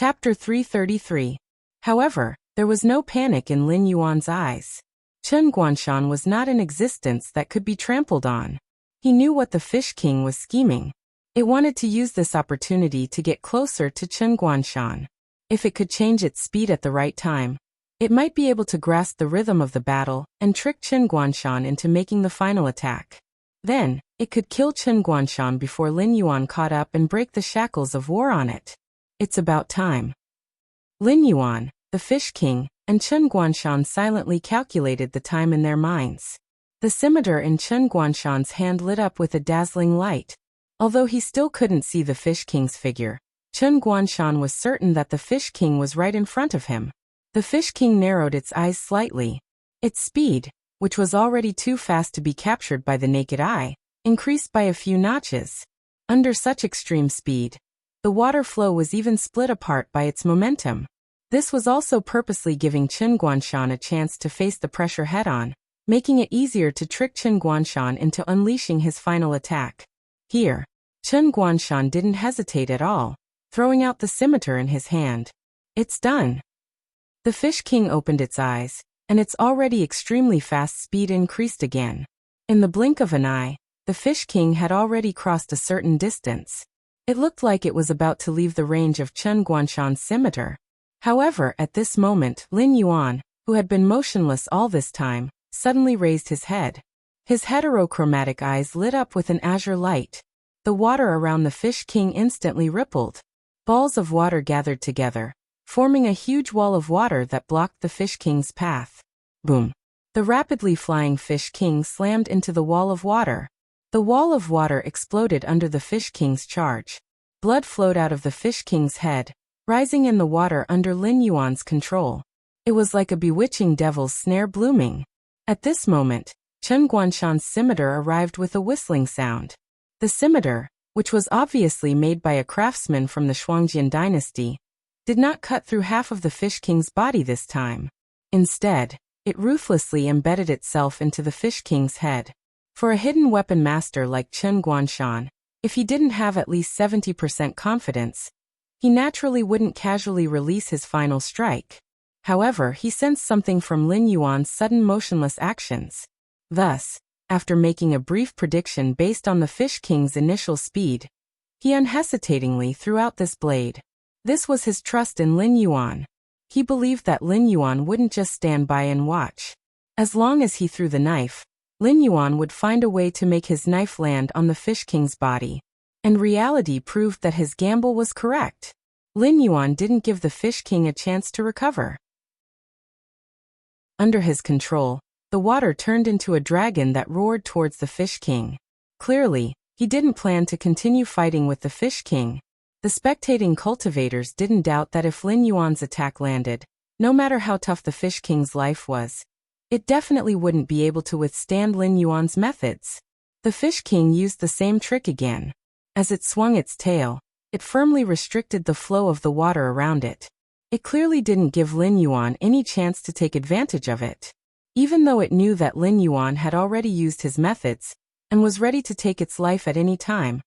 Chapter 333. However, there was no panic in Lin Yuan's eyes. Chen Guanshan was not an existence that could be trampled on. He knew what the Fish King was scheming. It wanted to use this opportunity to get closer to Chen Guanshan. If it could change its speed at the right time, it might be able to grasp the rhythm of the battle and trick Chen Guanshan into making the final attack. Then, it could kill Chen Guanshan before Lin Yuan caught up and break the shackles of war on it. It's about time. Lin Yuan, the Fish King, and Chen Guanshan silently calculated the time in their minds. The scimitar in Chen Guanshan's hand lit up with a dazzling light. Although he still couldn't see the Fish King's figure, Chen Guanshan was certain that the Fish King was right in front of him. The Fish King narrowed its eyes slightly. Its speed, which was already too fast to be captured by the naked eye, increased by a few notches. Under such extreme speed, the water flow was even split apart by its momentum. This was also purposely giving Chen Guanshan a chance to face the pressure head-on, making it easier to trick Chen Guanshan into unleashing his final attack. Here, Chen Guanshan didn't hesitate at all, throwing out the scimitar in his hand. It's done. The Fish King opened its eyes, and its already extremely fast speed increased again. In the blink of an eye, the Fish King had already crossed a certain distance. It looked like it was about to leave the range of Chen Guanshan's scimitar. However, at this moment, Lin Yuan, who had been motionless all this time, suddenly raised his head. His heterochromatic eyes lit up with an azure light. The water around the Fish King instantly rippled. Balls of water gathered together, forming a huge wall of water that blocked the Fish King's path. Boom! The rapidly flying Fish King slammed into the wall of water. The wall of water exploded under the Fish King's charge. Blood flowed out of the Fish King's head, rising in the water under Lin Yuan's control. It was like a bewitching devil's snare blooming. At this moment, Chen Guanshan's scimitar arrived with a whistling sound. The scimitar, which was obviously made by a craftsman from the Shuangjian dynasty, did not cut through half of the Fish King's body this time. Instead, it ruthlessly embedded itself into the Fish King's head. For a hidden weapon master like Chen Guanshan, if he didn't have at least 70% confidence, he naturally wouldn't casually release his final strike. However, he sensed something from Lin Yuan's sudden motionless actions. Thus, after making a brief prediction based on the Fish King's initial speed, he unhesitatingly threw out this blade. This was his trust in Lin Yuan. He believed that Lin Yuan wouldn't just stand by and watch. As long as he threw the knife, Lin Yuan would find a way to make his knife land on the Fish King's body. And reality proved that his gamble was correct. Lin Yuan didn't give the Fish King a chance to recover. Under his control, the water turned into a dragon that roared towards the Fish King. Clearly, he didn't plan to continue fighting with the Fish King. The spectating cultivators didn't doubt that if Lin Yuan's attack landed, no matter how tough the Fish King's life was, it definitely wouldn't be able to withstand Lin Yuan's methods. The Fish King used the same trick again. As it swung its tail, it firmly restricted the flow of the water around it. It clearly didn't give Lin Yuan any chance to take advantage of it. Even though it knew that Lin Yuan had already used his methods and was ready to take its life at any time,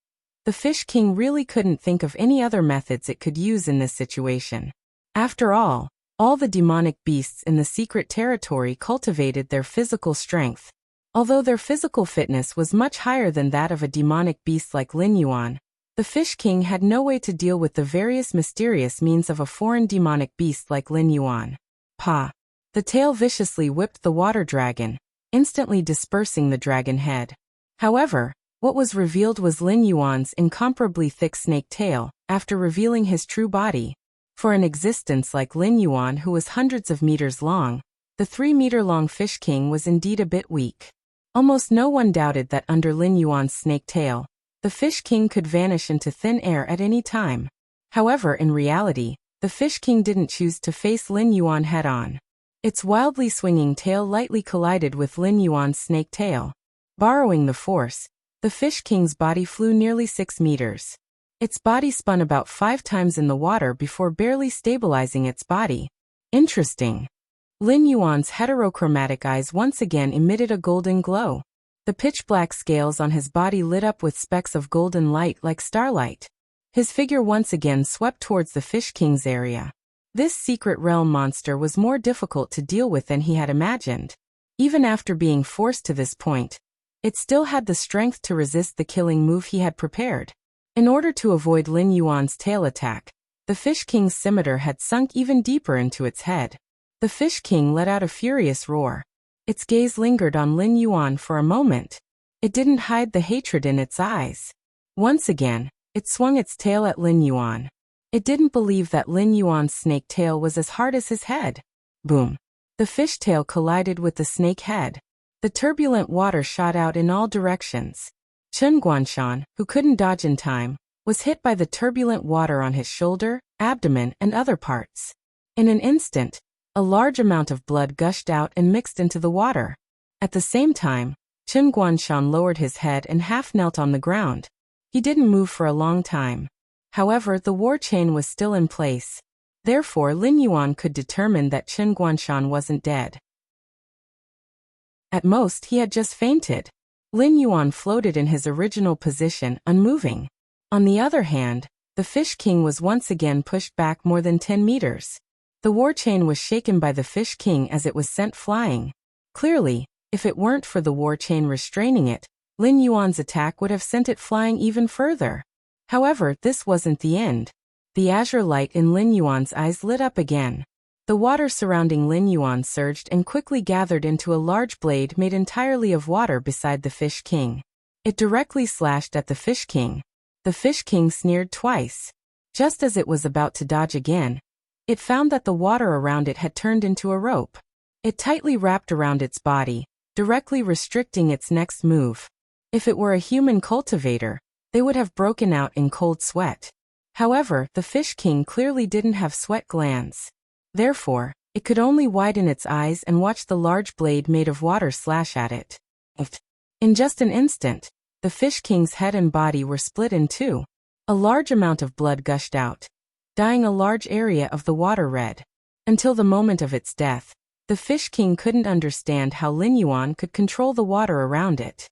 the Fish King really couldn't think of any other methods it could use in this situation. After all the demonic beasts in the secret territory cultivated their physical strength. Although their physical fitness was much higher than that of a demonic beast like Lin Yuan, the Fish King had no way to deal with the various mysterious means of a foreign demonic beast like Lin Yuan. Pa! The tail viciously whipped the water dragon, instantly dispersing the dragon head. However, what was revealed was Lin Yuan's incomparably thick snake tail, after revealing his true body. For an existence like Lin Yuan, who was hundreds of meters long, the 3-meter-long Fish King was indeed a bit weak. Almost no one doubted that under Lin Yuan's snake tail, the Fish King could vanish into thin air at any time. However, in reality, the Fish King didn't choose to face Lin Yuan head-on. Its wildly swinging tail lightly collided with Lin Yuan's snake tail. Borrowing the force, the Fish King's body flew nearly 6 meters. Its body spun about 5 times in the water before barely stabilizing its body. Interesting. Lin Yuan's heterochromatic eyes once again emitted a golden glow. The pitch-black scales on his body lit up with specks of golden light like starlight. His figure once again swept towards the Fish King's area. This secret realm monster was more difficult to deal with than he had imagined. Even after being forced to this point, it still had the strength to resist the killing move he had prepared. In order to avoid Lin Yuan's tail attack, the Fish King's scimitar had sunk even deeper into its head. The Fish King let out a furious roar. Its gaze lingered on Lin Yuan for a moment. It didn't hide the hatred in its eyes. Once again, it swung its tail at Lin Yuan. It didn't believe that Lin Yuan's snake tail was as hard as his head. Boom! The fish tail collided with the snake head. The turbulent water shot out in all directions. Chen Guanshan, who couldn't dodge in time, was hit by the turbulent water on his shoulder, abdomen, and other parts. In an instant, a large amount of blood gushed out and mixed into the water. At the same time, Chen Guanshan lowered his head and half knelt on the ground. He didn't move for a long time. However, the war chain was still in place. Therefore, Lin Yuan could determine that Chen Guanshan wasn't dead. At most, he had just fainted. Lin Yuan floated in his original position, unmoving. On the other hand, the Fish King was once again pushed back more than 10 meters. The war chain was shaken by the Fish King as it was sent flying. Clearly, if it weren't for the war chain restraining it, Lin Yuan's attack would have sent it flying even further. However, this wasn't the end. The azure light in Lin Yuan's eyes lit up again. The water surrounding Lin Yuan surged and quickly gathered into a large blade made entirely of water beside the Fish King. It directly slashed at the Fish King. The Fish King sneered twice. Just as it was about to dodge again, it found that the water around it had turned into a rope. It tightly wrapped around its body, directly restricting its next move. If it were a human cultivator, they would have broken out in cold sweat. However, the Fish King clearly didn't have sweat glands. Therefore, it could only widen its eyes and watch the large blade made of water slash at it. In just an instant, the Fish King's head and body were split in two. A large amount of blood gushed out, dyeing a large area of the water red. Until the moment of its death, the Fish King couldn't understand how Lin Yuan could control the water around it.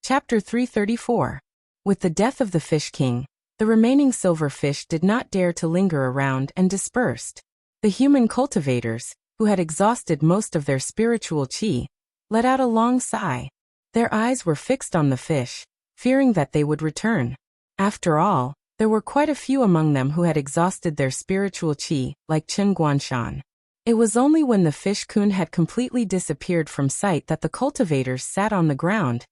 Chapter 334. With the death of the Fish King, the remaining silver fish did not dare to linger around and dispersed. The human cultivators, who had exhausted most of their spiritual qi, let out a long sigh. Their eyes were fixed on the fish, fearing that they would return. After all, there were quite a few among them who had exhausted their spiritual qi, like Chen Guanshan. It was only when the fish kun had completely disappeared from sight that the cultivators sat on the ground,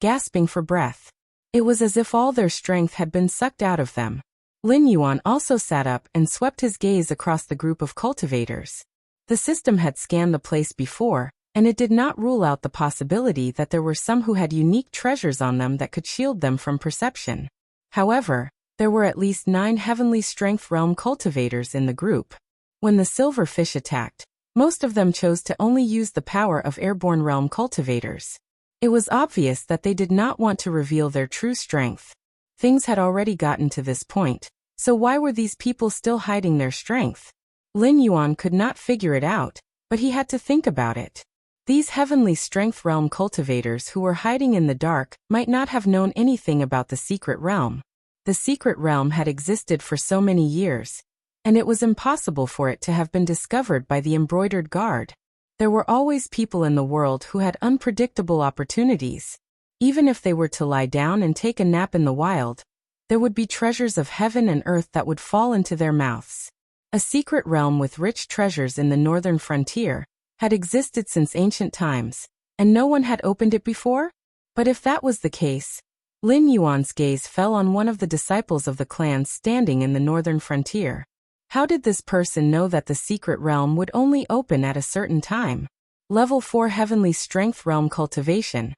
gasping for breath. It was as if all their strength had been sucked out of them. Lin Yuan also sat up and swept his gaze across the group of cultivators. The system had scanned the place before, and it did not rule out the possibility that there were some who had unique treasures on them that could shield them from perception. However, there were at least 9 heavenly strength realm cultivators in the group. When the silver fish attacked, most of them chose to only use the power of airborne realm cultivators. It was obvious that they did not want to reveal their true strength. Things had already gotten to this point, so why were these people still hiding their strength? Lin Yuan could not figure it out, but he had to think about it. These heavenly strength realm cultivators who were hiding in the dark might not have known anything about the secret realm. The secret realm had existed for so many years, and it was impossible for it to have been discovered by the embroidered guard. There were always people in the world who had unpredictable opportunities. Even if they were to lie down and take a nap in the wild, there would be treasures of heaven and earth that would fall into their mouths. A secret realm with rich treasures in the northern frontier had existed since ancient times, and no one had opened it before? But if that was the case, Lin Yuan's gaze fell on one of the disciples of the clans standing in the northern frontier. How did this person know that the secret realm would only open at a certain time? Level 4 Heavenly Strength Realm Cultivation.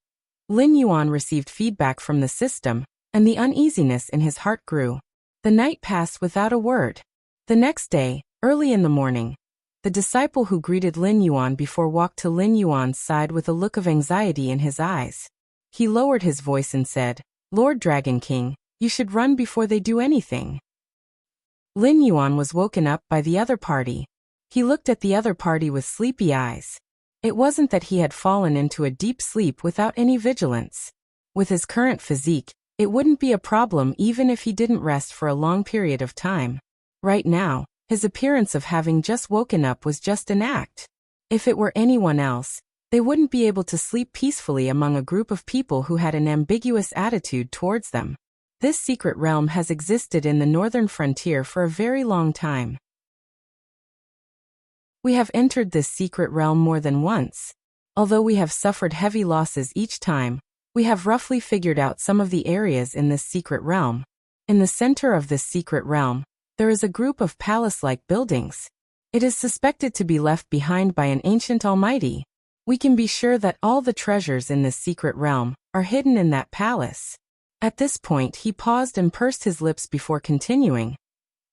Lin Yuan received feedback from the system, and the uneasiness in his heart grew. The night passed without a word. The next day, early in the morning, the disciple who greeted Lin Yuan before walked to Lin Yuan's side with a look of anxiety in his eyes. He lowered his voice and said, "Lord Dragon King, you should run before they do anything." Lin Yuan was woken up by the other party. He looked at the other party with sleepy eyes. It wasn't that he had fallen into a deep sleep without any vigilance. With his current physique, it wouldn't be a problem even if he didn't rest for a long period of time. Right now, his appearance of having just woken up was just an act. If it were anyone else, they wouldn't be able to sleep peacefully among a group of people who had an ambiguous attitude towards them. This secret realm has existed in the northern frontier for a very long time. We have entered this secret realm more than once. Although we have suffered heavy losses each time, we have roughly figured out some of the areas in this secret realm. In the center of this secret realm, there is a group of palace-like buildings. It is suspected to be left behind by an ancient almighty. We can be sure that all the treasures in this secret realm are hidden in that palace. At this point, he paused and pursed his lips before continuing.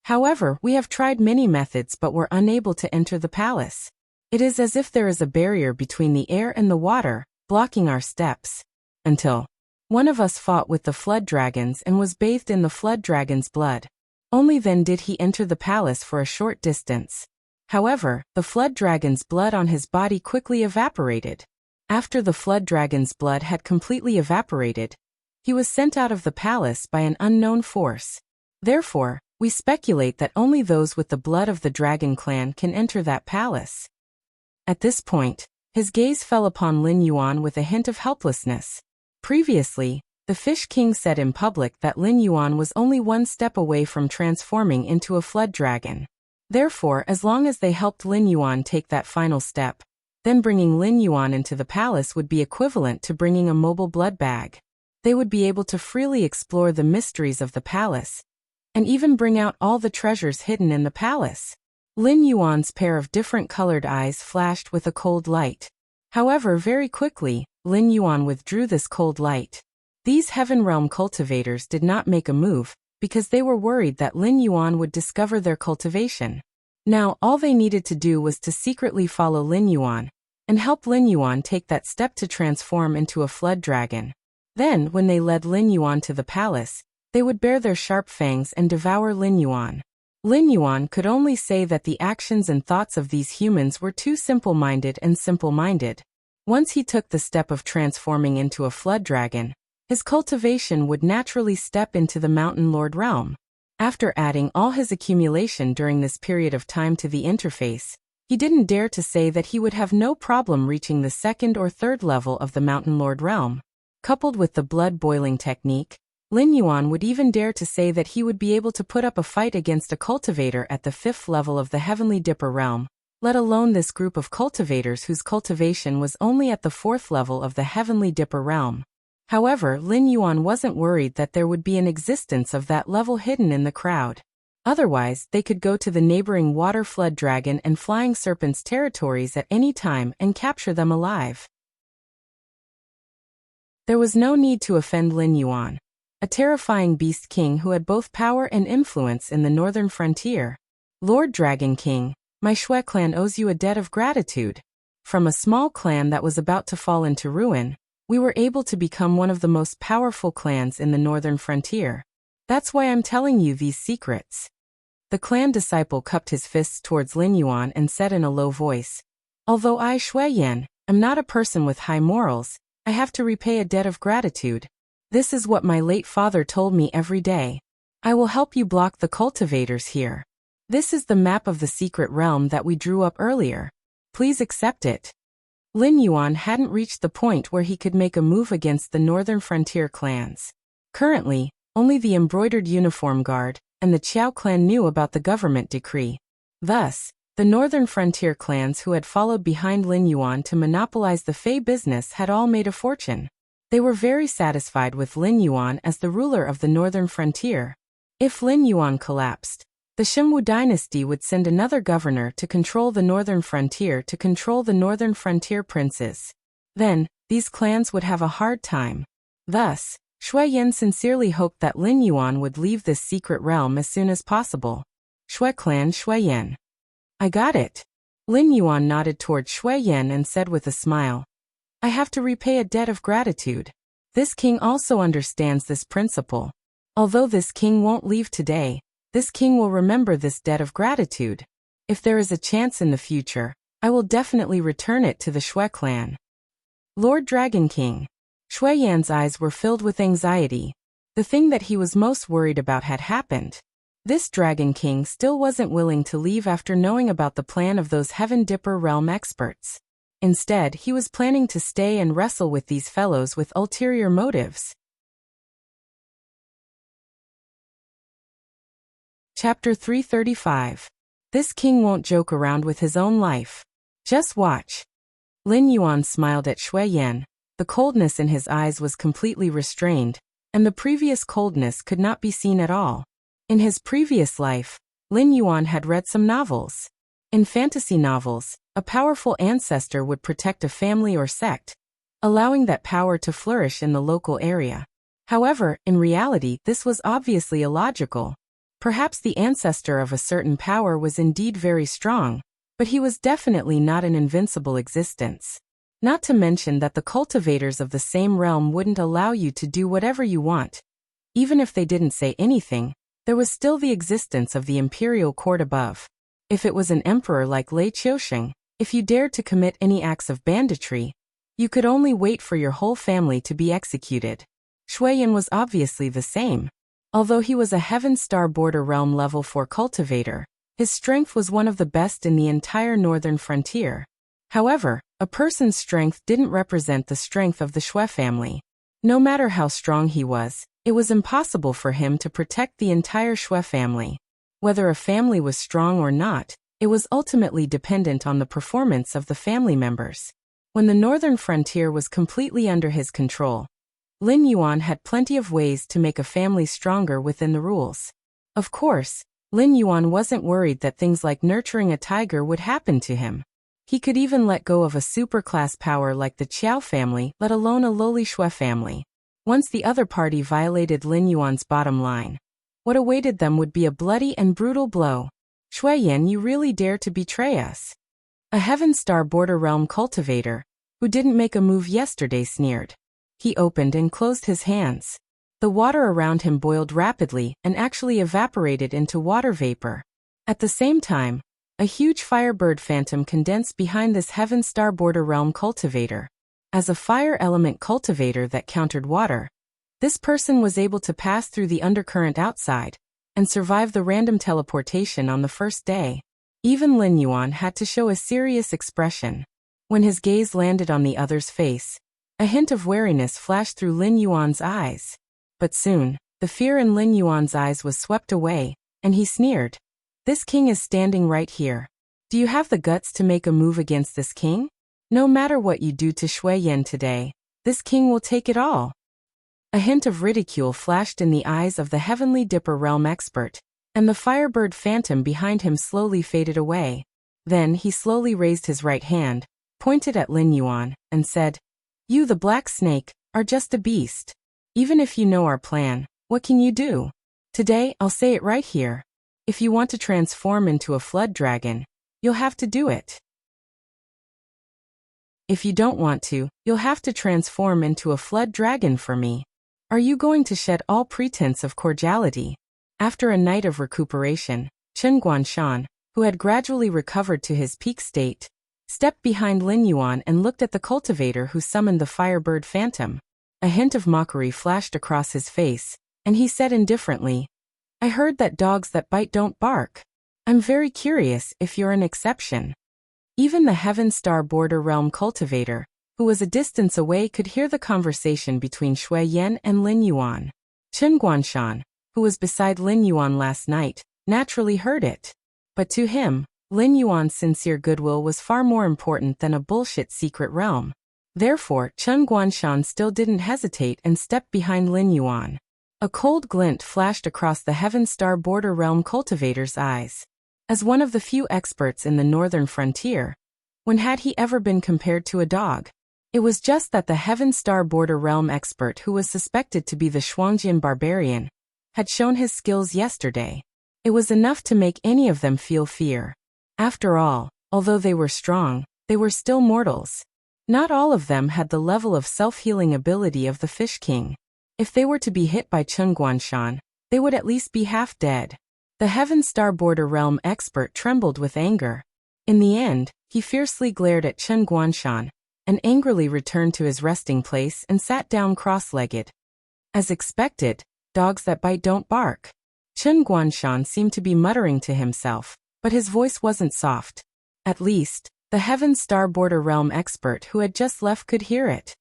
However, we have tried many methods but were unable to enter the palace. It is as if there is a barrier between the air and the water, blocking our steps. Until one of us fought with the flood dragons and was bathed in the flood dragon's blood. Only then did he enter the palace for a short distance. However, the flood dragon's blood on his body quickly evaporated. After the flood dragon's blood had completely evaporated, he was sent out of the palace by an unknown force. Therefore, we speculate that only those with the blood of the dragon clan can enter that palace. At this point, his gaze fell upon Lin Yuan with a hint of helplessness. Previously, the Fish King said in public that Lin Yuan was only one step away from transforming into a flood dragon. Therefore, as long as they helped Lin Yuan take that final step, then bringing Lin Yuan into the palace would be equivalent to bringing a mobile blood bag. They would be able to freely explore the mysteries of the palace, and even bring out all the treasures hidden in the palace. Lin Yuan's pair of different colored eyes flashed with a cold light. However, very quickly, Lin Yuan withdrew this cold light. These Heaven Realm cultivators did not make a move, because they were worried that Lin Yuan would discover their cultivation. Now, all they needed to do was to secretly follow Lin Yuan, and help Lin Yuan take that step to transform into a flood dragon. Then, when they led Lin Yuan to the palace, they would bare their sharp fangs and devour Lin Yuan. Lin Yuan could only say that the actions and thoughts of these humans were too simple-minded and simple-minded. Once he took the step of transforming into a flood dragon, his cultivation would naturally step into the Mountain Lord realm. After adding all his accumulation during this period of time to the interface, he didn't dare to say that he would have no problem reaching the second or third level of the Mountain Lord realm. Coupled with the blood-boiling technique, Lin Yuan would even dare to say that he would be able to put up a fight against a cultivator at the 5th level of the Heavenly Dipper realm, let alone this group of cultivators whose cultivation was only at the 4th level of the Heavenly Dipper realm. However, Lin Yuan wasn't worried that there would be an existence of that level hidden in the crowd. Otherwise, they could go to the neighboring Water Flood Dragon and Flying Serpent's territories at any time and capture them alive. There was no need to offend Lin Yuan, a terrifying beast king who had both power and influence in the northern frontier. Lord Dragon King, my Shui clan owes you a debt of gratitude. From a small clan that was about to fall into ruin, we were able to become one of the most powerful clans in the northern frontier. That's why I'm telling you these secrets. The clan disciple cupped his fists towards Lin Yuan and said in a low voice, although I, Shui Yan, am not a person with high morals, I have to repay a debt of gratitude. This is what my late father told me every day. I will help you block the cultivators here. This is the map of the secret realm that we drew up earlier. Please accept it. Lin Yuan hadn't reached the point where he could make a move against the northern frontier clans. Currently, only the embroidered uniform guard and the Qiao clan knew about the government decree. Thus, the northern frontier clans who had followed behind Lin Yuan to monopolize the Fey business had all made a fortune. They were very satisfied with Lin Yuan as the ruler of the northern frontier. If Lin Yuan collapsed, the Xinwu dynasty would send another governor to control the northern frontier to control the northern frontier princes. Then, these clans would have a hard time. Thus, Shui Yan sincerely hoped that Lin Yuan would leave this secret realm as soon as possible. Shui clan Shui Yan. I got it. Lin Yuan nodded toward Shui Yan and said with a smile, I have to repay a debt of gratitude. This king also understands this principle. Although this king won't leave today, this king will remember this debt of gratitude. If there is a chance in the future, I will definitely return it to the Shui clan. Lord Dragon King. Shui Yan's eyes were filled with anxiety. The thing that he was most worried about had happened. This Dragon King still wasn't willing to leave after knowing about the plan of those Heaven Dipper realm experts. Instead, he was planning to stay and wrestle with these fellows with ulterior motives. Chapter 335. This king won't joke around with his own life. Just watch. Lin Yuan smiled at Shui Yan. The coldness in his eyes was completely restrained, and the previous coldness could not be seen at all. In his previous life, Lin Yuan had read some novels. In fantasy novels, a powerful ancestor would protect a family or sect, allowing that power to flourish in the local area. However, in reality, this was obviously illogical. Perhaps the ancestor of a certain power was indeed very strong, but he was definitely not an invincible existence. Not to mention that the cultivators of the same realm wouldn't allow you to do whatever you want. Even if they didn't say anything, there was still the existence of the imperial court above. If it was an emperor like Lei Qiusheng, if you dared to commit any acts of banditry, you could only wait for your whole family to be executed. Shui Yan was obviously the same. Although he was a Heaven Star Border Realm Level 4 cultivator, his strength was one of the best in the entire northern frontier. However, a person's strength didn't represent the strength of the Shui family. No matter how strong he was, it was impossible for him to protect the entire Shui family. Whether a family was strong or not, it was ultimately dependent on the performance of the family members. When the northern frontier was completely under his control, Lin Yuan had plenty of ways to make a family stronger within the rules. Of course, Lin Yuan wasn't worried that things like nurturing a tiger would happen to him. He could even let go of a super-class power like the Qiao family, let alone a lowly Shui family. Once the other party violated Lin Yuan's bottom line, what awaited them would be a bloody and brutal blow. Shui Yan, you really dare to betray us? A Heaven Star Border Realm cultivator, who didn't make a move yesterday, sneered. He opened and closed his hands. The water around him boiled rapidly and actually evaporated into water vapor. At the same time, a huge firebird phantom condensed behind this Heaven Star Border Realm cultivator. As a fire element cultivator that countered water, this person was able to pass through the undercurrent outside and survive the random teleportation on the first day. Even Lin Yuan had to show a serious expression. When his gaze landed on the other's face, a hint of wariness flashed through Lin Yuan's eyes. But soon, the fear in Lin Yuan's eyes was swept away, and he sneered. This king is standing right here. Do you have the guts to make a move against this king? No matter what you do to Shui Yan today, this king will take it all. A hint of ridicule flashed in the eyes of the Heavenly Dipper realm expert, and the firebird phantom behind him slowly faded away. Then he slowly raised his right hand, pointed at Lin Yuan, and said, You, the black snake, are just a beast. Even if you know our plan, what can you do? Today, I'll say it right here. If you want to transform into a flood dragon, you'll have to do it. If you don't want to, you'll have to transform into a flood dragon for me. Are you going to shed all pretense of cordiality? After a night of recuperation, Chen Guanshan, who had gradually recovered to his peak state, stepped behind Lin Yuan and looked at the cultivator who summoned the firebird phantom. A hint of mockery flashed across his face, and he said indifferently, I heard that dogs that bite don't bark. I'm very curious if you're an exception. Even the Heaven Star Border Realm cultivator, who was a distance away, could hear the conversation between Shui Yan and Lin Yuan. Chen Guanshan, who was beside Lin Yuan last night, naturally heard it. But to him, Lin Yuan's sincere goodwill was far more important than a bullshit secret realm. Therefore, Chen Guanshan still didn't hesitate and stepped behind Lin Yuan. A cold glint flashed across the Heaven Star Border Realm cultivator's eyes. As one of the few experts in the northern frontier, when had he ever been compared to a dog? It was just that the Heaven Star Border Realm expert, who was suspected to be the Shuangjin barbarian, had shown his skills yesterday. It was enough to make any of them feel fear. After all, although they were strong, they were still mortals. Not all of them had the level of self-healing ability of the Fish King. If they were to be hit by Chen Guanshan, they would at least be half dead. The Heaven Star Border Realm expert trembled with anger. In the end, he fiercely glared at Chen Guanshan, and angrily returned to his resting place and sat down cross-legged. As expected, dogs that bite don't bark. Chen Guanshan seemed to be muttering to himself, but his voice wasn't soft. At least, the Heaven Star Border Realm expert who had just left could hear it.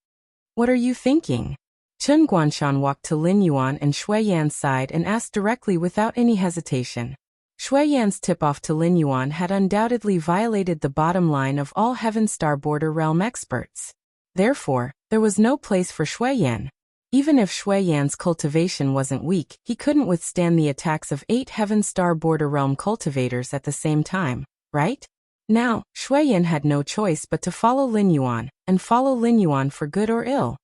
What are you thinking? Chen Guanshan walked to Lin Yuan and Shui Yan's side and asked directly without any hesitation. Shui Yan's tip-off to Lin Yuan had undoubtedly violated the bottom line of all Heaven Star Border Realm experts. Therefore, there was no place for Shui Yan. Even if Shui Yan's cultivation wasn't weak, he couldn't withstand the attacks of 8 Heaven Star Border Realm cultivators at the same time, right? Now, Shui Yan had no choice but to follow Lin Yuan, and follow Lin Yuan for good or ill.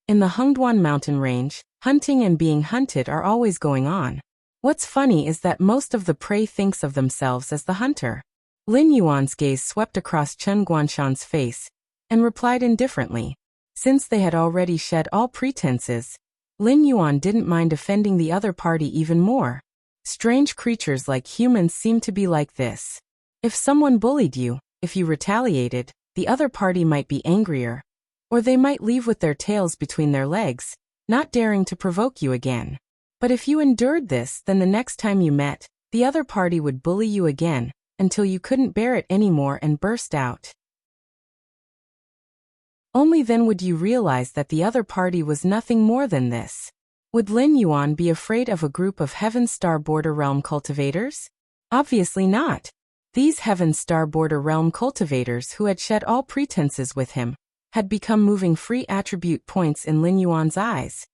In the Hengduan mountain range, hunting and being hunted are always going on. What's funny is that most of the prey thinks of themselves as the hunter. Lin Yuan's gaze swept across Chen Guanshan's face, and replied indifferently. Since they had already shed all pretenses, Lin Yuan didn't mind offending the other party even more. Strange creatures like humans seem to be like this. If someone bullied you, if you retaliated, the other party might be angrier. Or they might leave with their tails between their legs, not daring to provoke you again. But if you endured this, then the next time you met, the other party would bully you again, until you couldn't bear it anymore and burst out. Only then would you realize that the other party was nothing more than this. Would Lin Yuan be afraid of a group of Heaven Star Border Realm cultivators? Obviously not. These Heaven Star Border Realm cultivators who had shed all pretenses with him, had become moving free attribute points in Lin Yuan's eyes,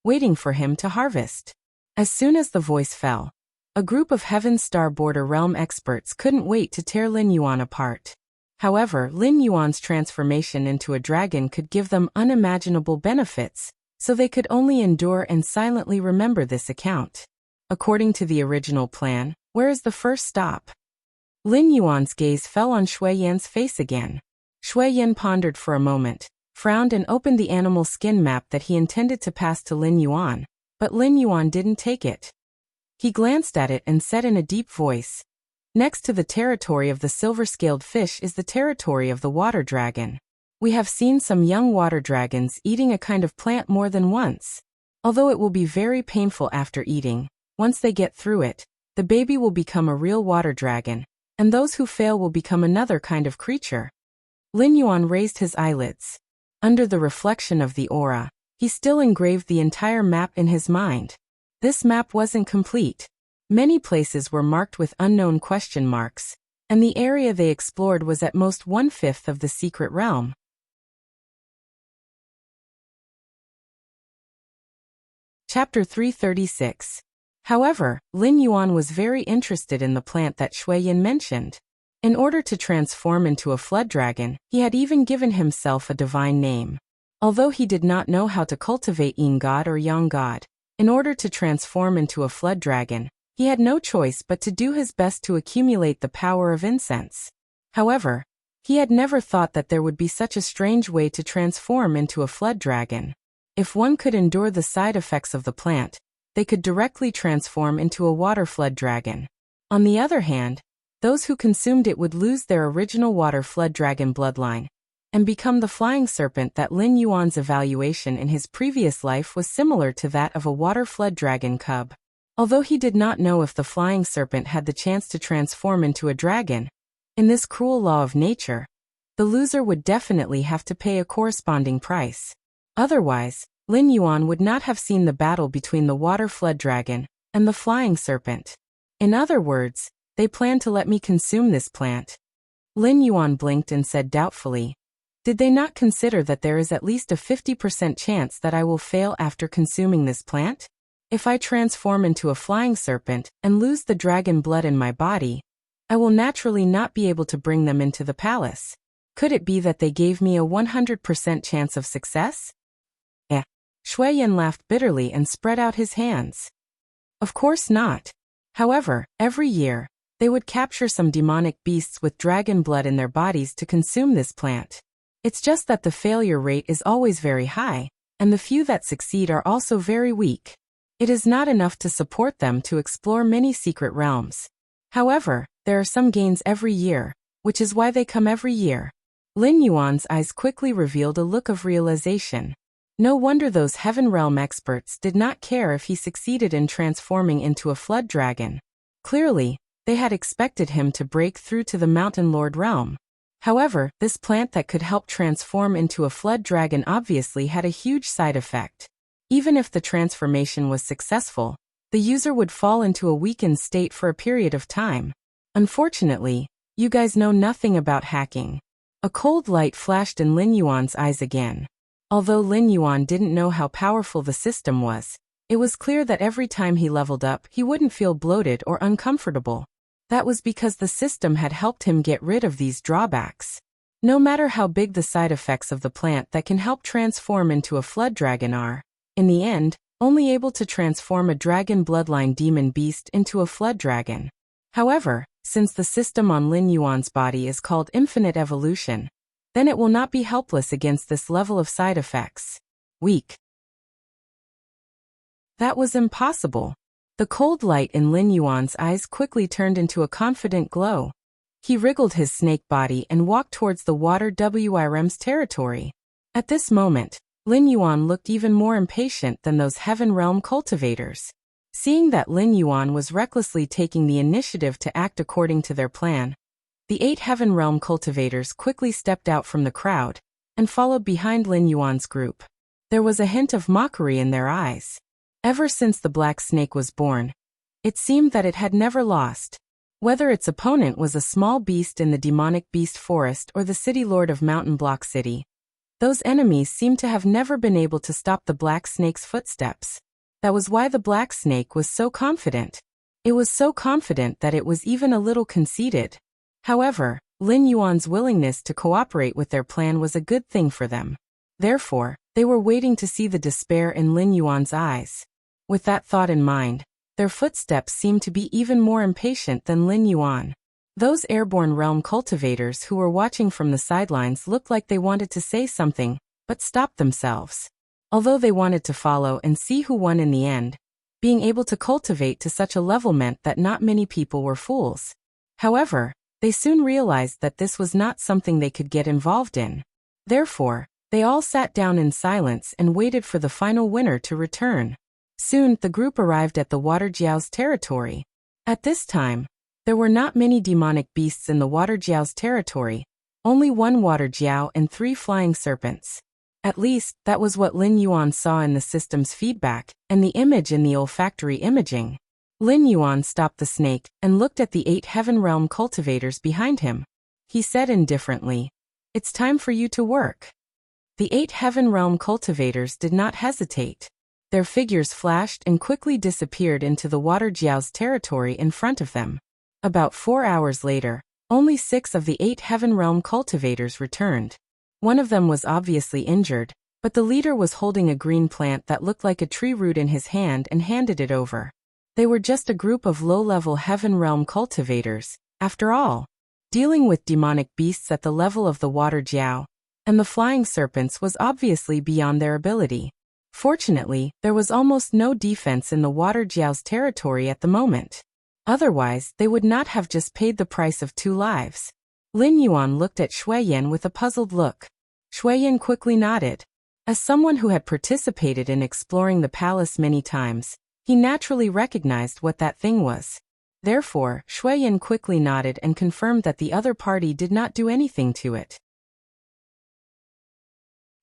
waiting for him to harvest. As soon as the voice fell, a group of Heaven Star Border Realm experts couldn't wait to tear Lin Yuan apart. However, Lin Yuan's transformation into a dragon could give them unimaginable benefits, so they could only endure and silently remember this account. According to the original plan, where is the first stop? Lin Yuan's gaze fell on Shui Yan's face again. Shui Yan pondered for a moment, frowned and opened the animal skin map that he intended to pass to Lin Yuan, but Lin Yuan didn't take it. He glanced at it and said in a deep voice, "Next to the territory of the silver-scaled fish is the territory of the water dragon. We have seen some young water dragons eating a kind of plant more than once. Although it will be very painful after eating, once they get through it, the baby will become a real water dragon, and those who fail will become another kind of creature." Lin Yuan raised his eyelids. Under the reflection of the aura, he still engraved the entire map in his mind. This map wasn't complete. Many places were marked with unknown question marks, and the area they explored was at most 1/5 of the secret realm. Chapter 336. However, Lin Yuan was very interested in the plant that Shui Yan mentioned. In order to transform into a flood dragon, he had even given himself a divine name. Although he did not know how to cultivate Yin God or Yang God, in order to transform into a flood dragon, he had no choice but to do his best to accumulate the power of incense. However, he had never thought that there would be such a strange way to transform into a flood dragon. If one could endure the side effects of the plant, they could directly transform into a water flood dragon. On the other hand, those who consumed it would lose their original water flood dragon bloodline, and become the flying serpent. That Lin Yuan's evaluation in his previous life was similar to that of a water flood dragon cub. Although he did not know if the flying serpent had the chance to transform into a dragon, in this cruel law of nature, the loser would definitely have to pay a corresponding price. Otherwise, Lin Yuan would not have seen the battle between the water flood dragon and the flying serpent. In other words, they plan to let me consume this plant. Lin Yuan blinked and said doubtfully, "Did they not consider that there is at least a 50% chance that I will fail after consuming this plant? If I transform into a flying serpent and lose the dragon blood in my body, I will naturally not be able to bring them into the palace. Could it be that they gave me a 100% chance of success?" Shui Yan laughed bitterly and spread out his hands. Of course not. However, every year, they would capture some demonic beasts with dragon blood in their bodies to consume this plant. It's just that the failure rate is always very high, and the few that succeed are also very weak. It is not enough to support them to explore many secret realms. However, there are some gains every year, which is why they come every year. Lin Yuan's eyes quickly revealed a look of realization. No wonder those Heaven Realm experts did not care if he succeeded in transforming into a flood dragon. Clearly, they had expected him to break through to the Mountain Lord realm. However, this plant that could help transform into a flood dragon obviously had a huge side effect. Even if the transformation was successful, the user would fall into a weakened state for a period of time. Unfortunately, you guys know nothing about hacking. A cold light flashed in Lin Yuan's eyes again. Although Lin Yuan didn't know how powerful the system was, it was clear that every time he leveled up, he wouldn't feel bloated or uncomfortable. That was because the system had helped him get rid of these drawbacks. No matter how big the side effects of the plant that can help transform into a flood dragon are, in the end, only able to transform a dragon bloodline demon beast into a flood dragon. However, since the system on Lin Yuan's body is called infinite evolution, then it will not be helpless against this level of side effects. Weak. That was impossible. The cold light in Lin Yuan's eyes quickly turned into a confident glow. He wriggled his snake body and walked towards the water WIREM's territory. At this moment, Lin Yuan looked even more impatient than those Heaven Realm cultivators. Seeing that Lin Yuan was recklessly taking the initiative to act according to their plan, the 8 Heaven Realm cultivators quickly stepped out from the crowd and followed behind Lin Yuan's group. There was a hint of mockery in their eyes. Ever since the black snake was born, it seemed that it had never lost. Whether its opponent was a small beast in the demonic beast forest or the city lord of Mountain Block City, those enemies seemed to have never been able to stop the black snake's footsteps. That was why the black snake was so confident. It was so confident that it was even a little conceited. However, Lin Yuan's willingness to cooperate with their plan was a good thing for them. Therefore, they were waiting to see the despair in Lin Yuan's eyes. With that thought in mind, their footsteps seemed to be even more impatient than Lin Yuan. Those airborne realm cultivators who were watching from the sidelines looked like they wanted to say something, but stopped themselves. Although they wanted to follow and see who won in the end, being able to cultivate to such a level meant that not many people were fools. However, they soon realized that this was not something they could get involved in. Therefore, they all sat down in silence and waited for the final winner to return. Soon, the group arrived at the Water Jiao's territory. At this time, there were not many demonic beasts in the Water Jiao's territory, only 1 Water Jiao and 3 flying serpents. At least, that was what Lin Yuan saw in the system's feedback and the image in the olfactory imaging. Lin Yuan stopped the snake and looked at the 8 Heaven Realm cultivators behind him. He said indifferently, "It's time for you to work." The 8 Heaven Realm cultivators did not hesitate. Their figures flashed and quickly disappeared into the Water Jiao's territory in front of them. About 4 hours later, only 6 of the 8 Heaven Realm cultivators returned. One of them was obviously injured, but the leader was holding a green plant that looked like a tree root in his hand and handed it over. They were just a group of low-level Heaven Realm cultivators, after all. Dealing with demonic beasts at the level of the Water Jiao and the flying serpents was obviously beyond their ability. Fortunately, there was almost no defense in the Water Jiao's territory at the moment. Otherwise, they would not have just paid the price of 2 lives. Lin Yuan looked at Shuiyan with a puzzled look. Shuiyan quickly nodded. As someone who had participated in exploring the palace many times, he naturally recognized what that thing was. Therefore, Shuiyan quickly nodded and confirmed that the other party did not do anything to it.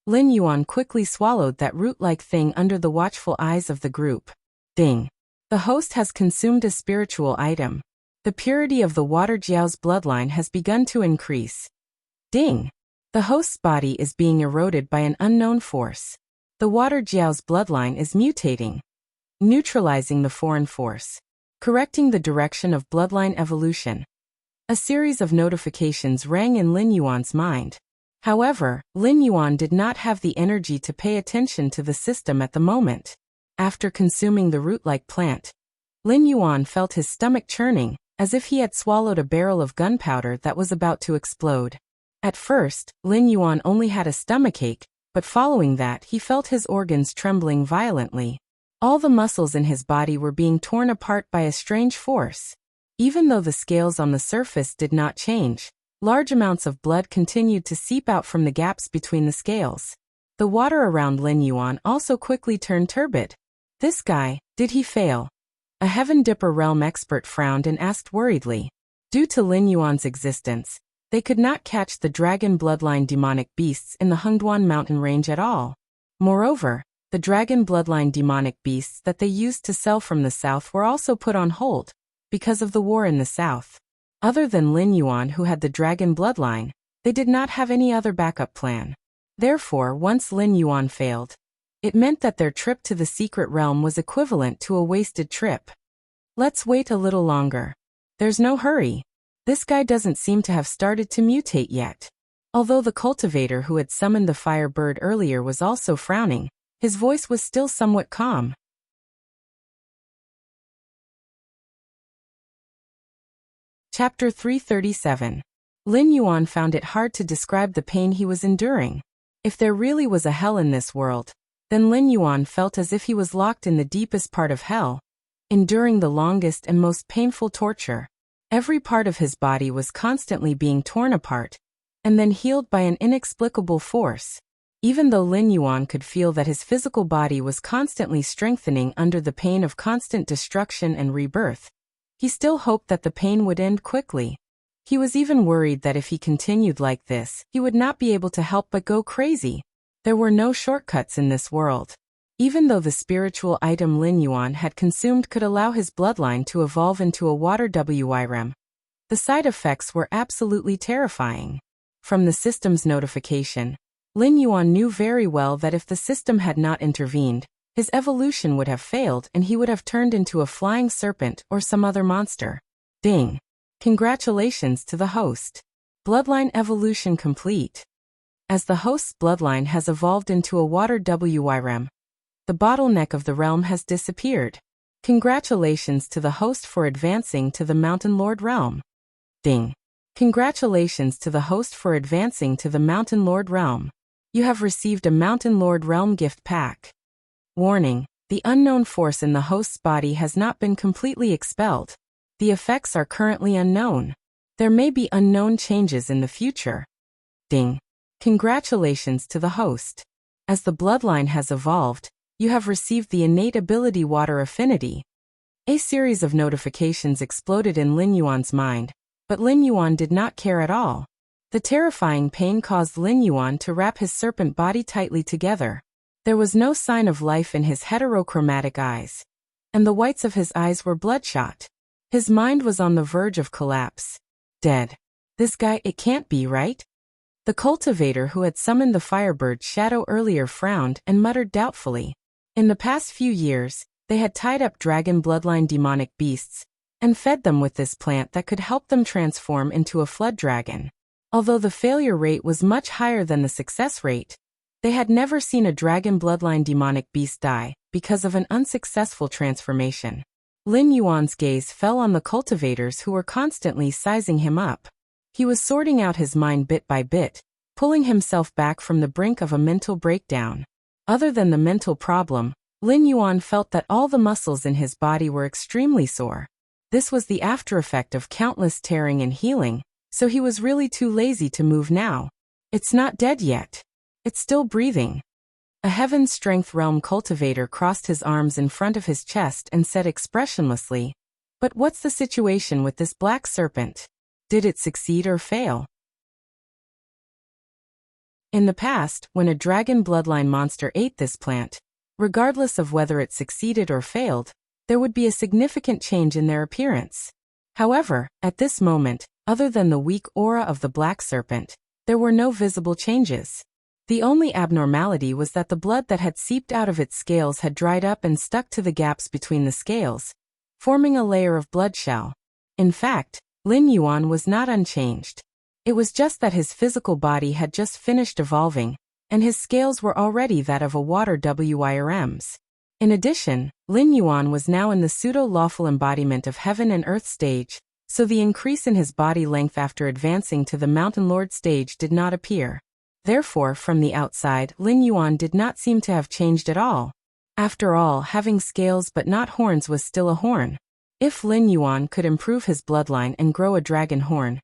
Lin Yuan quickly swallowed that root-like thing under the watchful eyes of the group. Ding. The host has consumed a spiritual item. The purity of the Water Jiao's bloodline has begun to increase. Ding. The host's body is being eroded by an unknown force. The Water Jiao's bloodline is mutating, neutralizing the foreign force, correcting the direction of bloodline evolution. A series of notifications rang in Lin Yuan's mind. However, Lin Yuan did not have the energy to pay attention to the system at the moment. After consuming the root-like plant, Lin Yuan felt his stomach churning, as if he had swallowed a barrel of gunpowder that was about to explode. At first, Lin Yuan only had a stomachache, but following that he felt his organs trembling violently. All the muscles in his body were being torn apart by a strange force. Even though the scales on the surface did not change, Large amounts of blood continued to seep out from the gaps between the scales. The water around Lin Yuan also quickly turned turbid. This guy, did he fail? A Heaven Dipper realm expert frowned and asked worriedly. Due to Lin Yuan's existence, they could not catch the dragon bloodline demonic beasts in the Hengduan mountain range at all. Moreover, the dragon bloodline demonic beasts that they used to sell from the south were also put on hold, because of the war in the south. Other than Lin Yuan, who had the dragon bloodline, they did not have any other backup plan. Therefore, once Lin Yuan failed, it meant that their trip to the secret realm was equivalent to a wasted trip. Let's wait a little longer. There's no hurry. This guy doesn't seem to have started to mutate yet. Although the cultivator who had summoned the fire bird earlier was also frowning, his voice was still somewhat calm. Chapter 337. Lin Yuan found it hard to describe the pain he was enduring. If there really was a hell in this world, then Lin Yuan felt as if he was locked in the deepest part of hell, enduring the longest and most painful torture. Every part of his body was constantly being torn apart, and then healed by an inexplicable force. Even though Lin Yuan could feel that his physical body was constantly strengthening under the pain of constant destruction and rebirth, he still hoped that the pain would end quickly. He was even worried that if he continued like this, he would not be able to help but go crazy. There were no shortcuts in this world. Even though the spiritual item Lin Yuan had consumed could allow his bloodline to evolve into a water WYREM, the side effects were absolutely terrifying. From the system's notification, Lin Yuan knew very well that if the system had not intervened, his evolution would have failed and he would have turned into a flying serpent or some other monster. Ding! Congratulations to the host. Bloodline evolution complete. As the host's bloodline has evolved into a water WYREM, the bottleneck of the realm has disappeared. Congratulations to the host for advancing to the Mountain Lord realm. Ding! Congratulations to the host for advancing to the Mountain Lord realm. You have received a Mountain Lord realm gift pack. Warning: the unknown force in the host's body has not been completely expelled. The effects are currently unknown. There may be unknown changes in the future. Ding! Congratulations to the host. As the bloodline has evolved, you have received the innate ability Water Affinity. A series of notifications exploded in Lin Yuan's mind, but Lin Yuan did not care at all. The terrifying pain caused Lin Yuan to wrap his serpent body tightly together. There was no sign of life in his heterochromatic eyes, and the whites of his eyes were bloodshot. His mind was on the verge of collapse. Dead. This guy, it can't be right? The cultivator who had summoned the firebird shadow earlier frowned and muttered doubtfully. In the past few years, they had tied up dragon bloodline demonic beasts and fed them with this plant that could help them transform into a flood dragon. Although the failure rate was much higher than the success rate, they had never seen a dragon bloodline demonic beast die because of an unsuccessful transformation. Lin Yuan's gaze fell on the cultivators who were constantly sizing him up. He was sorting out his mind bit by bit, pulling himself back from the brink of a mental breakdown. Other than the mental problem, Lin Yuan felt that all the muscles in his body were extremely sore. This was the aftereffect of countless tearing and healing, so he was really too lazy to move now. It's not dead yet. It's still breathing. A Heaven Strength Realm cultivator crossed his arms in front of his chest and said expressionlessly, "But what's the situation with this black serpent? Did it succeed or fail?" In the past, when a dragon bloodline monster ate this plant, regardless of whether it succeeded or failed, there would be a significant change in their appearance. However, at this moment, other than the weak aura of the black serpent, there were no visible changes. The only abnormality was that the blood that had seeped out of its scales had dried up and stuck to the gaps between the scales, forming a layer of blood shell. In fact, Lin Yuan was not unchanged. It was just that his physical body had just finished evolving, and his scales were already that of a water WYRM's. In addition, Lin Yuan was now in the pseudo-lawful embodiment of heaven and earth stage, so the increase in his body length after advancing to the Mountain Lord stage did not appear. Therefore, from the outside, Lin Yuan did not seem to have changed at all. After all, having scales but not horns was still a horn. If Lin Yuan could improve his bloodline and grow a dragon horn,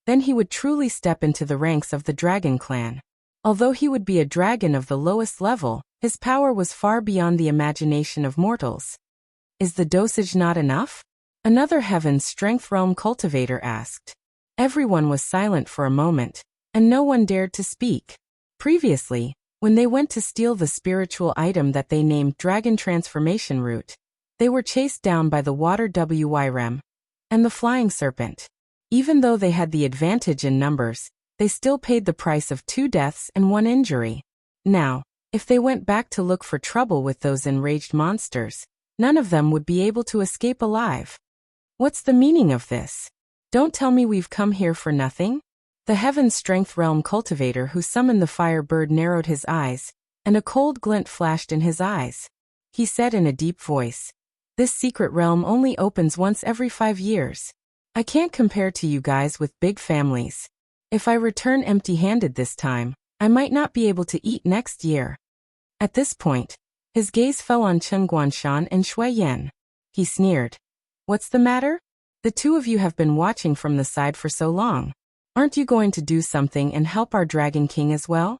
then he would truly step into the ranks of the dragon clan. Although he would be a dragon of the lowest level, his power was far beyond the imagination of mortals. Is the dosage not enough? Another Heaven's Strength Realm cultivator asked. Everyone was silent for a moment, and no one dared to speak. Previously, when they went to steal the spiritual item that they named Dragon Transformation Root, they were chased down by the Water Wyrm and the Flying Serpent. Even though they had the advantage in numbers, they still paid the price of 2 deaths and 1 injury. Now, if they went back to look for trouble with those enraged monsters, none of them would be able to escape alive. What's the meaning of this? Don't tell me we've come here for nothing? The Heaven's Strength Realm cultivator who summoned the fire bird narrowed his eyes, and a cold glint flashed in his eyes. He said in a deep voice, "This secret realm only opens once every 5 years. I can't compare to you guys with big families. If I return empty-handed this time, I might not be able to eat next year." At this point, his gaze fell on Chen Guanshan and Shui Yan. He sneered. "What's the matter? The two of you have been watching from the side for so long. Aren't you going to do something and help our Dragon King as well?"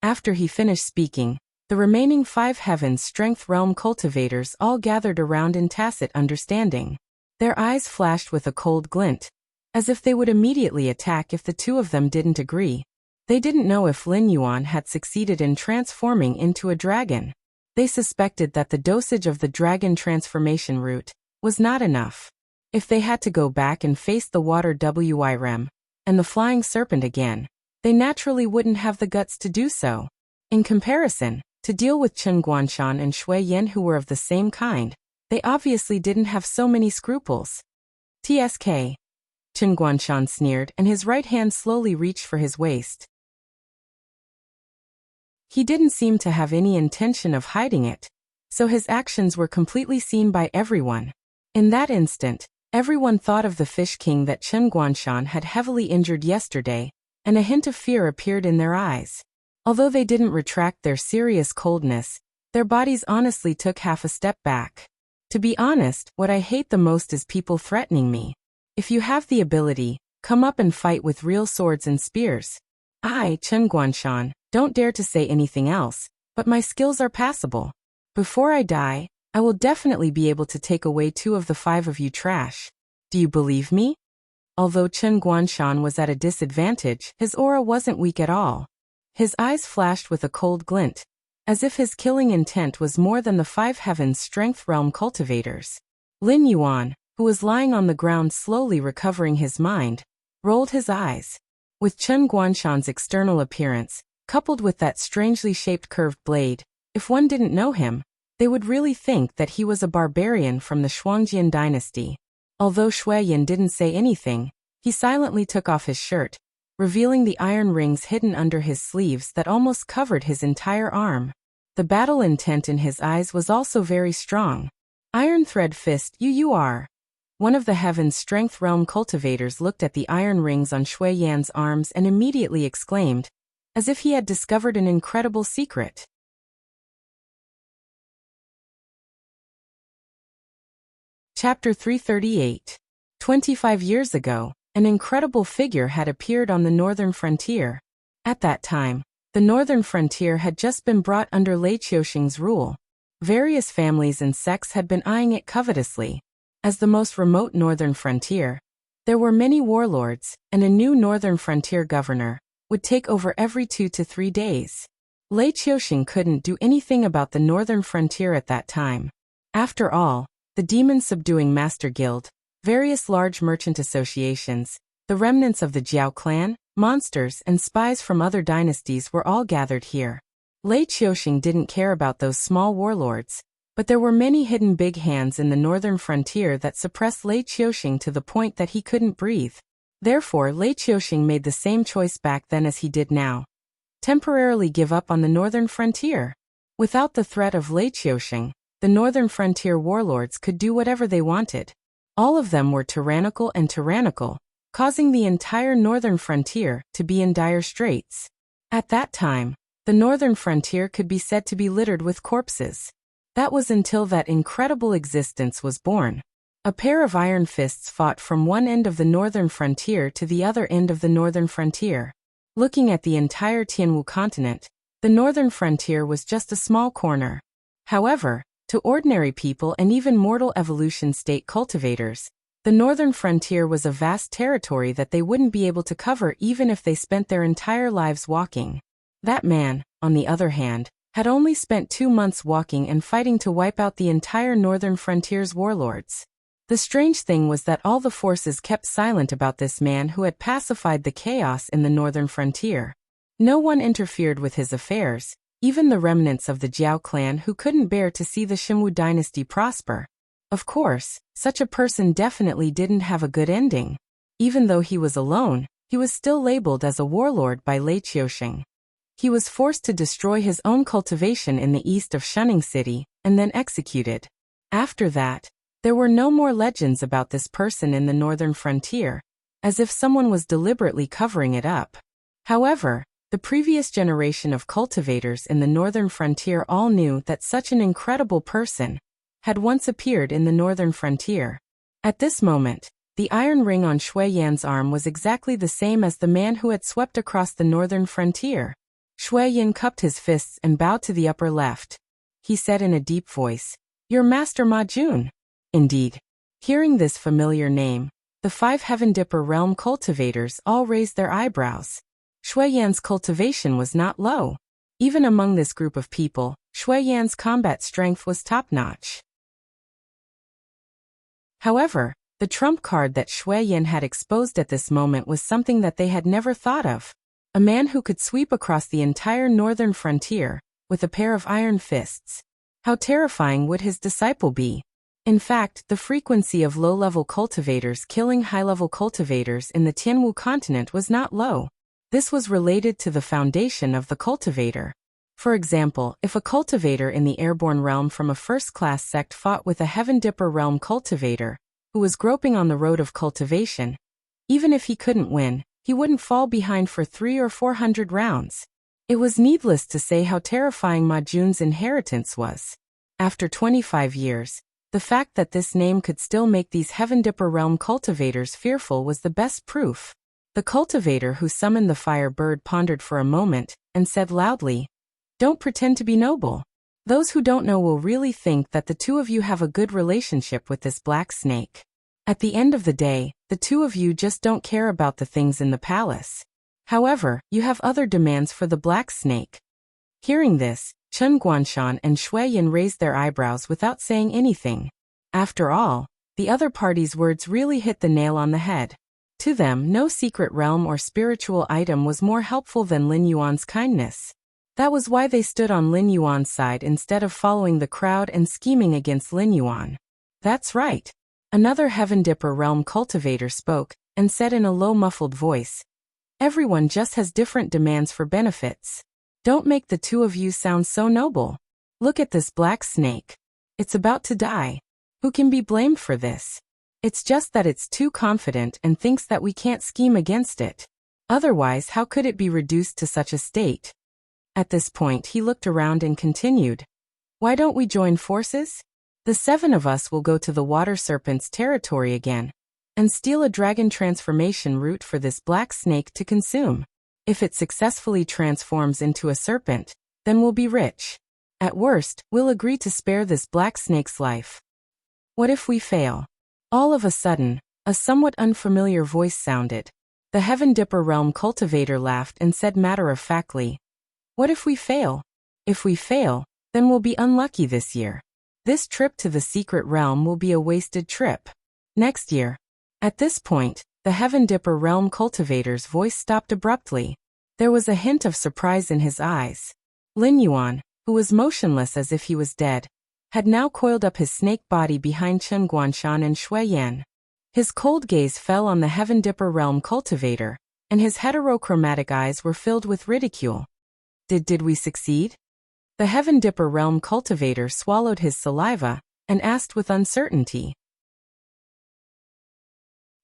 After he finished speaking, the remaining 5 Heaven's Strength Realm cultivators all gathered around in tacit understanding. Their eyes flashed with a cold glint, as if they would immediately attack if the two of them didn't agree. They didn't know if Lin Yuan had succeeded in transforming into a dragon. They suspected that the dosage of the Dragon Transformation Root was not enough. If they had to go back and face the Water Wyrm and the Flying Serpent again, they naturally wouldn't have the guts to do so. In comparison, to deal with Chen Guanshan and Shui Yan who were of the same kind, they obviously didn't have so many scruples. "TSK." Chen Guanshan sneered and his right hand slowly reached for his waist. He didn't seem to have any intention of hiding it, so his actions were completely seen by everyone. In that instant, everyone thought of the Fish King that Chen Guanshan had heavily injured yesterday, and a hint of fear appeared in their eyes. Although they didn't retract their serious coldness, their bodies honestly took half a step back. To be honest, what I hate the most is people threatening me. If you have the ability, come up and fight with real swords and spears. I, Chen Guanshan, don't dare to say anything else, but my skills are passable. Before I die, I will definitely be able to take away 2 of the 5 of you trash. Do you believe me? Although Chen Guanshan was at a disadvantage, his aura wasn't weak at all. His eyes flashed with a cold glint, as if his killing intent was more than the 5 Heaven's Strength Realm cultivators. Lin Yuan, who was lying on the ground slowly recovering his mind, rolled his eyes. With Chen Guanshan's external appearance, coupled with that strangely shaped curved blade, if one didn't know him, they would really think that he was a barbarian from the Shuangjian dynasty. Although Shui Yan didn't say anything, he silently took off his shirt, revealing the iron rings hidden under his sleeves that almost covered his entire arm. The battle intent in his eyes was also very strong. "Iron Thread Fist, you are." One of the Heaven's Strength Realm cultivators looked at the iron rings on Shui Yan's arms and immediately exclaimed, as if he had discovered an incredible secret. Chapter 338. 25 years ago, an incredible figure had appeared on the northern frontier. At that time, the northern frontier had just been brought under Lei Qiuxing's rule. Various families and sects had been eyeing it covetously. As the most remote northern frontier, there were many warlords, and a new northern frontier governor would take over every 2 to 3 days. Lei Qiuxing couldn't do anything about the northern frontier at that time. After all, the demon-subduing Master Guild, various large merchant associations, the remnants of the Jiao clan, monsters and spies from other dynasties were all gathered here. Lei Qiuxing didn't care about those small warlords, but there were many hidden big hands in the northern frontier that suppressed Lei Qiuxing to the point that he couldn't breathe. Therefore, Lei Qiuxing made the same choice back then as he did now. Temporarily give up on the northern frontier. Without the threat of Lei Qiuxing, the northern frontier warlords could do whatever they wanted. All of them were tyrannical, causing the entire northern frontier to be in dire straits. At that time, the northern frontier could be said to be littered with corpses. That was until that incredible existence was born. A pair of iron fists fought from one end of the northern frontier to the other end of the northern frontier. Looking at the entire Tianwu continent, the northern frontier was just a small corner. However, to ordinary people and even mortal evolution state cultivators, the northern frontier was a vast territory that they wouldn't be able to cover even if they spent their entire lives walking. That man, on the other hand, had only spent 2 months walking and fighting to wipe out the entire northern frontier's warlords. The strange thing was that all the forces kept silent about this man who had pacified the chaos in the northern frontier. No one interfered with his affairs, even the remnants of the Jiao clan who couldn't bear to see the Xinwu dynasty prosper. Of course, such a person definitely didn't have a good ending. Even though he was alone, he was still labeled as a warlord by Lei Qiusheng. He was forced to destroy his own cultivation in the east of Shunning City, and then executed. After that, there were no more legends about this person in the northern frontier, as if someone was deliberately covering it up. However, the previous generation of cultivators in the northern frontier all knew that such an incredible person had once appeared in the northern frontier. At this moment, the iron ring on Shui Yan's arm was exactly the same as the man who had swept across the northern frontier. Shui Yan cupped his fists and bowed to the upper left. He said in a deep voice, "Your master Ma Jun." Indeed. Hearing this familiar name, the 5 Heaven Dipper realm cultivators all raised their eyebrows. Shui Yan's cultivation was not low. Even among this group of people, Shui Yan's combat strength was top-notch. However, the trump card that Shui Yan had exposed at this moment was something that they had never thought of. A man who could sweep across the entire northern frontier with a pair of iron fists. How terrifying would his disciple be? In fact, the frequency of low-level cultivators killing high-level cultivators in the Tianwu continent was not low. This was related to the foundation of the cultivator. For example, if a cultivator in the airborne realm from a first-class sect fought with a Heaven Dipper realm cultivator, who was groping on the road of cultivation, even if he couldn't win, he wouldn't fall behind for 300 or 400 rounds. It was needless to say how terrifying Ma Jun's inheritance was. After 25 years, the fact that this name could still make these Heaven Dipper realm cultivators fearful was the best proof. The cultivator who summoned the fire bird pondered for a moment, and said loudly, "Don't pretend to be noble. Those who don't know will really think that the two of you have a good relationship with this black snake. At the end of the day, the two of you just don't care about the things in the palace. However, you have other demands for the black snake." Hearing this, Chen Guanshan and Shui Yan raised their eyebrows without saying anything. After all, the other party's words really hit the nail on the head. To them, no secret realm or spiritual item was more helpful than Lin Yuan's kindness. That was why they stood on Lin Yuan's side instead of following the crowd and scheming against Lin Yuan. That's right. Another Heaven Dipper realm cultivator spoke, and said in a low muffled voice, "Everyone just has different demands for benefits. Don't make the two of you sound so noble. Look at this black snake. It's about to die. Who can be blamed for this? It's just that it's too confident and thinks that we can't scheme against it. Otherwise, how could it be reduced to such a state?" At this point, he looked around and continued, "Why don't we join forces? The 7 of us will go to the water serpent's territory again and steal a dragon transformation root for this black snake to consume. If it successfully transforms into a serpent, then we'll be rich. At worst, we'll agree to spare this black snake's life. What if we fail?" All of a sudden, a somewhat unfamiliar voice sounded. The Heaven Dipper realm cultivator laughed and said matter-of-factly, "What if we fail? If we fail, then we'll be unlucky this year. This trip to the secret realm will be a wasted trip. Next year." At this point, the Heaven Dipper realm cultivator's voice stopped abruptly. There was a hint of surprise in his eyes. Lin Yuan, who was motionless as if he was dead, had now coiled up his snake body behind Chen Guanshan and Shui Yan. His cold gaze fell on the Heaven Dipper realm cultivator, and his heterochromatic eyes were filled with ridicule. Did we succeed?" The Heaven Dipper realm cultivator swallowed his saliva, and asked with uncertainty.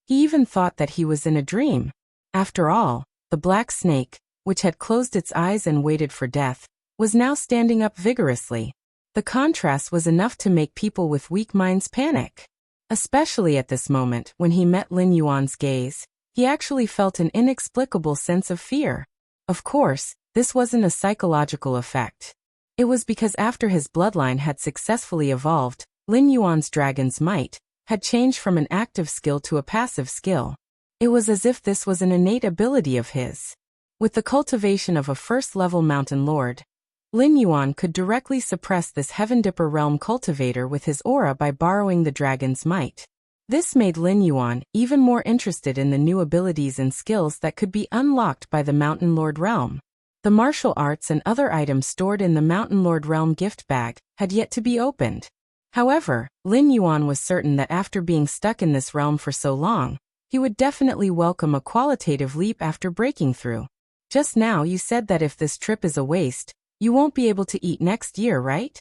He even thought that he was in a dream. After all, the black snake, which had closed its eyes and waited for death, was now standing up vigorously. The contrast was enough to make people with weak minds panic. Especially at this moment when he met Lin Yuan's gaze, he actually felt an inexplicable sense of fear. Of course, this wasn't a psychological effect. It was because after his bloodline had successfully evolved, Lin Yuan's dragon's might had changed from an active skill to a passive skill. It was as if this was an innate ability of his. With the cultivation of a first-level mountain lord, Lin Yuan could directly suppress this Heaven Dipper realm cultivator with his aura by borrowing the dragon's might. This made Lin Yuan even more interested in the new abilities and skills that could be unlocked by the Mountain Lord realm. The martial arts and other items stored in the Mountain Lord realm gift bag had yet to be opened. However, Lin Yuan was certain that after being stuck in this realm for so long, he would definitely welcome a qualitative leap after breaking through. Just now you said that if this trip is a waste, you won't be able to eat next year, right?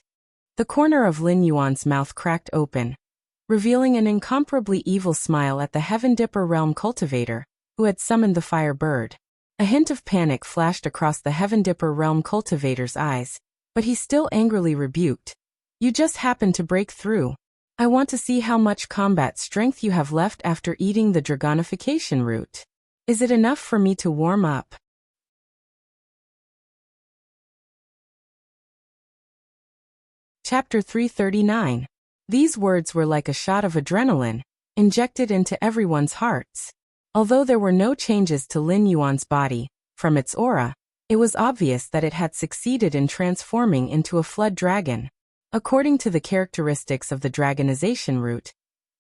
The corner of Lin Yuan's mouth cracked open, revealing an incomparably evil smile at the Heaven Dipper realm cultivator, who had summoned the fire bird. A hint of panic flashed across the Heaven Dipper realm cultivator's eyes, but he still angrily rebuked. You just happened to break through. I want to see how much combat strength you have left after eating the dragonification root. Is it enough for me to warm up? Chapter 339. These words were like a shot of adrenaline, injected into everyone's hearts. Although there were no changes to Lin Yuan's body, from its aura, it was obvious that it had succeeded in transforming into a flood dragon. According to the characteristics of the dragonization root,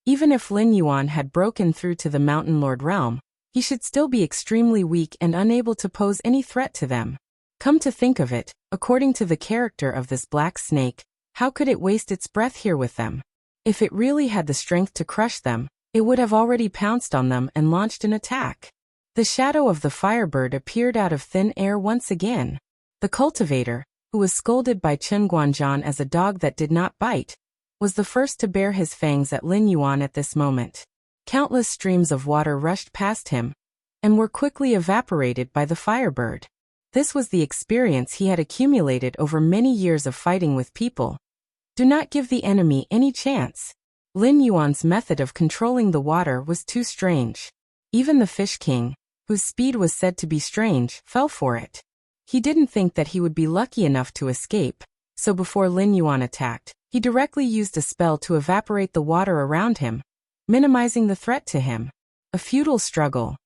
even if Lin Yuan had broken through to the Mountain Lord realm, he should still be extremely weak and unable to pose any threat to them. Come to think of it, according to the character of this black snake, how could it waste its breath here with them? If it really had the strength to crush them, it would have already pounced on them and launched an attack. The shadow of the firebird appeared out of thin air once again. The cultivator, who was scolded by Chen Guanzhan as a dog that did not bite, was the first to bare his fangs at Lin Yuan at this moment. Countless streams of water rushed past him, and were quickly evaporated by the firebird. This was the experience he had accumulated over many years of fighting with people. Do not give the enemy any chance. Lin Yuan's method of controlling the water was too strange. Even the Fish King, whose speed was said to be strange, fell for it. He didn't think that he would be lucky enough to escape, so before Lin Yuan attacked, he directly used a spell to evaporate the water around him, minimizing the threat to him. A futile struggle.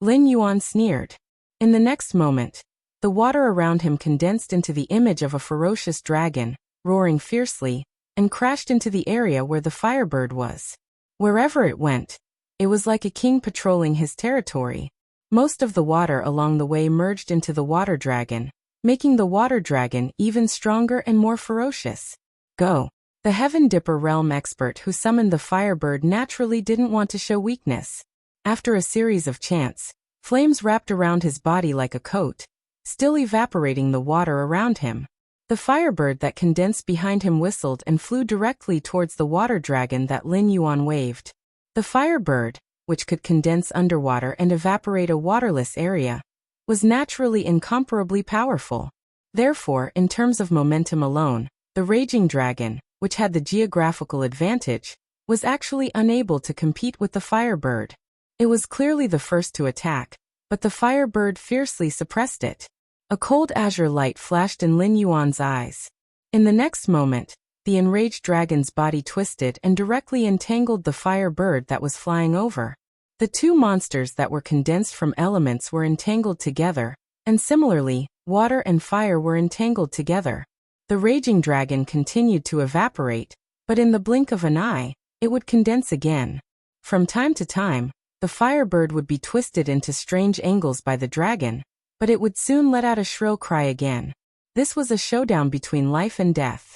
Lin Yuan sneered. In the next moment, the water around him condensed into the image of a ferocious dragon, roaring fiercely, and crashed into the area where the firebird was. Wherever it went, it was like a king patrolling his territory. Most of the water along the way merged into the water dragon, making the water dragon even stronger and more ferocious. Go. The Heaven Dipper realm expert who summoned the firebird naturally didn't want to show weakness. After a series of chants, flames wrapped around his body like a coat, still evaporating the water around him. The firebird that condensed behind him whistled and flew directly towards the water dragon that Lin Yuan waved. The firebird, which could condense underwater and evaporate a waterless area, was naturally incomparably powerful. Therefore, in terms of momentum alone, the raging dragon, which had the geographical advantage, was actually unable to compete with the firebird. It was clearly the first to attack, but the firebird fiercely suppressed it. A cold azure light flashed in Lin Yuan's eyes. In the next moment, the enraged dragon's body twisted and directly entangled the firebird that was flying over. The two monsters that were condensed from elements were entangled together, and similarly, water and fire were entangled together. The raging dragon continued to evaporate, but in the blink of an eye, it would condense again. From time to time, the firebird would be twisted into strange angles by the dragon, but it would soon let out a shrill cry again. This was a showdown between life and death.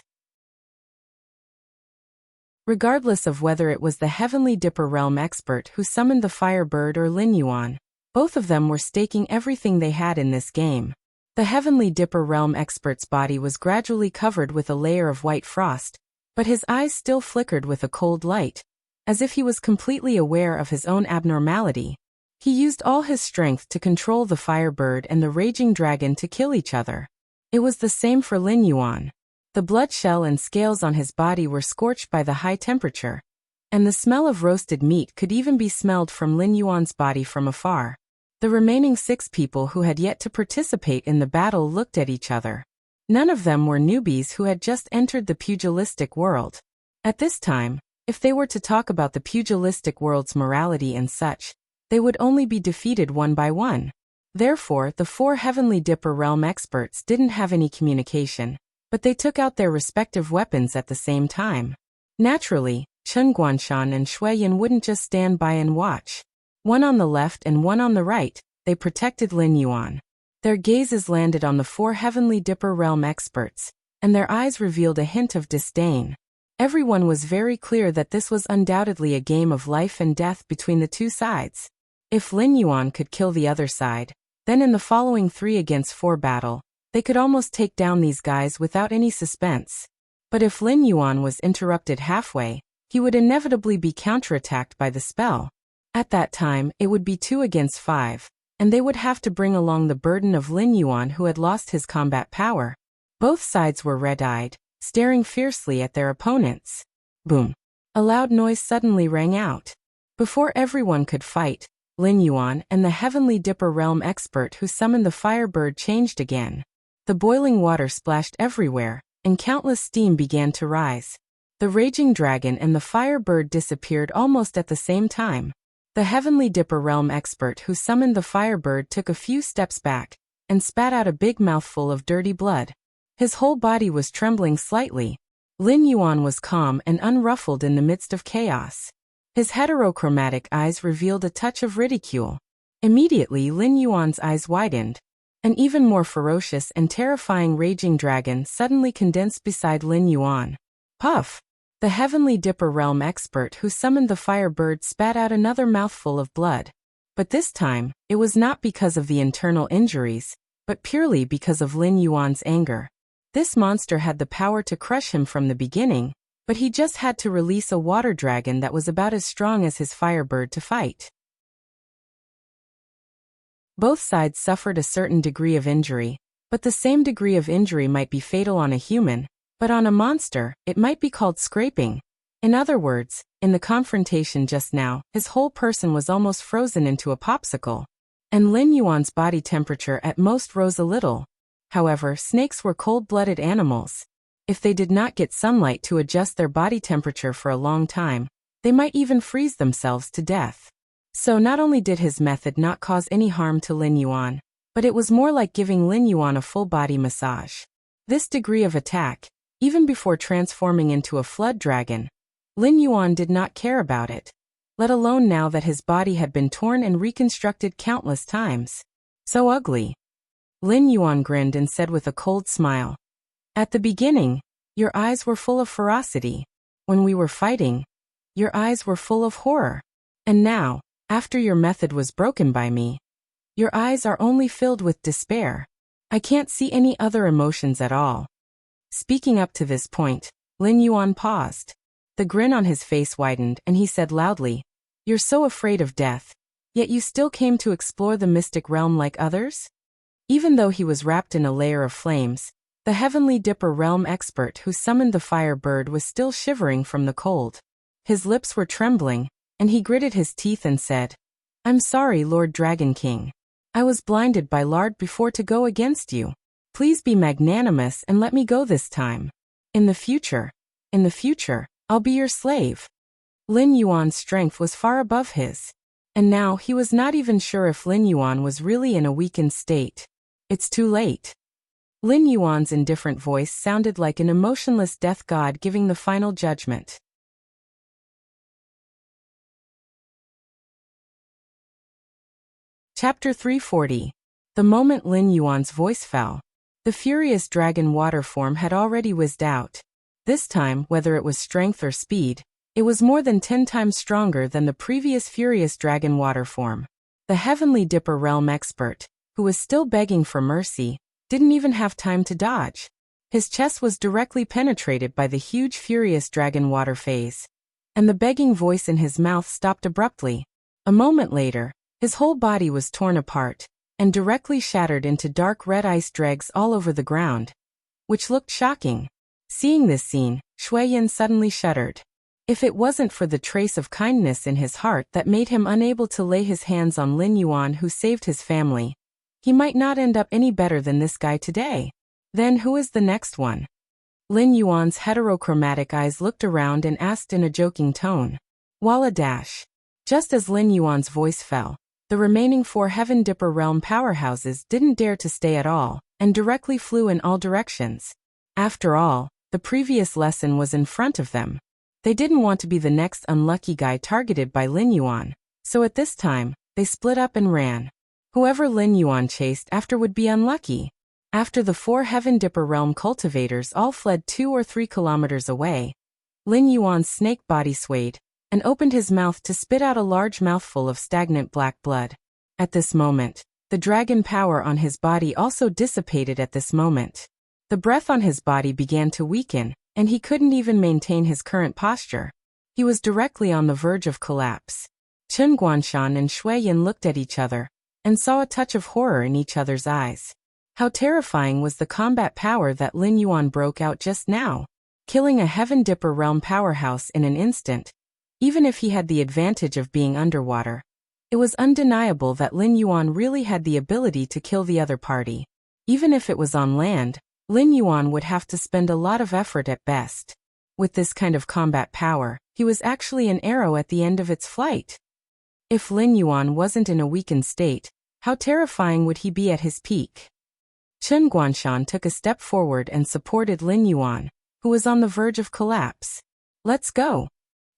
Regardless of whether it was the Heavenly Dipper realm expert who summoned the firebird or Lin Yuan, both of them were staking everything they had in this game. The Heavenly Dipper realm expert's body was gradually covered with a layer of white frost, but his eyes still flickered with a cold light, as if he was completely aware of his own abnormality. He used all his strength to control the firebird and the raging dragon to kill each other. It was the same for Lin Yuan. The blood shell and scales on his body were scorched by the high temperature, and the smell of roasted meat could even be smelled from Lin Yuan's body from afar. The remaining 6 people who had yet to participate in the battle looked at each other. None of them were newbies who had just entered the pugilistic world. At this time, if they were to talk about the pugilistic world's morality and such, they would only be defeated one by one. Therefore, the 4 Heavenly Dipper realm experts didn't have any communication, but they took out their respective weapons at the same time. Naturally, Chen Guanshan and Shui Yin wouldn't just stand by and watch. One on the left and one on the right, they protected Lin Yuan. Their gazes landed on the 4 Heavenly Dipper realm experts, and their eyes revealed a hint of disdain. Everyone was very clear that this was undoubtedly a game of life and death between the 2 sides. If Lin Yuan could kill the other side, then in the following 3 against 4 battle, they could almost take down these guys without any suspense. But if Lin Yuan was interrupted halfway, he would inevitably be counterattacked by the spell. At that time, it would be 2 against 5, and they would have to bring along the burden of Lin Yuan, who had lost his combat power. Both sides were red-eyed, staring fiercely at their opponents. Boom! A loud noise suddenly rang out. Before everyone could fight, Lin Yuan and the Heavenly Dipper realm expert who summoned the Firebird changed again. The boiling water splashed everywhere, and countless steam began to rise. The raging dragon and the Firebird disappeared almost at the same time. The Heavenly Dipper realm expert who summoned the Firebird took a few steps back, and spat out a big mouthful of dirty blood. His whole body was trembling slightly. Lin Yuan was calm and unruffled in the midst of chaos. His heterochromatic eyes revealed a touch of ridicule. Immediately Lin Yuan's eyes widened. An even more ferocious and terrifying raging dragon suddenly condensed beside Lin Yuan. Puff! The Heavenly Dipper realm expert who summoned the Firebird spat out another mouthful of blood. But this time, it was not because of the internal injuries, but purely because of Lin Yuan's anger. This monster had the power to crush him from the beginning, but he just had to release a water dragon that was about as strong as his Firebird to fight. Both sides suffered a certain degree of injury, but the same degree of injury might be fatal on a human, but on a monster, it might be called scraping. In other words, in the confrontation just now, his whole person was almost frozen into a popsicle. And Lin Yuan's body temperature at most rose a little. However, snakes were cold-blooded animals. If they did not get sunlight to adjust their body temperature for a long time, they might even freeze themselves to death. So not only did his method not cause any harm to Lin Yuan, but it was more like giving Lin Yuan a full-body massage. This degree of attack, even before transforming into a flood dragon, Lin Yuan did not care about it, let alone now that his body had been torn and reconstructed countless times. So ugly. Lin Yuan grinned and said with a cold smile, "At the beginning, your eyes were full of ferocity. When we were fighting, your eyes were full of horror. And now, after your method was broken by me, your eyes are only filled with despair. I can't see any other emotions at all." Speaking up to this point, Lin Yuan paused. The grin on his face widened and he said loudly, "You're so afraid of death, yet you still came to explore the mystic realm like others?" Even though he was wrapped in a layer of flames, the Heavenly Dipper realm expert who summoned the Firebird was still shivering from the cold. His lips were trembling, and he gritted his teeth and said, "I'm sorry, Lord Dragon King. I was blinded by lard before to go against you. Please be magnanimous and let me go this time. In the future, I'll be your slave." Lin Yuan's strength was far above his. And now he was not even sure if Lin Yuan was really in a weakened state. "It's too late." Lin Yuan's indifferent voice sounded like an emotionless death god giving the final judgment. Chapter 340. The moment Lin Yuan's voice fell, the furious dragon water form had already whizzed out. This time, whether it was strength or speed, it was more than 10 times stronger than the previous furious dragon water form. The Heavenly Dipper realm expert, who was still begging for mercy, didn't even have time to dodge. His chest was directly penetrated by the huge furious dragon water phase, and the begging voice in his mouth stopped abruptly. A moment later, his whole body was torn apart, and directly shattered into dark red ice dregs all over the ground, which looked shocking. Seeing this scene, Shui Yin suddenly shuddered. If it wasn't for the trace of kindness in his heart that made him unable to lay his hands on Lin Yuan, who saved his family, he might not end up any better than this guy today. Then who is the next one? Lin Yuan's heterochromatic eyes looked around and asked in a joking tone. Walla dash. Just as Lin Yuan's voice fell, the remaining 4 Heaven Dipper realm powerhouses didn't dare to stay at all, and directly flew in all directions. After all, the previous lesson was in front of them. They didn't want to be the next unlucky guy targeted by Lin Yuan, so at this time, they split up and ran. Whoever Lin Yuan chased after would be unlucky. After the 4 Heaven Dipper realm cultivators all fled 2 or 3 kilometers away, Lin Yuan's snake body swayed and opened his mouth to spit out a large mouthful of stagnant black blood. At this moment, the dragon power on his body also dissipated at this moment. The breath on his body began to weaken, and he couldn't even maintain his current posture. He was directly on the verge of collapse. Chen Guanshan and Shui Yin looked at each other and saw a touch of horror in each other's eyes. How terrifying was the combat power that Lin Yuan broke out just now, killing a Heaven Dipper realm powerhouse in an instant. Even if he had the advantage of being underwater, it was undeniable that Lin Yuan really had the ability to kill the other party. Even if it was on land, Lin Yuan would have to spend a lot of effort at best. With this kind of combat power, he was actually an arrow at the end of its flight. If Lin Yuan wasn't in a weakened state, how terrifying would he be at his peak? Chen Guanshan took a step forward and supported Lin Yuan, who was on the verge of collapse. Let's go.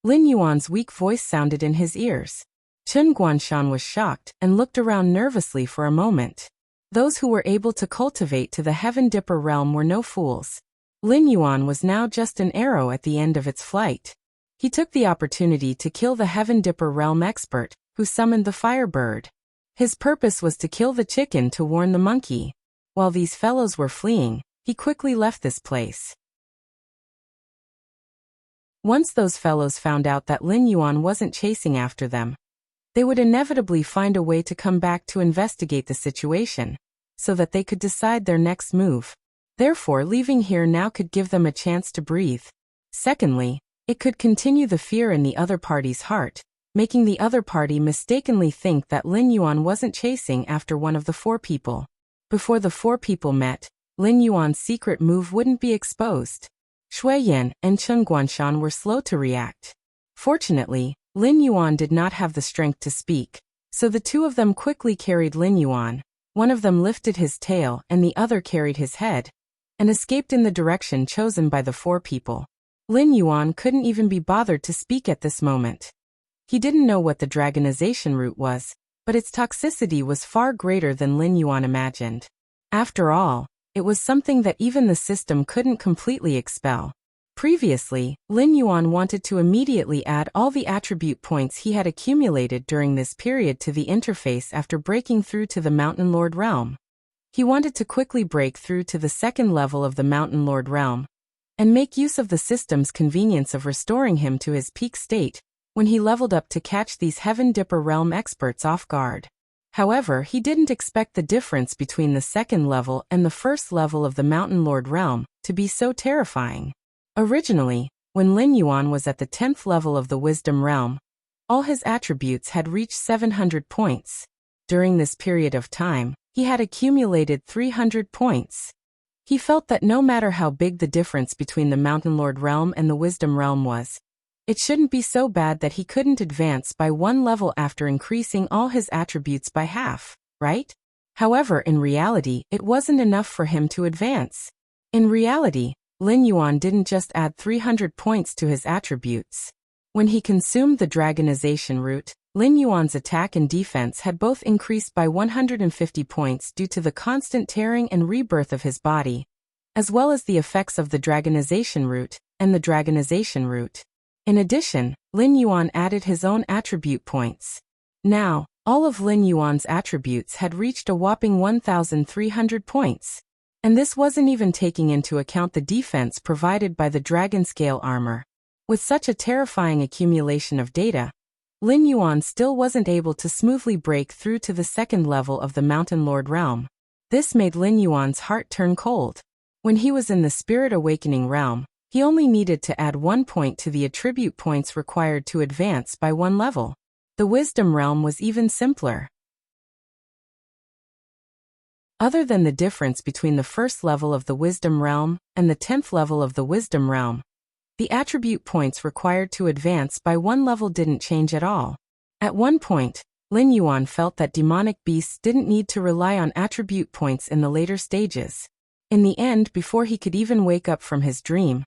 Lin Yuan's weak voice sounded in his ears. Chen Guanshan was shocked and looked around nervously for a moment. Those who were able to cultivate to the Heaven Dipper realm were no fools. Lin Yuan was now just an arrow at the end of its flight. He took the opportunity to kill the Heaven Dipper realm expert, who summoned the firebird. His purpose was to kill the chicken to warn the monkey. While these fellows were fleeing, he quickly left this place. Once those fellows found out that Lin Yuan wasn't chasing after them, they would inevitably find a way to come back to investigate the situation, so that they could decide their next move. Therefore, leaving here now could give them a chance to breathe. Secondly, it could continue the fear in the other party's heart, making the other party mistakenly think that Lin Yuan wasn't chasing after one of the 4 people. Before the 4 people met, Lin Yuan's secret move wouldn't be exposed. Shui Yin and Chen Guanshan were slow to react. Fortunately, Lin Yuan did not have the strength to speak, so the 2 of them quickly carried Lin Yuan. One of them lifted his tail and the other carried his head, and escaped in the direction chosen by the 4 people. Lin Yuan couldn't even be bothered to speak at this moment. He didn't know what the dragonization root was, but its toxicity was far greater than Lin Yuan imagined. After all, it was something that even the system couldn't completely expel. Previously, Lin Yuan wanted to immediately add all the attribute points he had accumulated during this period to the interface after breaking through to the Mountain Lord realm. He wanted to quickly break through to the 2nd level of the Mountain Lord realm, and make use of the system's convenience of restoring him to his peak state when he leveled up to catch these Heaven Dipper realm experts off guard. However, he didn't expect the difference between the 2nd level and the 1st level of the Mountain Lord realm to be so terrifying. Originally, when Lin Yuan was at the 10th level of the Wisdom realm, all his attributes had reached 700 points. During this period of time, he had accumulated 300 points. He felt that no matter how big the difference between the Mountain Lord realm and the Wisdom realm was, it shouldn't be so bad that he couldn't advance by 1 level after increasing all his attributes by half, right? However, in reality, it wasn't enough for him to advance. In reality, Lin Yuan didn't just add 300 points to his attributes. When he consumed the dragonization root, Lin Yuan's attack and defense had both increased by 150 points due to the constant tearing and rebirth of his body, as well as the effects of the dragonization root and the dragonization root. In addition, Lin Yuan added his own attribute points. Now, all of Lin Yuan's attributes had reached a whopping 1,300 points. And this wasn't even taking into account the defense provided by the dragon scale armor. With such a terrifying accumulation of data, Lin Yuan still wasn't able to smoothly break through to the 2nd level of the Mountain Lord realm. This made Lin Yuan's heart turn cold. When he was in the Spirit Awakening realm, He only needed to add 1 point to the attribute points required to advance by 1 level. The Wisdom realm was even simpler. Other than the difference between the first level of the Wisdom realm and the 10th level of the Wisdom realm, the attribute points required to advance by 1 level didn't change at all. At one point, Lin Yuan felt that demonic beasts didn't need to rely on attribute points in the later stages. In the end, before he could even wake up from his dream,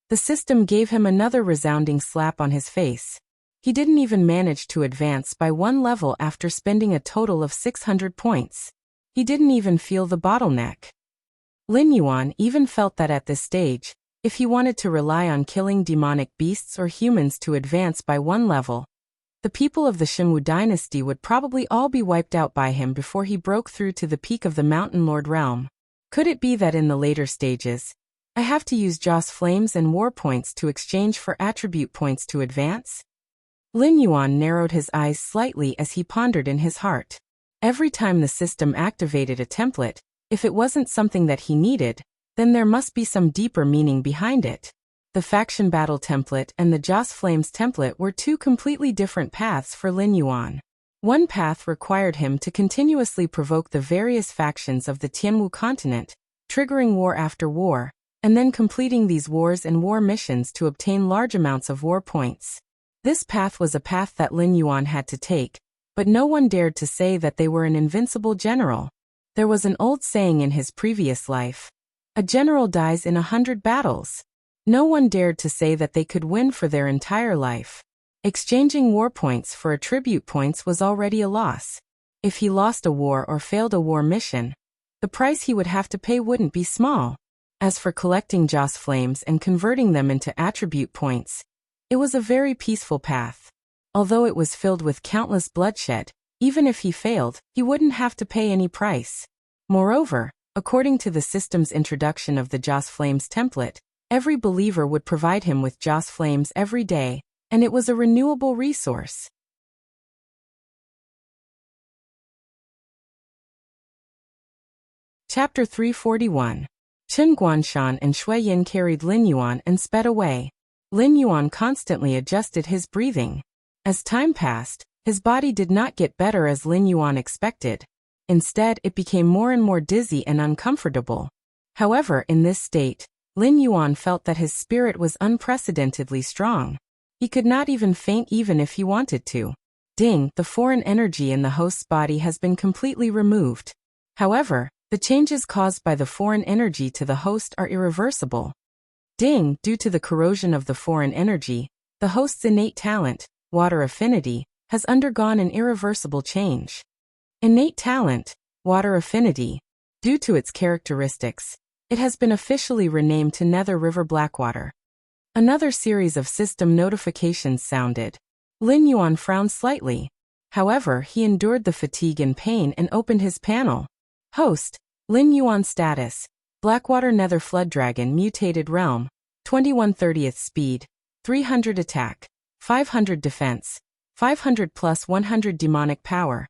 the system gave him another resounding slap on his face. He didn't even manage to advance by 1 level after spending a total of 600 points. He didn't even feel the bottleneck. Lin Yuan even felt that at this stage, if he wanted to rely on killing demonic beasts or humans to advance by 1 level, the people of the Shenwu dynasty would probably all be wiped out by him before he broke through to the peak of the Mountain Lord realm. Could it be that in the later stages, I have to use Joss Flames and War Points to exchange for attribute points to advance? Lin Yuan narrowed his eyes slightly as he pondered in his heart. Every time the system activated a template, if it wasn't something that he needed, then there must be some deeper meaning behind it. The Faction Battle template and the Joss Flames template were 2 completely different paths for Lin Yuan. One path required him to continuously provoke the various factions of the Tianwu continent, triggering war after war, and then completing these wars and war missions to obtain large amounts of war points. This path was a path that Lin Yuan had to take, but no one dared to say that they were an invincible general. There was an old saying in his previous life: a general dies in 100 battles. No one dared to say that they could win for their entire life. Exchanging war points for attribute points was already a loss. If he lost a war or failed a war mission, the price he would have to pay wouldn't be small. As for collecting Joss Flames and converting them into attribute points, it was a very peaceful path. Although it was filled with countless bloodshed, even if he failed, he wouldn't have to pay any price. Moreover, according to the system's introduction of the Joss Flames template, every believer would provide him with Joss Flames every day, and it was a renewable resource. Chapter 341. Chen Guanshan and Shui Yin carried Lin Yuan and sped away. Lin Yuan constantly adjusted his breathing. As time passed, his body did not get better as Lin Yuan expected. Instead, it became more and more dizzy and uncomfortable. However, in this state, Lin Yuan felt that his spirit was unprecedentedly strong. He could not even faint even if he wanted to. Ding, the foreign energy in the host's body has been completely removed. However, the changes caused by the foreign energy to the host are irreversible. Ding, due to the corrosion of the foreign energy, the host's innate talent, water affinity, has undergone an irreversible change. Innate talent, water affinity. Due to its characteristics, it has been officially renamed to Nether River Blackwater. Another series of system notifications sounded. Lin Yuan frowned slightly. However, he endured the fatigue and pain and opened his panel. Host, Lin Yuan status, Blackwater Nether Flood Dragon Mutated Realm, 21/30th speed, 300 attack, 500 defense, 500 plus 100 demonic power,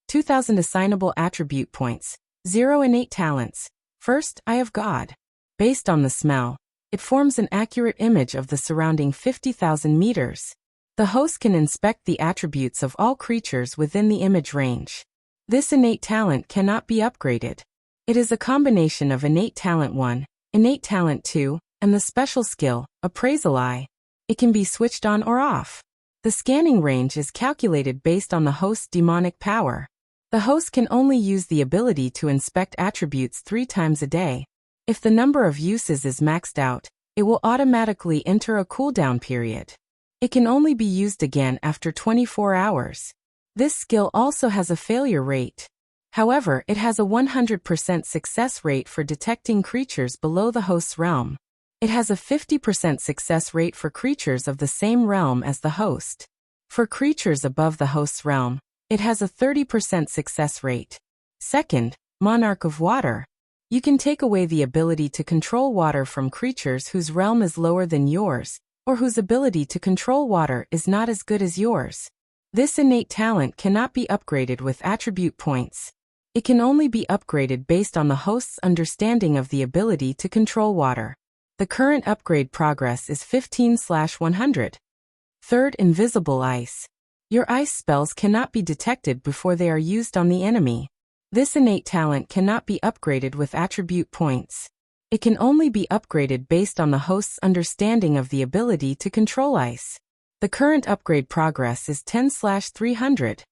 2000 assignable attribute points, 0 innate talents. First, Eye of God. Based on the smell, it forms an accurate image of the surrounding 50,000 meters. The host can inspect the attributes of all creatures within the image range. This innate talent cannot be upgraded. It is a combination of innate talent 1, innate talent 2, and the special skill, Appraisal Eye. It can be switched on or off. The scanning range is calculated based on the host's demonic power. The host can only use the ability to inspect attributes 3 times a day. If the number of uses is maxed out, it will automatically enter a cooldown period. It can only be used again after 24 hours. This skill also has a failure rate. However, it has a 100% success rate for detecting creatures below the host's realm. It has a 50% success rate for creatures of the same realm as the host. For creatures above the host's realm, it has a 30% success rate. Second, Monarch of Water. You can take away the ability to control water from creatures whose realm is lower than yours, or whose ability to control water is not as good as yours. This innate talent cannot be upgraded with attribute points. It can only be upgraded based on the host's understanding of the ability to control water. The current upgrade progress is 15/100. Third, invisible ice. Your ice spells cannot be detected before they are used on the enemy. This innate talent cannot be upgraded with attribute points. It can only be upgraded based on the host's understanding of the ability to control ice. The current upgrade progress is 10/300.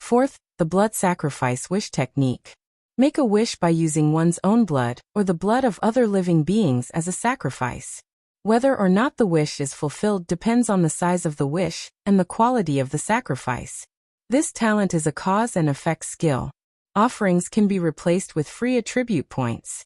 Fourth, the blood sacrifice wish technique. Make a wish by using one's own blood or the blood of other living beings as a sacrifice. Whether or not the wish is fulfilled depends on the size of the wish and the quality of the sacrifice. This talent is a cause and effect skill. Offerings can be replaced with free attribute points.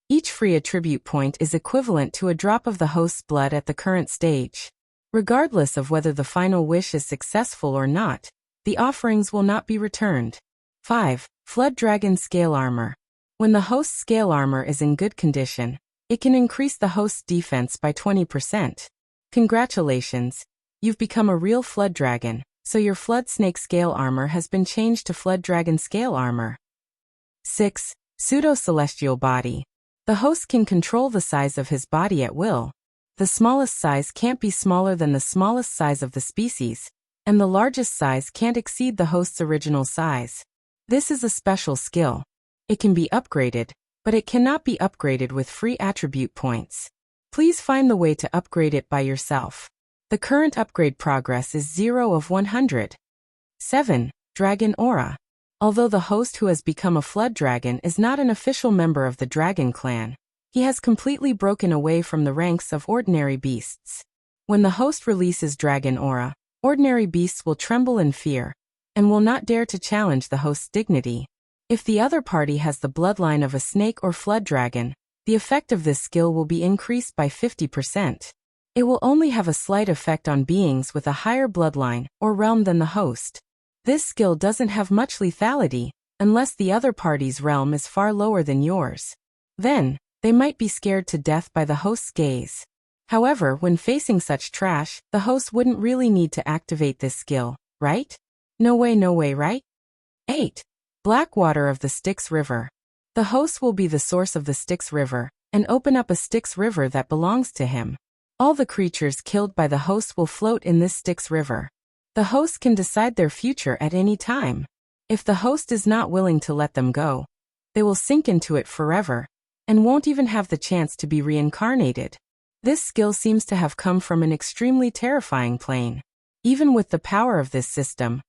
Each free attribute point is equivalent to a drop of the host's blood at the current stage. Regardless of whether the final wish is successful or not, the offerings will not be returned. 5. Flood Dragon Scale Armor. When the host's scale armor is in good condition, it can increase the host's defense by 20%. Congratulations! You've become a real Flood Dragon, so your Flood Snake Scale Armor has been changed to Flood Dragon Scale Armor. 6. Pseudo-Celestial Body. The host can control the size of his body at will. The smallest size can't be smaller than the smallest size of the species, and the largest size can't exceed the host's original size. This is a special skill. It can be upgraded, but it cannot be upgraded with free attribute points. Please find the way to upgrade it by yourself. The current upgrade progress is 0/100. 7. Dragon Aura. Although the host who has become a Flood Dragon is not an official member of the Dragon Clan, he has completely broken away from the ranks of ordinary beasts. When the host releases Dragon Aura, ordinary beasts will tremble in fear, and will not dare to challenge the host's dignity. If the other party has the bloodline of a snake or flood dragon, the effect of this skill will be increased by 50%. It will only have a slight effect on beings with a higher bloodline or realm than the host. This skill doesn't have much lethality, unless the other party's realm is far lower than yours. Then, they might be scared to death by the host's gaze. However, when facing such trash, the host wouldn't really need to activate this skill, right? No way, right? 8. Blackwater of the Styx River. The host will be the source of the Styx River, and open up a Styx River that belongs to him. All the creatures killed by the host will float in this Styx River. The host can decide their future at any time. If the host is not willing to let them go, they will sink into it forever, and won't even have the chance to be reincarnated. This skill seems to have come from an extremely terrifying plane. Even with the power of this system,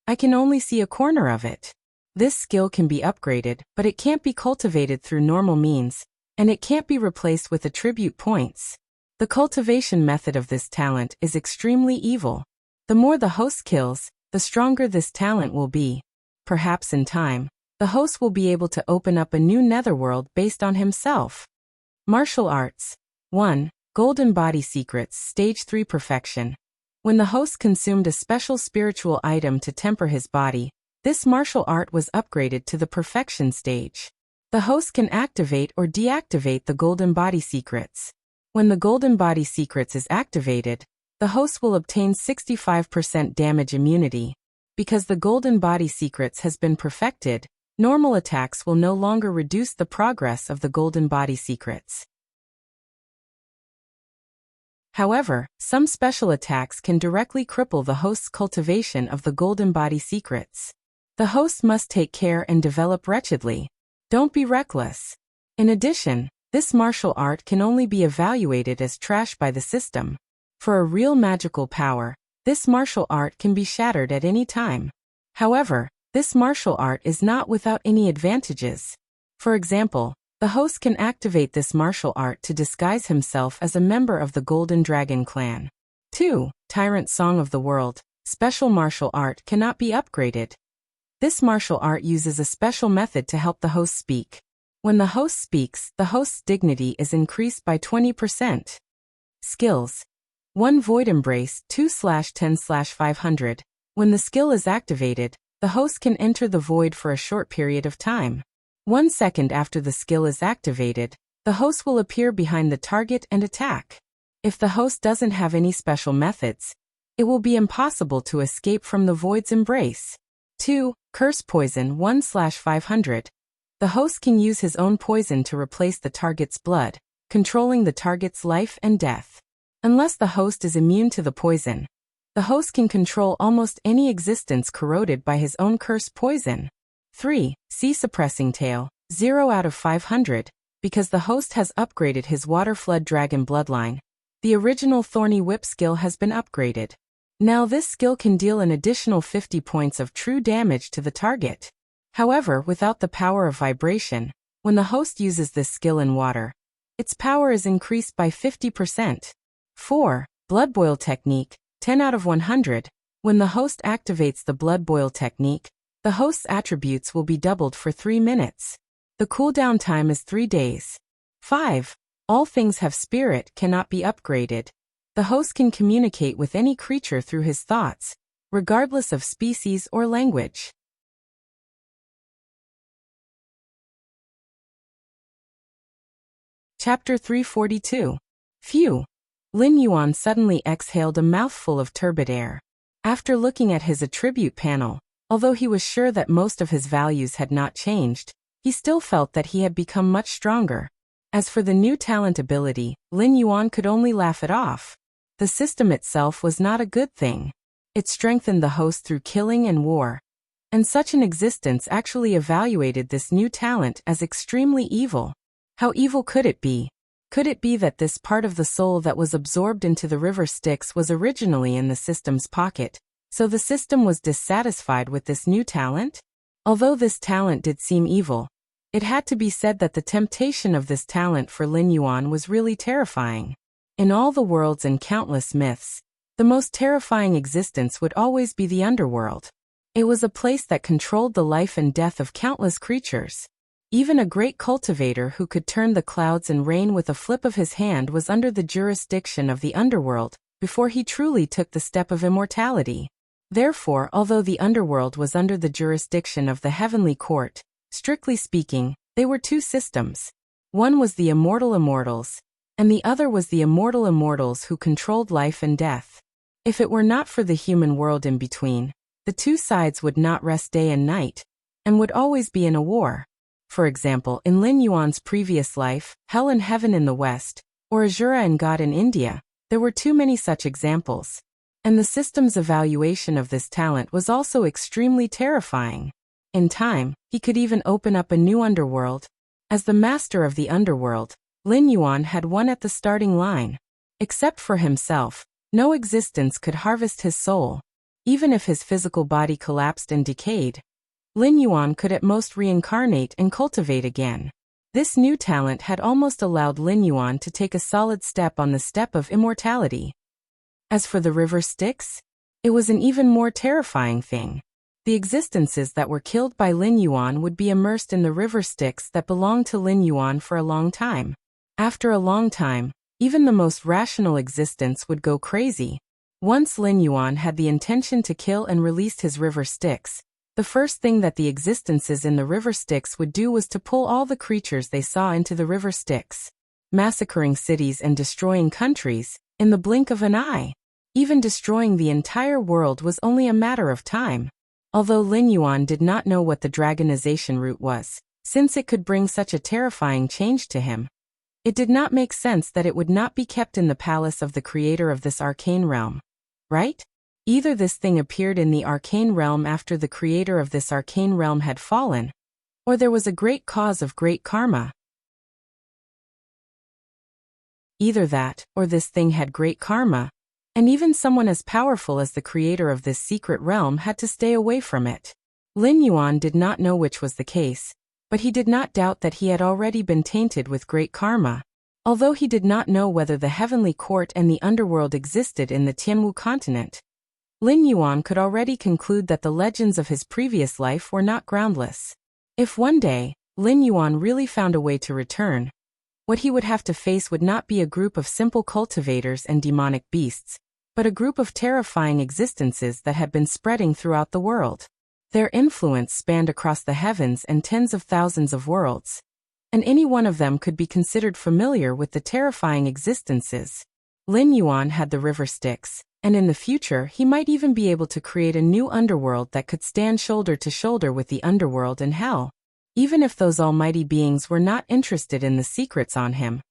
I can only see a corner of it. This skill can be upgraded, but it can't be cultivated through normal means, and it can't be replaced with attribute points. The cultivation method of this talent is extremely evil. The more the host kills, the stronger this talent will be. Perhaps in time, the host will be able to open up a new netherworld based on himself. Martial Arts. 1. Golden Body Secrets Stage 3 Perfection. When the host consumed a special spiritual item to temper his body, this martial art was upgraded to the perfection stage. The host can activate or deactivate the Golden Body Secrets. When the Golden Body Secrets is activated, the host will obtain 65% damage immunity. Because the Golden Body Secrets has been perfected, normal attacks will no longer reduce the progress of the Golden Body Secrets. However, some special attacks can directly cripple the host's cultivation of the Golden Body Secrets. The host must take care and develop wretchedly. Don't be reckless. In addition, this martial art can only be evaluated as trash by the system. For a real magical power, this martial art can be shattered at any time. However, this martial art is not without any advantages. For example, the host can activate this martial art to disguise himself as a member of the Golden Dragon Clan. 2. Tyrant Song of the World. Special martial art cannot be upgraded. This martial art uses a special method to help the host speak. When the host speaks, the host's dignity is increased by 20%. Skills. 1. Void Embrace 2/10/500. When the skill is activated, the host can enter the void for a short period of time. 1 second after the skill is activated, the host will appear behind the target and attack. If the host doesn't have any special methods, it will be impossible to escape from the void's embrace. 2. Curse Poison 1/500. The host can use his own poison to replace the target's blood, controlling the target's life and death. Unless the host is immune to the poison, the host can control almost any existence corroded by his own cursed poison. 3. Sea Suppressing Tail, 0 out of 500, because the host has upgraded his Water Flood Dragon bloodline. The original Thorny Whip skill has been upgraded. Now this skill can deal an additional 50 points of true damage to the target. However, without the power of vibration, when the host uses this skill in water, its power is increased by 50%. 4. Blood Boil Technique, 10 out of 100. When the host activates the Blood Boil Technique, the host's attributes will be doubled for 3 minutes. The cooldown time is 3 days. 5. All Things Have Spirit cannot be upgraded. The host can communicate with any creature through his thoughts, regardless of species or language. Chapter 342. Phew! Lin Yuan suddenly exhaled a mouthful of turbid air. After looking at his attribute panel, although he was sure that most of his values had not changed, he still felt that he had become much stronger. As for the new talent ability, Lin Yuan could only laugh it off. The system itself was not a good thing. It strengthened the host through killing and war. And such an existence actually evaluated this new talent as extremely evil. How evil could it be? Could it be that this part of the soul that was absorbed into the river Styx was originally in the system's pocket, so the system was dissatisfied with this new talent? Although this talent did seem evil, it had to be said that the temptation of this talent for Lin Yuan was really terrifying. In all the worlds and countless myths, the most terrifying existence would always be the underworld. It was a place that controlled the life and death of countless creatures. Even a great cultivator who could turn the clouds and rain with a flip of his hand was under the jurisdiction of the underworld, before he truly took the step of immortality. Therefore, although the underworld was under the jurisdiction of the heavenly court, strictly speaking, they were two systems. One was the immortal immortals, and the other was the immortal immortals who controlled life and death. If it were not for the human world in between, the two sides would not rest day and night, and would always be in a war. For example, in Lin Yuan's previous life, Hell and Heaven in the West, or Azura and God in India, there were too many such examples. And the system's evaluation of this talent was also extremely terrifying. In time, he could even open up a new underworld. As the master of the underworld, Lin Yuan had won at the starting line. Except for himself, no existence could harvest his soul. Even if his physical body collapsed and decayed, Lin Yuan could at most reincarnate and cultivate again. This new talent had almost allowed Lin Yuan to take a solid step on the step of immortality. As for the river Styx, it was an even more terrifying thing. The existences that were killed by Lin Yuan would be immersed in the river Styx that belonged to Lin Yuan for a long time. After a long time, even the most rational existence would go crazy. Once Lin Yuan had the intention to kill and release his river Styx, the first thing that the existences in the river Styx would do was to pull all the creatures they saw into the river Styx, massacring cities and destroying countries in the blink of an eye. Even destroying the entire world was only a matter of time. Although Lin Yuan did not know what the dragonization route was, since it could bring such a terrifying change to him, it did not make sense that it would not be kept in the palace of the creator of this arcane realm. Right? Either this thing appeared in the arcane realm after the creator of this arcane realm had fallen, or there was a great cause of great karma. Either that, or this thing had great karma, and even someone as powerful as the creator of this secret realm had to stay away from it. Lin Yuan did not know which was the case, but he did not doubt that he had already been tainted with great karma. Although he did not know whether the heavenly court and the underworld existed in the Tianwu continent, Lin Yuan could already conclude that the legends of his previous life were not groundless. If one day, Lin Yuan really found a way to return, what he would have to face would not be a group of simple cultivators and demonic beasts, but a group of terrifying existences that had been spreading throughout the world. Their influence spanned across the heavens and tens of thousands of worlds, and any one of them could be considered familiar with the terrifying existences. Lin Yuan had the river Styx, and in the future he might even be able to create a new underworld that could stand shoulder to shoulder with the underworld and hell. Even if those almighty beings were not interested in the secrets on him,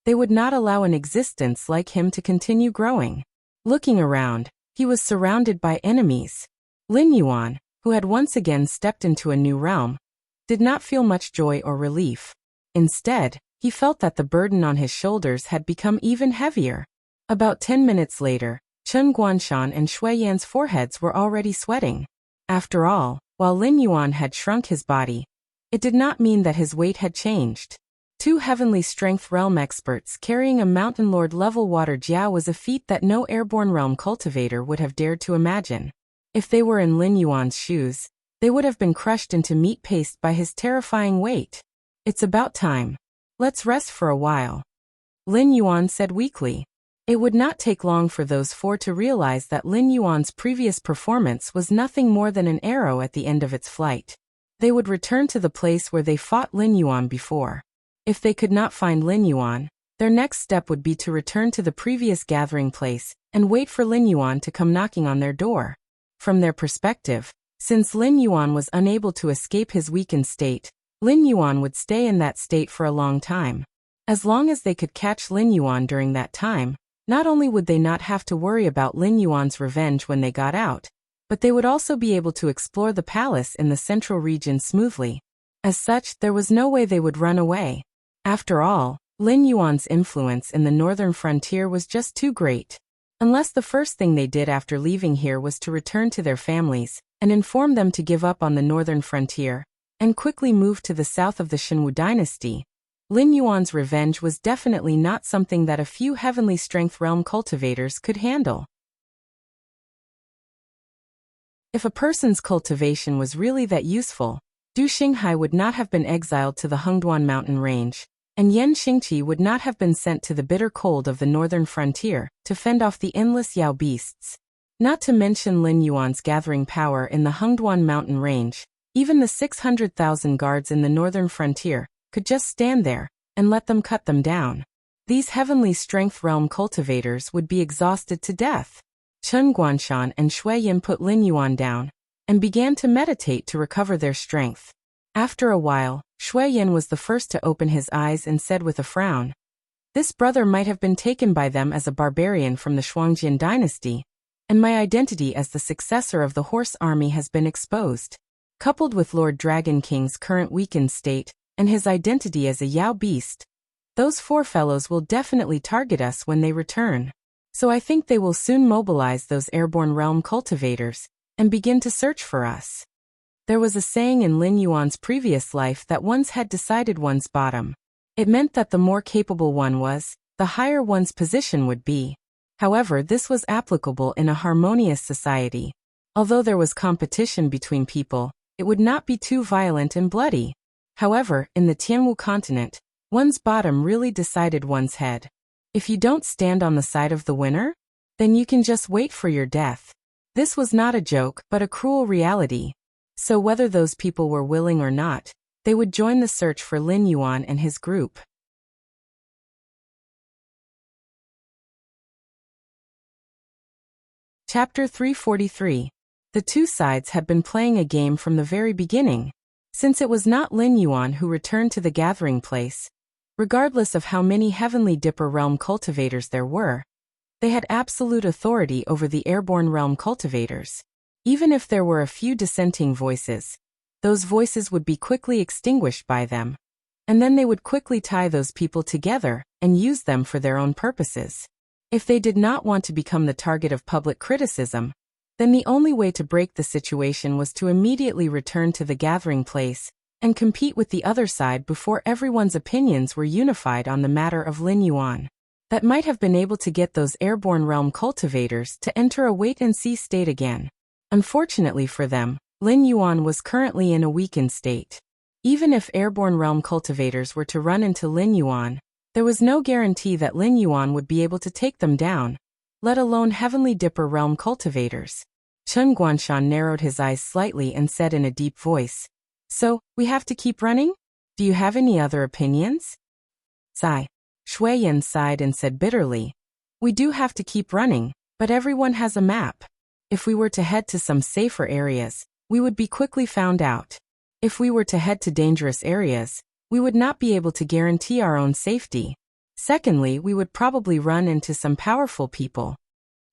they would not allow an existence like him to continue growing. Looking around, he was surrounded by enemies. Lin Yuan, who had once again stepped into a new realm, did not feel much joy or relief. Instead, he felt that the burden on his shoulders had become even heavier. About 10 minutes later, Chen Guanshan and Shui Yan's foreheads were already sweating. After all, while Lin Yuan had shrunk his body, it did not mean that his weight had changed. 2 heavenly strength realm experts carrying a mountain lord level water jiao was a feat that no airborne realm cultivator would have dared to imagine. If they were in Lin Yuan's shoes, they would have been crushed into meat paste by his terrifying weight. It's about time. Let's rest for a while, Lin Yuan said weakly. It would not take long for those 4 to realize that Lin Yuan's previous performance was nothing more than an arrow at the end of its flight. They would return to the place where they fought Lin Yuan before. If they could not find Lin Yuan, their next step would be to return to the previous gathering place and wait for Lin Yuan to come knocking on their door. From their perspective, since Lin Yuan was unable to escape his weakened state, Lin Yuan would stay in that state for a long time. As long as they could catch Lin Yuan during that time, not only would they not have to worry about Lin Yuan's revenge when they got out, but they would also be able to explore the palace in the central region smoothly. As such, there was no way they would run away. After all, Lin Yuan's influence in the northern frontier was just too great. Unless the first thing they did after leaving here was to return to their families and inform them to give up on the northern frontier and quickly move to the south of the Shenwu dynasty, Lin Yuan's revenge was definitely not something that a few heavenly strength realm cultivators could handle. If a person's cultivation was really that useful, Du Xinghai would not have been exiled to the Hengduan mountain range, and Yan Xingqi would not have been sent to the bitter cold of the northern frontier to fend off the endless Yao beasts. Not to mention Lin Yuan's gathering power in the Hengduan mountain range, even the 600,000 guards in the northern frontier could just stand there and let them cut them down. These heavenly strength realm cultivators would be exhausted to death. Chen Guanshan and Shui Yan put Lin Yuan down and began to meditate to recover their strength. After a while, Shui Yan was the first to open his eyes and said with a frown, "This brother might have been taken by them as a barbarian from the Shuangjian dynasty, and my identity as the successor of the horse army has been exposed. Coupled with Lord Dragon King's current weakened state, and his identity as a Yao beast, those 4 fellows will definitely target us when they return. So I think they will soon mobilize those airborne realm cultivators and begin to search for us." There was a saying in Lin Yuan's previous life that one's had decided one's bottom. It meant that the more capable one was, the higher one's position would be. However, this was applicable in a harmonious society. Although there was competition between people, it would not be too violent and bloody. However, in the Tianwu continent, one's bottom really decided one's head. If you don't stand on the side of the winner, then you can just wait for your death. This was not a joke, but a cruel reality. So whether those people were willing or not, they would join the search for Lin Yuan and his group. Chapter 343. The 2 sides had been playing a game from the very beginning. Since it was not Lin Yuan who returned to the gathering place, regardless of how many Heavenly Dipper realm cultivators there were, they had absolute authority over the airborne realm cultivators. Even if there were a few dissenting voices, those voices would be quickly extinguished by them, and then they would quickly tie those people together and use them for their own purposes. If they did not want to become the target of public criticism, then the only way to break the situation was to immediately return to the gathering place and compete with the other side before everyone's opinions were unified on the matter of Lin Yuan. That might have been able to get those airborne realm cultivators to enter a wait-and-see state again. Unfortunately for them, Lin Yuan was currently in a weakened state. Even if airborne realm cultivators were to run into Lin Yuan, there was no guarantee that Lin Yuan would be able to take them down, let alone Heavenly Dipper realm cultivators. Chen Guanshan narrowed his eyes slightly and said in a deep voice, "So, we have to keep running? Do you have any other opinions?" Sigh. Shui Yan sighed and said bitterly, "We do have to keep running, but everyone has a map. If we were to head to some safer areas, we would be quickly found out. If we were to head to dangerous areas, we would not be able to guarantee our own safety. Secondly, we would probably run into some powerful people.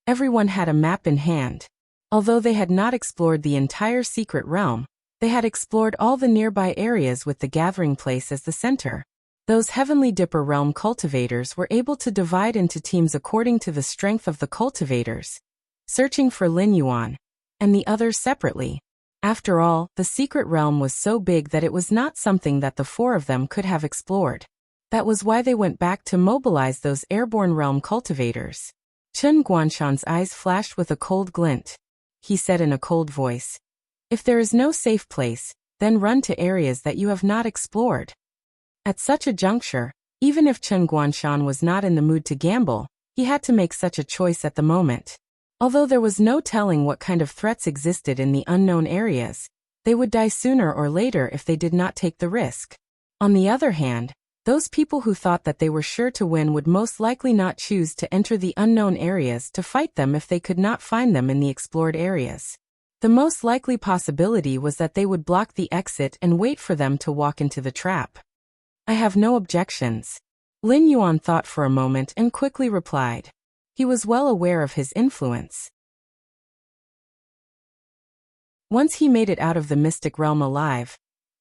Everyone had a map in hand. Although they had not explored the entire secret realm, they had explored all the nearby areas with the gathering place as the center. Those Heavenly Dipper realm cultivators were able to divide into teams according to the strength of the cultivators, searching for Lin Yuan, and the others separately. After all, the secret realm was so big that it was not something that the four of them could have explored. That was why they went back to mobilize those airborne realm cultivators. Chen Guanshan's eyes flashed with a cold glint. He said in a cold voice, "If there is no safe place, then run to areas that you have not explored." At such a juncture, even if Chen Guanshan was not in the mood to gamble, he had to make such a choice at the moment. Although there was no telling what kind of threats existed in the unknown areas, they would die sooner or later if they did not take the risk. On the other hand, those people who thought that they were sure to win would most likely not choose to enter the unknown areas to fight them if they could not find them in the explored areas. The most likely possibility was that they would block the exit and wait for them to walk into the trap. "I have no objections." Lin Yuan thought for a moment and quickly replied. He was well aware of his influence. Once he made it out of the mystic realm alive,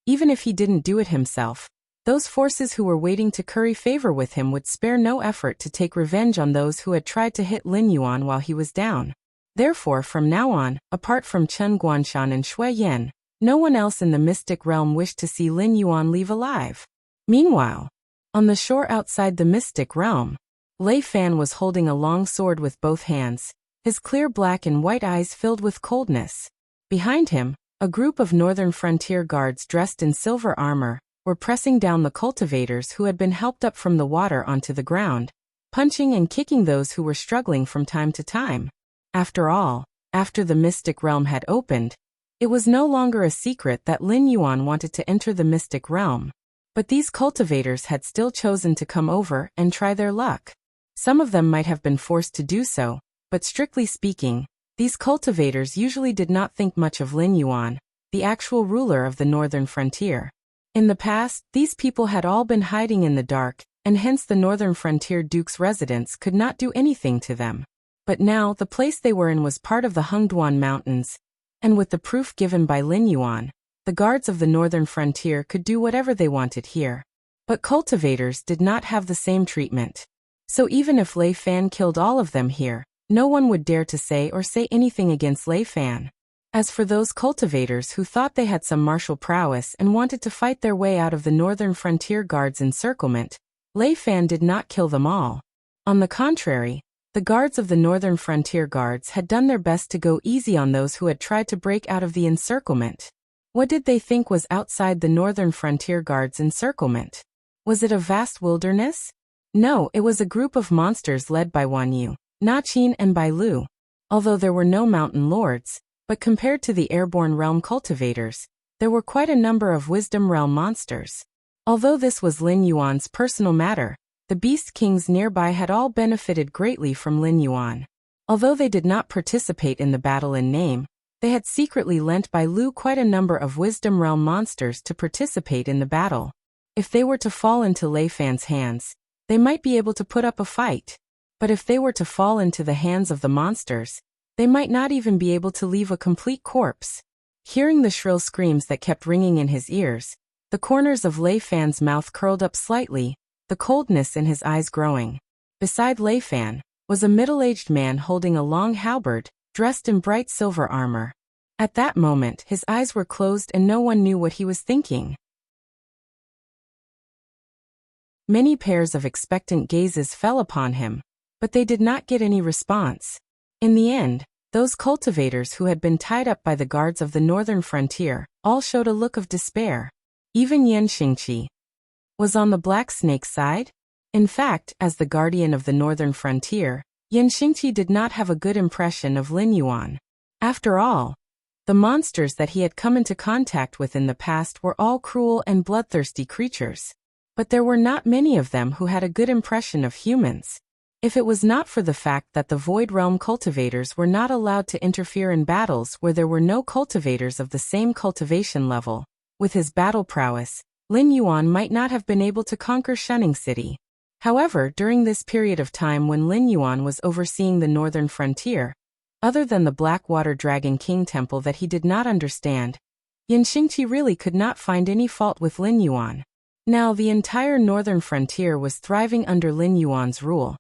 even if he didn't do it himself, those forces who were waiting to curry favor with him would spare no effort to take revenge on those who had tried to hit Lin Yuan while he was down. Therefore, from now on, apart from Chen Guanshan and Shui Yan, no one else in the mystic realm wished to see Lin Yuan leave alive. Meanwhile, on the shore outside the mystic realm, Lei Fan was holding a long sword with both hands, his clear black and white eyes filled with coldness. Behind him, a group of northern frontier guards dressed in silver armor were pressing down the cultivators who had been helped up from the water onto the ground, punching and kicking those who were struggling from time to time. After all, after the mystic realm had opened, it was no longer a secret that Lin Yuan wanted to enter the mystic realm. But these cultivators had still chosen to come over and try their luck. Some of them might have been forced to do so, but strictly speaking, these cultivators usually did not think much of Lin Yuan, the actual ruler of the northern frontier. In the past, these people had all been hiding in the dark, and hence the northern frontier duke's residence could not do anything to them. But now, the place they were in was part of the Hengduan Mountains, and with the proof given by Lin Yuan, the guards of the northern frontier could do whatever they wanted here. But cultivators did not have the same treatment. So even if Lei Fan killed all of them here, no one would dare to say anything against Lei Fan. As for those cultivators who thought they had some martial prowess and wanted to fight their way out of the northern frontier guards' encirclement, Lei Fan did not kill them all. On the contrary, the guards of the northern frontier guards had done their best to go easy on those who had tried to break out of the encirclement. What did they think was outside the northern frontier guards' encirclement? Was it a vast wilderness? No, it was a group of monsters led by Wan Yu, Na Qin and Bai Lu. Although there were no mountain lords, but compared to the airborne realm cultivators, there were quite a number of wisdom realm monsters. Although this was Lin Yuan's personal matter, the beast kings nearby had all benefited greatly from Lin Yuan. Although they did not participate in the battle in name, they had secretly lent Bai Lu quite a number of wisdom realm monsters to participate in the battle. If they were to fall into Lei Fan's hands, they might be able to put up a fight. But if they were to fall into the hands of the monsters, they might not even be able to leave a complete corpse. Hearing the shrill screams that kept ringing in his ears, the corners of Lei Fan's mouth curled up slightly, the coldness in his eyes growing. Beside Lei Fan was a middle-aged man holding a long halberd, dressed in bright silver armor. At that moment, his eyes were closed and no one knew what he was thinking. Many pairs of expectant gazes fell upon him, but they did not get any response. In the end, those cultivators who had been tied up by the guards of the northern frontier all showed a look of despair. Even Yan Xingqi was on the Black Snake's side. In fact, as the guardian of the northern frontier, Yan Xingqi did not have a good impression of Lin Yuan. After all, the monsters that he had come into contact with in the past were all cruel and bloodthirsty creatures. But there were not many of them who had a good impression of humans. If it was not for the fact that the Void Realm cultivators were not allowed to interfere in battles where there were no cultivators of the same cultivation level, With his battle prowess, Lin Yuan might not have been able to conquer Shunning City. However, during this period of time when Lin Yuan was overseeing the northern frontier, other than the Blackwater Dragon King Temple that he did not understand, Yan Xingqi really could not find any fault with Lin Yuan. Now the entire northern frontier was thriving under Lin Yuan's rule,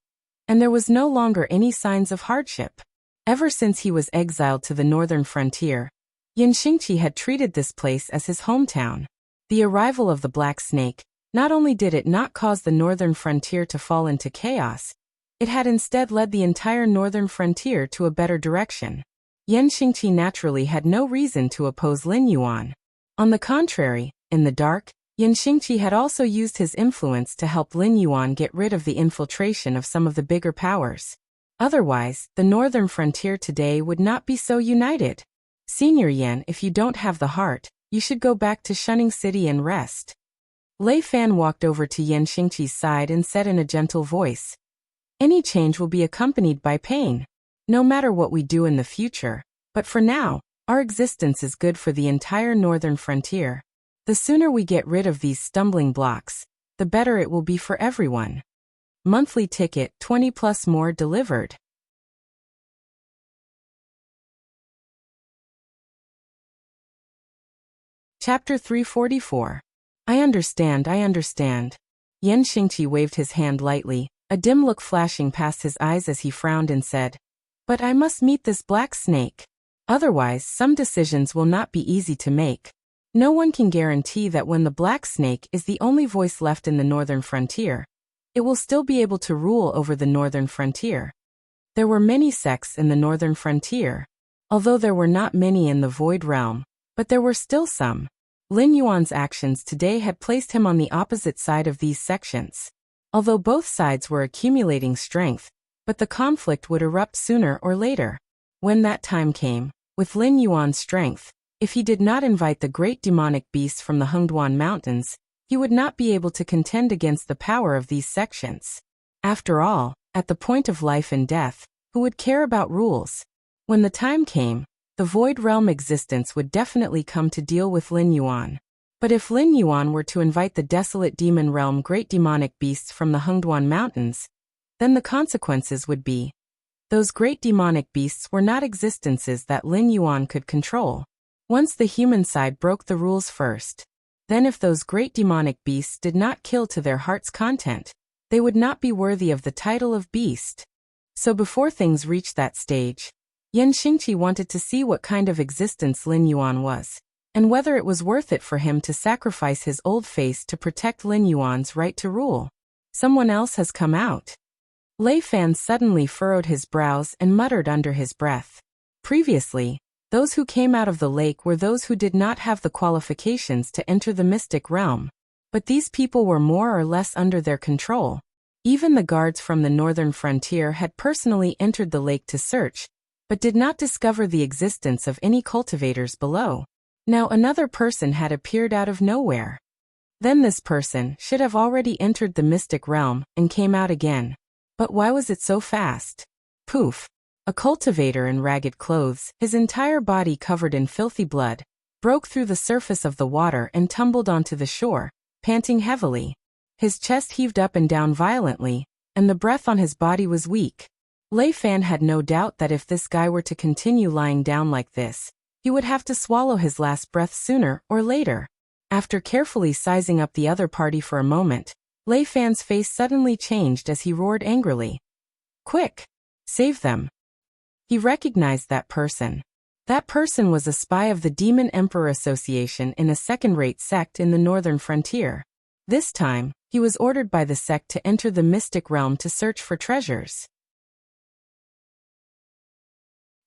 and there was no longer any signs of hardship. Ever since he was exiled to the northern frontier, Yan Xingqi had treated this place as his hometown. The arrival of the Black Snake, not only did it not cause the northern frontier to fall into chaos, it had instead led the entire northern frontier to a better direction. Yan Xingqi naturally had no reason to oppose Lin Yuan. On the contrary, in the dark, Yan Xingqi had also used his influence to help Lin Yuan get rid of the infiltration of some of the bigger powers. Otherwise, the northern frontier today would not be so united. Senior Yan, if you don't have the heart, you should go back to Shunning City and rest. Lei Fan walked over to Yan Xingqi's side and said in a gentle voice, "Any change will be accompanied by pain, no matter what we do in the future, but for now, our existence is good for the entire northern frontier. The sooner we get rid of these stumbling blocks, the better it will be for everyone." Monthly ticket 20 plus more delivered. Chapter 344. I understand. Yan Xingqi waved his hand lightly, a dim look flashing past his eyes as he frowned and said, "But I must meet this Black Snake. Otherwise, some decisions will not be easy to make. No one can guarantee that when the Black Snake is the only voice left in the northern frontier, it will still be able to rule over the northern frontier." There were many sects in the northern frontier, although there were not many in the Void Realm, but there were still some. Lin Yuan's actions today had placed him on the opposite side of these sections. Although both sides were accumulating strength, but the conflict would erupt sooner or later. When that time came, with Lin Yuan's strength, if he did not invite the great demonic beasts from the Hengduan Mountains, he would not be able to contend against the power of these sections. After all, at the point of life and death, who would care about rules? When the time came, the Void Realm existence would definitely come to deal with Lin Yuan. But if Lin Yuan were to invite the desolate demon realm great demonic beasts from the Hengduan Mountains, then the consequences would be, those great demonic beasts were not existences that Lin Yuan could control. Once the human side broke the rules first, then if those great demonic beasts did not kill to their heart's content, they would not be worthy of the title of beast. So before things reached that stage, Yan Xingqi wanted to see what kind of existence Lin Yuan was, and whether it was worth it for him to sacrifice his old face to protect Lin Yuan's right to rule. Someone else has come out. Lei Fan suddenly furrowed his brows and muttered under his breath. Previously, those who came out of the lake were those who did not have the qualifications to enter the mystic realm, but these people were more or less under their control. Even the guards from the northern frontier had personally entered the lake to search, but did not discover the existence of any cultivators below. Now another person had appeared out of nowhere. Then this person should have already entered the mystic realm and came out again. But why was it so fast? Poof! A cultivator in ragged clothes, his entire body covered in filthy blood, broke through the surface of the water and tumbled onto the shore, panting heavily. His chest heaved up and down violently, and the breath on his body was weak. Lei Fan had no doubt that if this guy were to continue lying down like this, he would have to swallow his last breath sooner or later. After carefully sizing up the other party for a moment, Lei Fan's face suddenly changed as he roared angrily. "Quick! Save them!" He recognized that person. That person was a spy of the Demon Emperor Association in a second-rate sect in the northern frontier. This time, he was ordered by the sect to enter the mystic realm to search for treasures.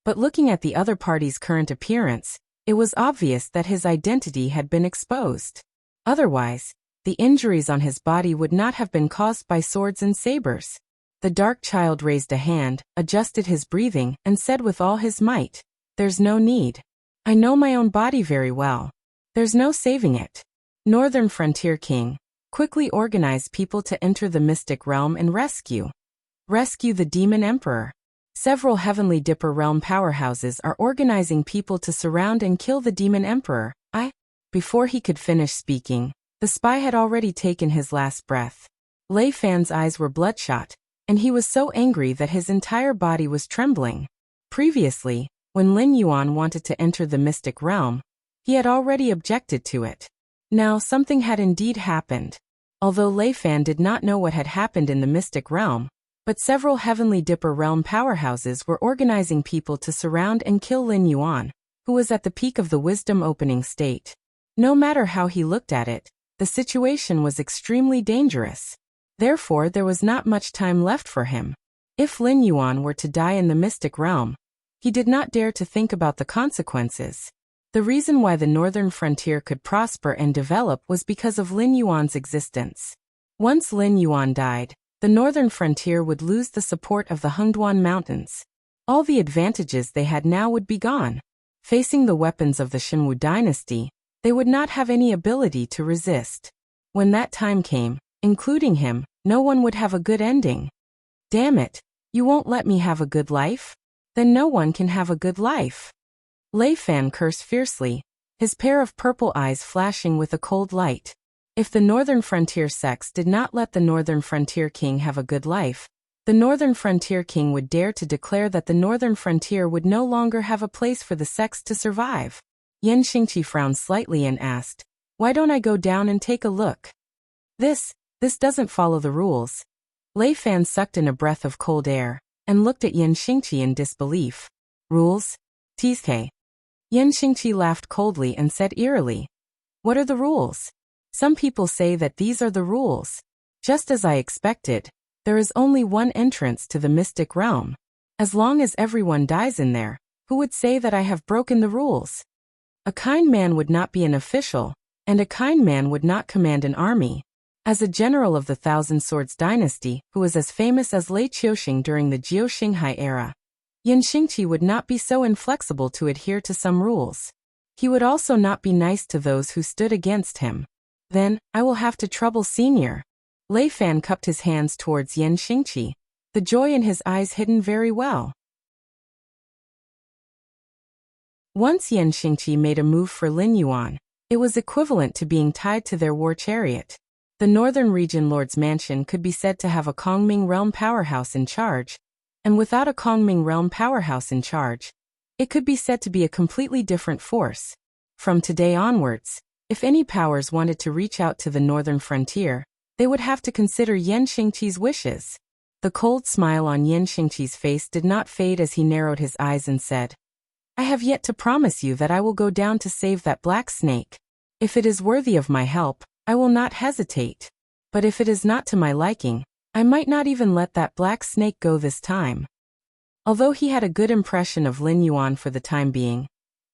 But looking at the other party's current appearance, it was obvious that his identity had been exposed. Otherwise, the injuries on his body would not have been caused by swords and sabers. The dark child raised a hand, adjusted his breathing, and said with all his might, "There's no need. I know my own body very well. There's no saving it. Northern Frontier King, quickly organize people to enter the mystic realm and rescue the Demon Emperor. Several Heavenly Dipper realm powerhouses are organizing people to surround and kill the Demon Emperor. Before he could finish speaking, the spy had already taken his last breath. Lei Fan's eyes were bloodshot, and he was so angry that his entire body was trembling. Previously, when Lin Yuan wanted to enter the mystic realm, he had already objected to it. Now something had indeed happened. Although Lei Fan did not know what had happened in the mystic realm, but several Heavenly Dipper realm powerhouses were organizing people to surround and kill Lin Yuan, who was at the peak of the wisdom opening state. No matter how he looked at it, the situation was extremely dangerous. Therefore, there was not much time left for him. If Lin Yuan were to die in the mystic realm, he did not dare to think about the consequences. The reason why the northern frontier could prosper and develop was because of Lin Yuan's existence. Once Lin Yuan died, the northern frontier would lose the support of the Hengduan Mountains. All the advantages they had now would be gone. Facing the weapons of the Shenwu dynasty, they would not have any ability to resist. When that time came, including him, no one would have a good ending. Damn it, you won't let me have a good life? Then no one can have a good life. Lei Fan cursed fiercely, his pair of purple eyes flashing with a cold light. If the Northern Frontier sects did not let the Northern Frontier King have a good life, the Northern Frontier King would dare to declare that the Northern Frontier would no longer have a place for the sects to survive. Yan Xingqi frowned slightly and asked, "Why don't I go down and take a look?" This doesn't follow the rules. Lei Fan sucked in a breath of cold air, and looked at Yan Xingqi in disbelief. Rules? Tizhe. Yan Xingqi laughed coldly and said eerily, "What are the rules? Some people say that these are the rules. Just as I expected, there is only one entrance to the mystic realm. As long as everyone dies in there, who would say that I have broken the rules? A kind man would not be an official, and a kind man would not command an army. As a general of the Thousand Swords dynasty, who was as famous as Lei Qiuxing during the Jiu Xinghai era, Yan Xingqi would not be so inflexible to adhere to some rules. He would also not be nice to those who stood against him. Then, I will have to trouble Senior." Lei Fan cupped his hands towards Yan Xingqi, the joy in his eyes hidden very well. Once Yan Xingqi made a move for Lin Yuan, it was equivalent to being tied to their war chariot. The Northern Region Lord's Mansion could be said to have a Kongming Realm powerhouse in charge, and without a Kongming Realm powerhouse in charge, it could be said to be a completely different force. From today onwards, if any powers wanted to reach out to the northern frontier, they would have to consider Yan Xingqi's wishes. The cold smile on Yan Xingqi's face did not fade as he narrowed his eyes and said, "I have yet to promise you that I will go down to save that black snake. If it is worthy of my help, I will not hesitate. But if it is not to my liking, I might not even let that black snake go this time." Although he had a good impression of Lin Yuan for the time being,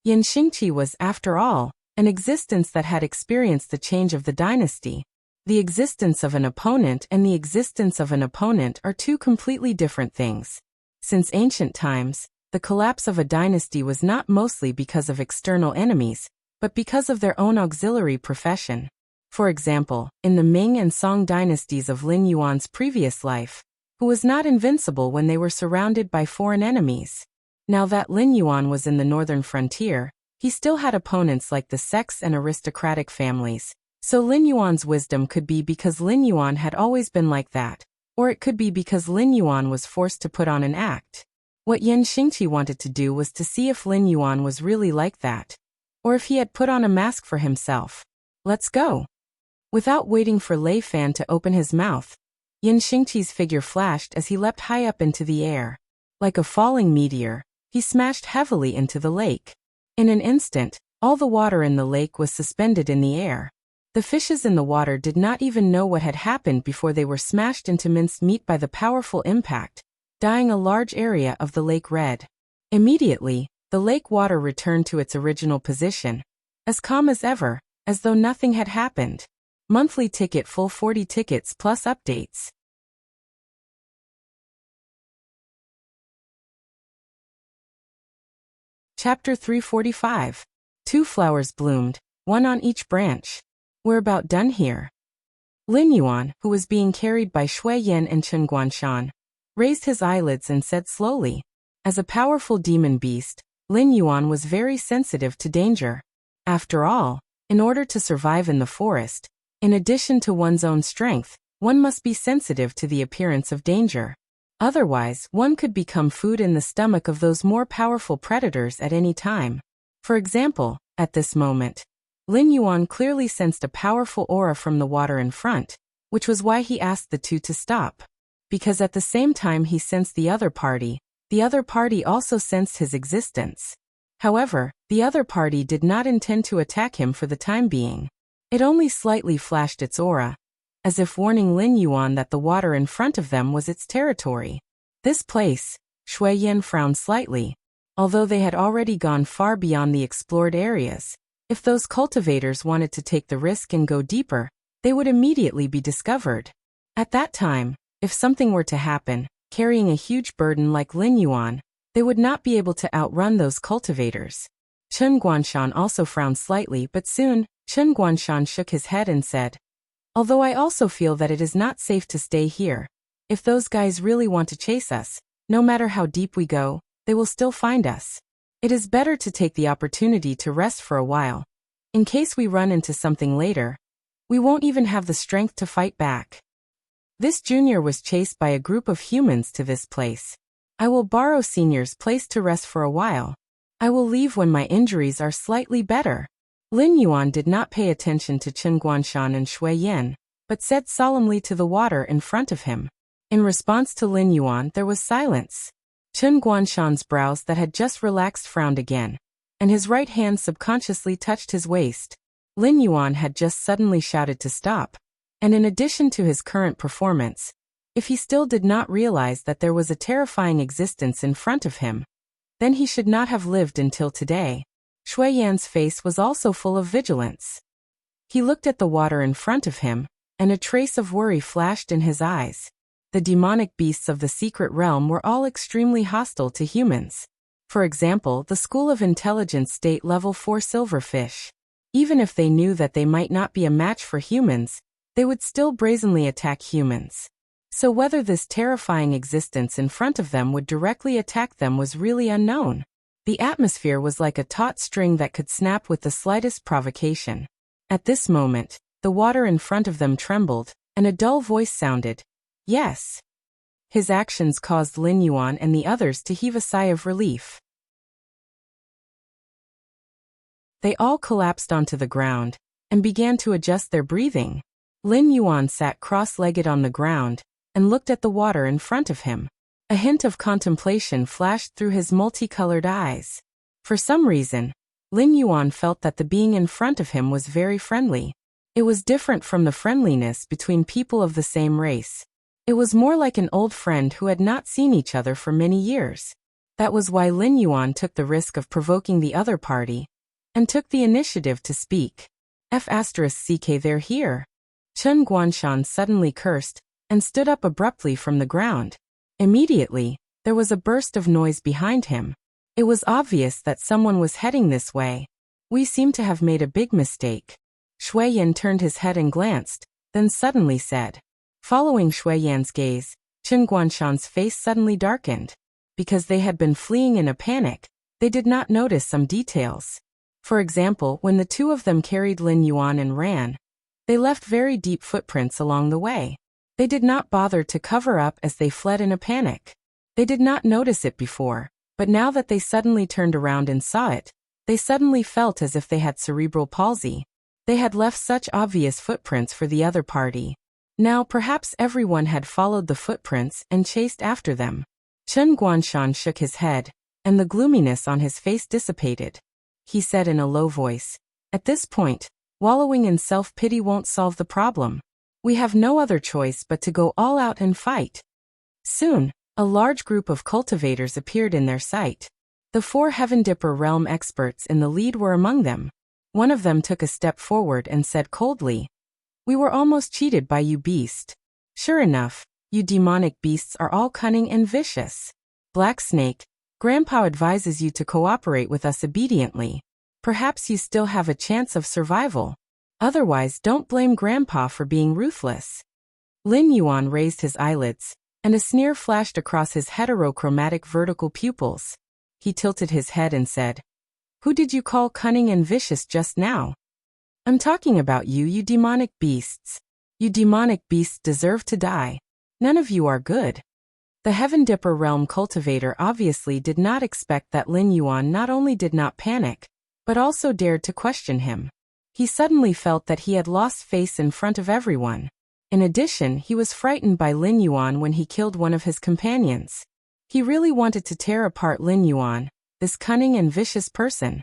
Yan Xingqi was, after all, an existence that had experienced the change of the dynasty. The existence of an opponent and the existence of an opponent are two completely different things. Since ancient times, the collapse of a dynasty was not mostly because of external enemies, but because of their own auxiliary profession. For example, in the Ming and Song dynasties of Lin Yuan's previous life, who was not invincible when they were surrounded by foreign enemies. Now that Lin Yuan was in the northern frontier, he still had opponents like the sects and aristocratic families. So Lin Yuan's wisdom could be because Lin Yuan had always been like that, or it could be because Lin Yuan was forced to put on an act. What Yan Xingqi wanted to do was to see if Lin Yuan was really like that, or if he had put on a mask for himself. Let's go. Without waiting for Lei Fan to open his mouth, Yan Xingqi's figure flashed as he leapt high up into the air. Like a falling meteor, he smashed heavily into the lake. In an instant, all the water in the lake was suspended in the air. The fishes in the water did not even know what had happened before they were smashed into minced meat by the powerful impact, dyeing a large area of the lake red. Immediately, the lake water returned to its original position, as calm as ever, as though nothing had happened. Monthly ticket full 40 tickets plus updates. Chapter 345. 2 flowers bloomed, one on each branch. We're about done here. Lin Yuan, who was being carried by Shui Yan and Chen Guanshan, raised his eyelids and said slowly, "As a powerful demon beast, Lin Yuan was very sensitive to danger. After all, In order to survive in the forest, in addition to one's own strength, one must be sensitive to the appearance of danger. Otherwise, one could become food in the stomach of those more powerful predators at any time. For example, at this moment, Lin Yuan clearly sensed a powerful aura from the water in front, which was why he asked the two to stop. Because at the same time he sensed the other party also sensed his existence. However, the other party did not intend to attack him for the time being. It only slightly flashed its aura, as if warning Lin Yuan that the water in front of them was its territory. This place, Shui Yan frowned slightly. Although they had already gone far beyond the explored areas, if those cultivators wanted to take the risk and go deeper, they would immediately be discovered. At that time, if something were to happen, carrying a huge burden like Lin Yuan, they would not be able to outrun those cultivators. Chen Guanshan also frowned slightly, but soon, Chen Guanshan shook his head and said, "Although I also feel that it is not safe to stay here. If those guys really want to chase us, no matter how deep we go, they will still find us. It is better to take the opportunity to rest for a while. In case we run into something later, we won't even have the strength to fight back." This junior was chased by a group of humans to this place. I will borrow senior's place to rest for a while. I will leave when my injuries are slightly better. Lin Yuan did not pay attention to Chen Guanshan and Shui Yan, but said solemnly to the water in front of him. In response to Lin Yuan, there was silence. Chen Guanshan's brows that had just relaxed frowned again, and his right hand subconsciously touched his waist. Lin Yuan had just suddenly shouted to stop, and in addition to his current performance, if he still did not realize that there was a terrifying existence in front of him, then he should not have lived until today. Shui Yan's face was also full of vigilance. He looked at the water in front of him, and a trace of worry flashed in his eyes. The demonic beasts of the secret realm were all extremely hostile to humans. For example, the School of Intelligence State Level 4 silverfish. Even if they knew that they might not be a match for humans, they would still brazenly attack humans. So whether this terrifying existence in front of them would directly attack them was really unknown. The atmosphere was like a taut string that could snap with the slightest provocation. At this moment, the water in front of them trembled, and a dull voice sounded, "Yes." His actions caused Lin Yuan and the others to heave a sigh of relief. They all collapsed onto the ground and began to adjust their breathing. Lin Yuan sat cross-legged on the ground and looked at the water in front of him. A hint of contemplation flashed through his multicolored eyes. For some reason, Lin Yuan felt that the being in front of him was very friendly. It was different from the friendliness between people of the same race. It was more like an old friend who had not seen each other for many years. That was why Lin Yuan took the risk of provoking the other party and took the initiative to speak. F***CK, they're here. Chen Guanshan suddenly cursed and stood up abruptly from the ground. Immediately, there was a burst of noise behind him. It was obvious that someone was heading this way. "We seem to have made a big mistake." Shui Yan turned his head and glanced, then suddenly said. Following Shui Yan's gaze, Chen Guanshan's face suddenly darkened. Because they had been fleeing in a panic, they did not notice some details. For example, when the two of them carried Lin Yuan and ran, they left very deep footprints along the way. They did not bother to cover up as they fled in a panic. They did not notice it before, but now that they suddenly turned around and saw it, they suddenly felt as if they had cerebral palsy. They had left such obvious footprints for the other party. Now perhaps everyone had followed the footprints and chased after them. Chen Guanshan shook his head, and the gloominess on his face dissipated. He said in a low voice, "At this point, wallowing in self-pity won't solve the problem. We have no other choice but to go all out and fight." Soon, a large group of cultivators appeared in their sight. The 4 Heaven Dipper realm experts in the lead were among them. One of them took a step forward and said coldly, "We were almost cheated by you, beast. Sure enough, you demonic beasts are all cunning and vicious. Black Snake, Grandpa advises you to cooperate with us obediently. Perhaps you still have a chance of survival. Otherwise, don't blame Grandpa for being ruthless." Lin Yuan raised his eyelids, and a sneer flashed across his heterochromatic vertical pupils. He tilted his head and said, "Who did you call cunning and vicious just now?" I'm talking about you, you demonic beasts. You demonic beasts deserve to die. None of you are good. The Heaven Dipper Realm Cultivator obviously did not expect that Lin Yuan not only did not panic, but also dared to question him. He suddenly felt that he had lost face in front of everyone. In addition, he was frightened by Lin Yuan when he killed one of his companions. He really wanted to tear apart Lin Yuan, this cunning and vicious person.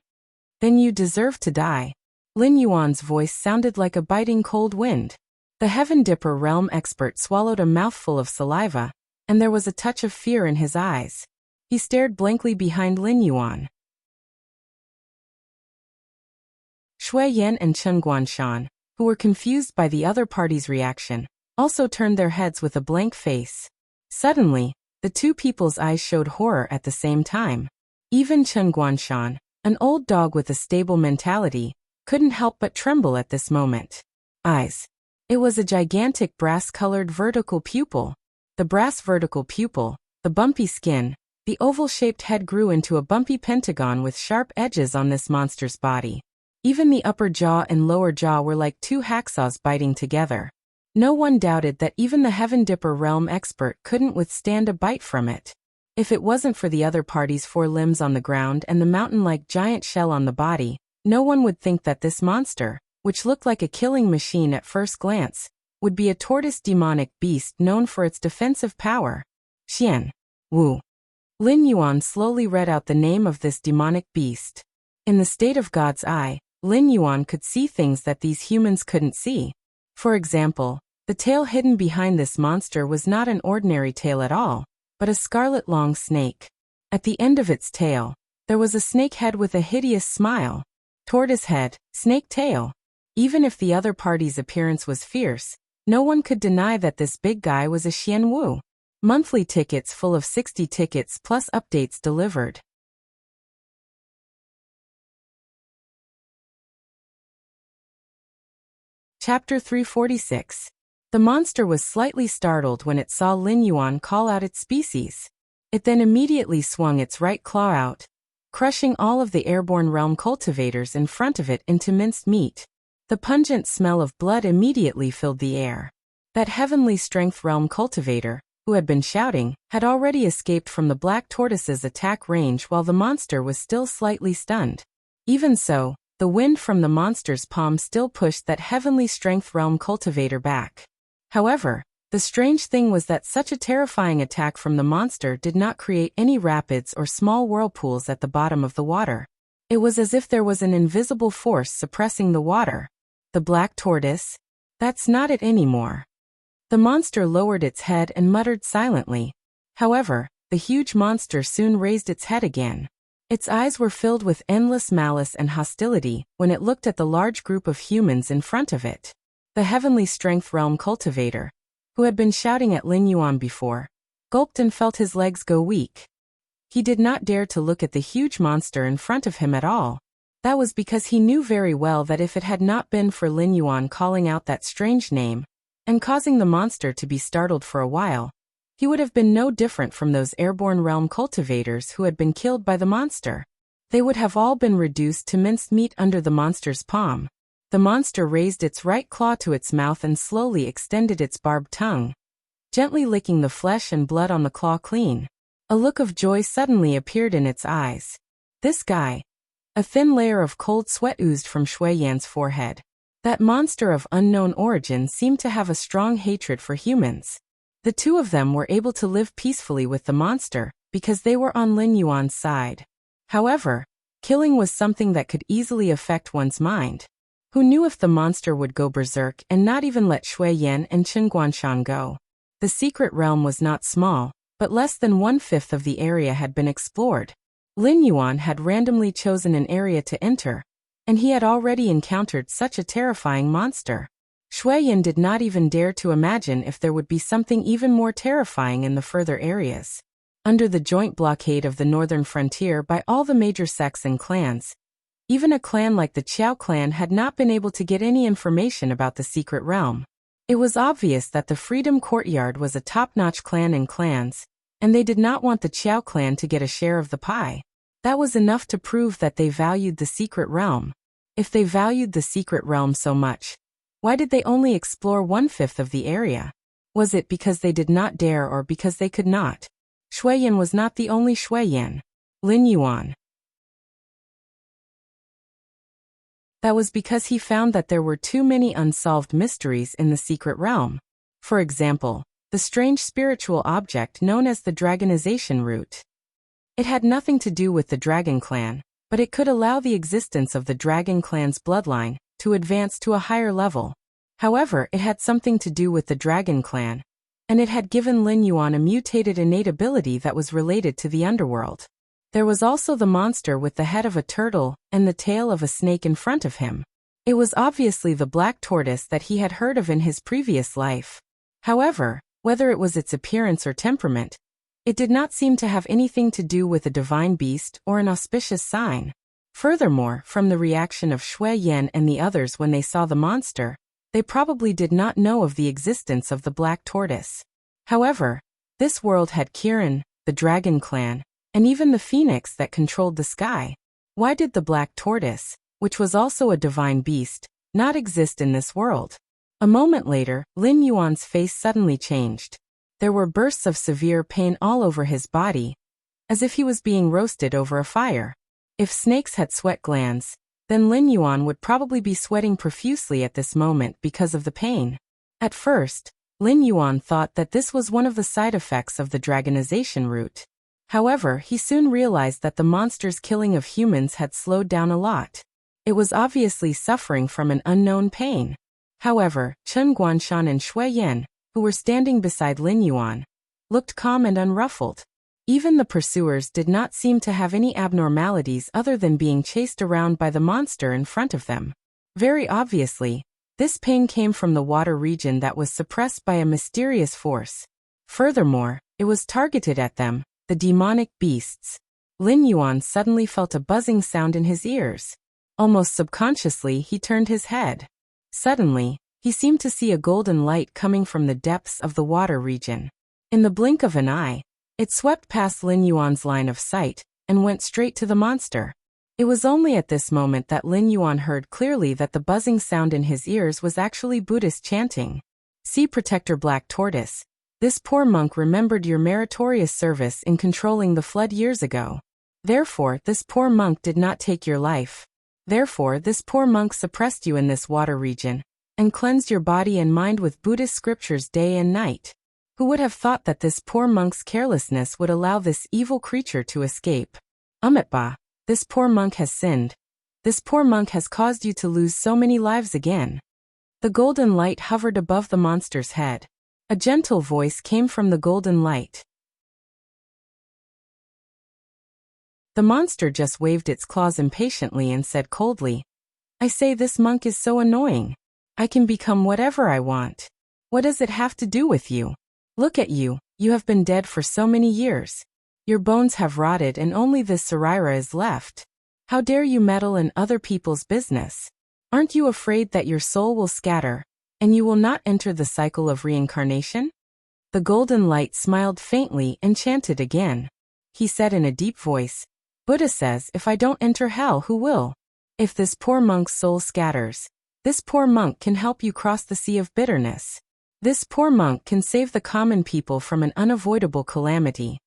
Then you deserve to die. Lin Yuan's voice sounded like a biting cold wind. The Heaven Dipper Realm expert swallowed a mouthful of saliva, and there was a touch of fear in his eyes. He stared blankly behind Lin Yuan. Shui Yan and Chen Guanshan, who were confused by the other party's reaction, also turned their heads with a blank face. Suddenly, the two people's eyes showed horror at the same time. Even Chen Guanshan, an old dog with a stable mentality, couldn't help but tremble at this moment. Eyes. It was a gigantic brass-colored vertical pupil. The brass vertical pupil, the bumpy skin, the oval-shaped head grew into a bumpy pentagon with sharp edges on this monster's body. Even the upper jaw and lower jaw were like two hacksaws biting together. No one doubted that even the Heaven Dipper Realm expert couldn't withstand a bite from it. If it wasn't for the other party's four limbs on the ground and the mountain-like giant shell on the body, no one would think that this monster, which looked like a killing machine at first glance, would be a tortoise demonic beast known for its defensive power. Xian Wu. Lin Yuan slowly read out the name of this demonic beast. In the state of God's eye, Lin Yuan could see things that these humans couldn't see. For example, the tail hidden behind this monster was not an ordinary tail at all, but a scarlet long snake. At the end of its tail, there was a snake head with a hideous smile. Tortoise head, snake tail. Even if the other party's appearance was fierce, no one could deny that this big guy was a Xian Wu. Monthly tickets full of 60 tickets plus updates delivered. Chapter 346. The monster was slightly startled when it saw Lin Yuan call out its species. It then immediately swung its right claw out, crushing all of the airborne realm cultivators in front of it into minced meat. The pungent smell of blood immediately filled the air. That heavenly strength realm cultivator, who had been shouting, had already escaped from the black tortoise's attack range while the monster was still slightly stunned. Even so, the wind from the monster's palm still pushed that heavenly strength realm cultivator back. However, the strange thing was that such a terrifying attack from the monster did not create any rapids or small whirlpools at the bottom of the water. It was as if there was an invisible force suppressing the water. The black tortoise? That's not it anymore. The monster lowered its head and muttered silently. However, the huge monster soon raised its head again. Its eyes were filled with endless malice and hostility when it looked at the large group of humans in front of it. The heavenly strength realm cultivator, who had been shouting at Lin Yuan before, gulped and felt his legs go weak. He did not dare to look at the huge monster in front of him at all. That was because he knew very well that if it had not been for Lin Yuan calling out that strange name, and causing the monster to be startled for a while, he would have been no different from those airborne realm cultivators who had been killed by the monster. They would have all been reduced to minced meat under the monster's palm. The monster raised its right claw to its mouth and slowly extended its barbed tongue, gently licking the flesh and blood on the claw clean. A look of joy suddenly appeared in its eyes. This guy. A thin layer of cold sweat oozed from Shui Yan's forehead. That monster of unknown origin seemed to have a strong hatred for humans. The two of them were able to live peacefully with the monster because they were on Lin Yuan's side. However, killing was something that could easily affect one's mind. Who knew if the monster would go berserk and not even let Shui Yan and Chen Guanshan go? The secret realm was not small, but less than 1/5 of the area had been explored. Lin Yuan had randomly chosen an area to enter, and he had already encountered such a terrifying monster. Shui Yan did not even dare to imagine if there would be something even more terrifying in the further areas. Under the joint blockade of the northern frontier by all the major sects and clans, even a clan like the Qiao clan had not been able to get any information about the secret realm. It was obvious that the Freedom Courtyard was a top-notch clan in clans, and they did not want the Qiao clan to get a share of the pie. That was enough to prove that they valued the secret realm. If they valued the secret realm so much, why did they only explore 1/5 of the area? Was it because they did not dare or because they could not? Shuiyan was not the only Shuiyan. Lin Yuan. That was because he found that there were too many unsolved mysteries in the secret realm. For example, the strange spiritual object known as the dragonization root. It had nothing to do with the dragon clan, but it could allow the existence of the dragon clan's bloodline to advance to a higher level. However, it had something to do with the dragon clan, and it had given Lin Yuan a mutated innate ability that was related to the underworld. There was also the monster with the head of a turtle and the tail of a snake in front of him. It was obviously the black tortoise that he had heard of in his previous life. However, whether it was its appearance or temperament, it did not seem to have anything to do with a divine beast or an auspicious sign. Furthermore, from the reaction of Shuiyan and the others when they saw the monster, they probably did not know of the existence of the black tortoise. However, this world had Kirin, the dragon clan, and even the phoenix that controlled the sky. Why did the black tortoise, which was also a divine beast, not exist in this world? A moment later, Lin Yuan's face suddenly changed. There were bursts of severe pain all over his body, as if he was being roasted over a fire. If snakes had sweat glands, then Lin Yuan would probably be sweating profusely at this moment because of the pain. At first, Lin Yuan thought that this was one of the side effects of the dragonization root. However, he soon realized that the monster's killing of humans had slowed down a lot. It was obviously suffering from an unknown pain. However, Chen Guanshan and Shuiyan, who were standing beside Lin Yuan, looked calm and unruffled. Even the pursuers did not seem to have any abnormalities other than being chased around by the monster in front of them. Very obviously, this pain came from the water region that was suppressed by a mysterious force. Furthermore, it was targeted at them, the demonic beasts. Lin Yuan suddenly felt a buzzing sound in his ears. Almost subconsciously, he turned his head. Suddenly, he seemed to see a golden light coming from the depths of the water region. In the blink of an eye, it swept past Lin Yuan's line of sight and went straight to the monster. It was only at this moment that Lin Yuan heard clearly that the buzzing sound in his ears was actually Buddhist chanting. "Sea Protector Black Tortoise, this poor monk remembered your meritorious service in controlling the flood years ago. Therefore, this poor monk did not take your life. Therefore, this poor monk suppressed you in this water region and cleansed your body and mind with Buddhist scriptures day and night. Who would have thought that this poor monk's carelessness would allow this evil creature to escape? Umitba, this poor monk has sinned. This poor monk has caused you to lose so many lives again." The golden light hovered above the monster's head. A gentle voice came from the golden light. The monster just waved its claws impatiently and said coldly, "I say, this monk is so annoying. I can become whatever I want. What does it have to do with you? Look at you, you have been dead for so many years. Your bones have rotted and only this Saraira is left. How dare you meddle in other people's business? Aren't you afraid that your soul will scatter, and you will not enter the cycle of reincarnation?" The golden light smiled faintly and chanted again. He said in a deep voice, "Buddha says, if I don't enter hell, who will? If this poor monk's soul scatters, this poor monk can help you cross the sea of bitterness. This poor monk can save the common people from an unavoidable calamity."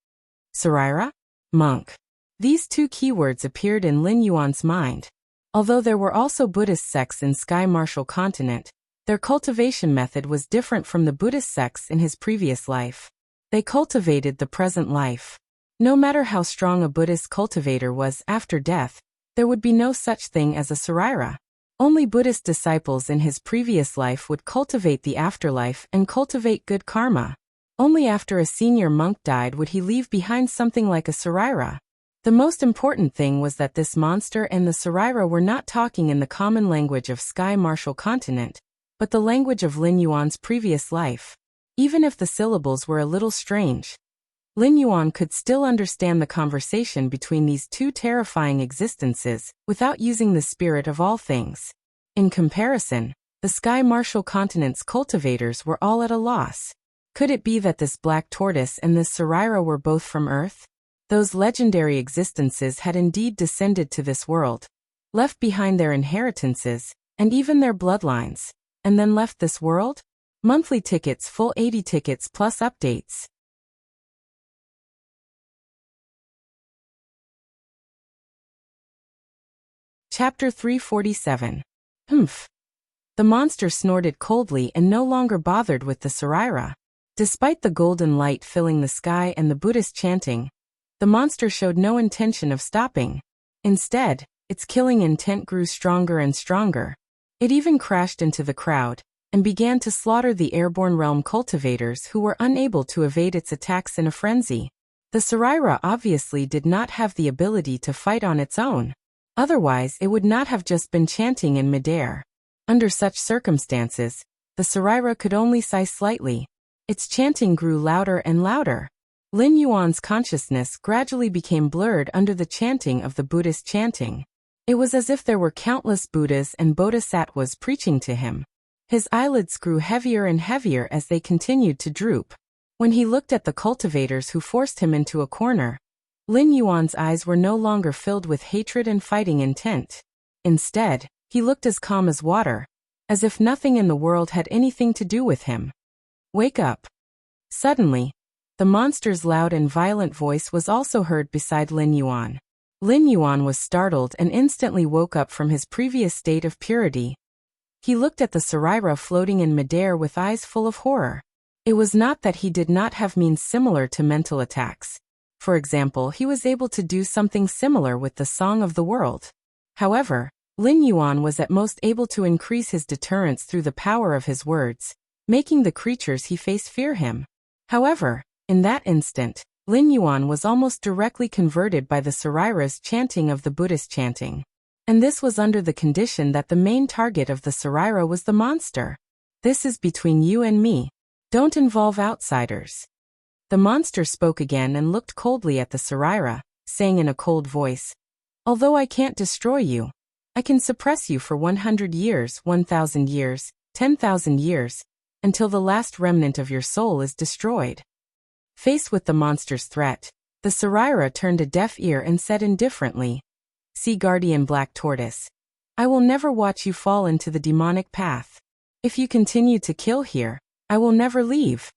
Saraira? Monk. These two keywords appeared in Lin Yuan's mind. Although there were also Buddhist sects in Sky Martial Continent, their cultivation method was different from the Buddhist sects in his previous life. They cultivated the present life. No matter how strong a Buddhist cultivator was after death, there would be no such thing as a Saraira. Only Buddhist disciples in his previous life would cultivate the afterlife and cultivate good karma. Only after a senior monk died would he leave behind something like a Saraira. The most important thing was that this monster and the Saraira were not talking in the common language of Sky Martial Continent, but the language of Lin Yuan's previous life. Even if the syllables were a little strange, Lin Yuan could still understand the conversation between these two terrifying existences without using the spirit of all things. In comparison, the Sky Martial Continent's cultivators were all at a loss. Could it be that this black tortoise and this Saraira were both from Earth? Those legendary existences had indeed descended to this world. left behind their inheritances, and even their bloodlines, and then left this world? Monthly tickets, full 80 tickets plus updates. Chapter 347. Humph. The monster snorted coldly and no longer bothered with the Saraira. Despite the golden light filling the sky and the Buddhist chanting, the monster showed no intention of stopping. Instead, its killing intent grew stronger and stronger. It even crashed into the crowd and began to slaughter the airborne realm cultivators who were unable to evade its attacks in a frenzy. The Saraira obviously did not have the ability to fight on its own. Otherwise, it would not have just been chanting in midair. Under such circumstances, the Saraira could only sigh slightly. Its chanting grew louder and louder. Lin Yuan's consciousness gradually became blurred under the chanting of the Buddhist chanting. It was as if there were countless Buddhas and Bodhisattvas preaching to him. His eyelids grew heavier and heavier as they continued to droop. When he looked at the cultivators who forced him into a corner, Lin Yuan's eyes were no longer filled with hatred and fighting intent. Instead, he looked as calm as water, as if nothing in the world had anything to do with him. Wake up. Suddenly, the monster's loud and violent voice was also heard beside Lin Yuan. Lin Yuan was startled and instantly woke up from his previous state of purity. He looked at the Saraira floating in midair with eyes full of horror. It was not that he did not have means similar to mental attacks. For example, he was able to do something similar with the Song of the World. However, Lin Yuan was at most able to increase his deterrence through the power of his words, making the creatures he faced fear him. However, in that instant, Lin Yuan was almost directly converted by the Saraira's chanting of the Buddhist chanting. And this was under the condition that the main target of the Saraira was the monster. This is between you and me. Don't involve outsiders. The monster spoke again and looked coldly at the Saraira, saying in a cold voice, "Although I can't destroy you, I can suppress you for 100 years, 1,000 years, 10,000 years, until the last remnant of your soul is destroyed." Faced with the monster's threat, the Saraira turned a deaf ear and said indifferently, "See, Guardian Black Tortoise, I will never watch you fall into the demonic path. If you continue to kill here, I will never leave."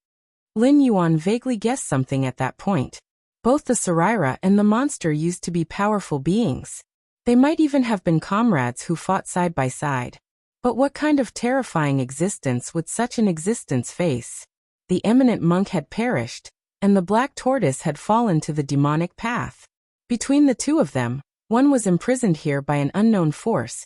Lin Yuan vaguely guessed something at that point. Both the Saraira and the monster used to be powerful beings. They might even have been comrades who fought side by side. But what kind of terrifying existence would such an existence face? The eminent monk had perished, and the black tortoise had fallen to the demonic path. Between the two of them, one was imprisoned here by an unknown force,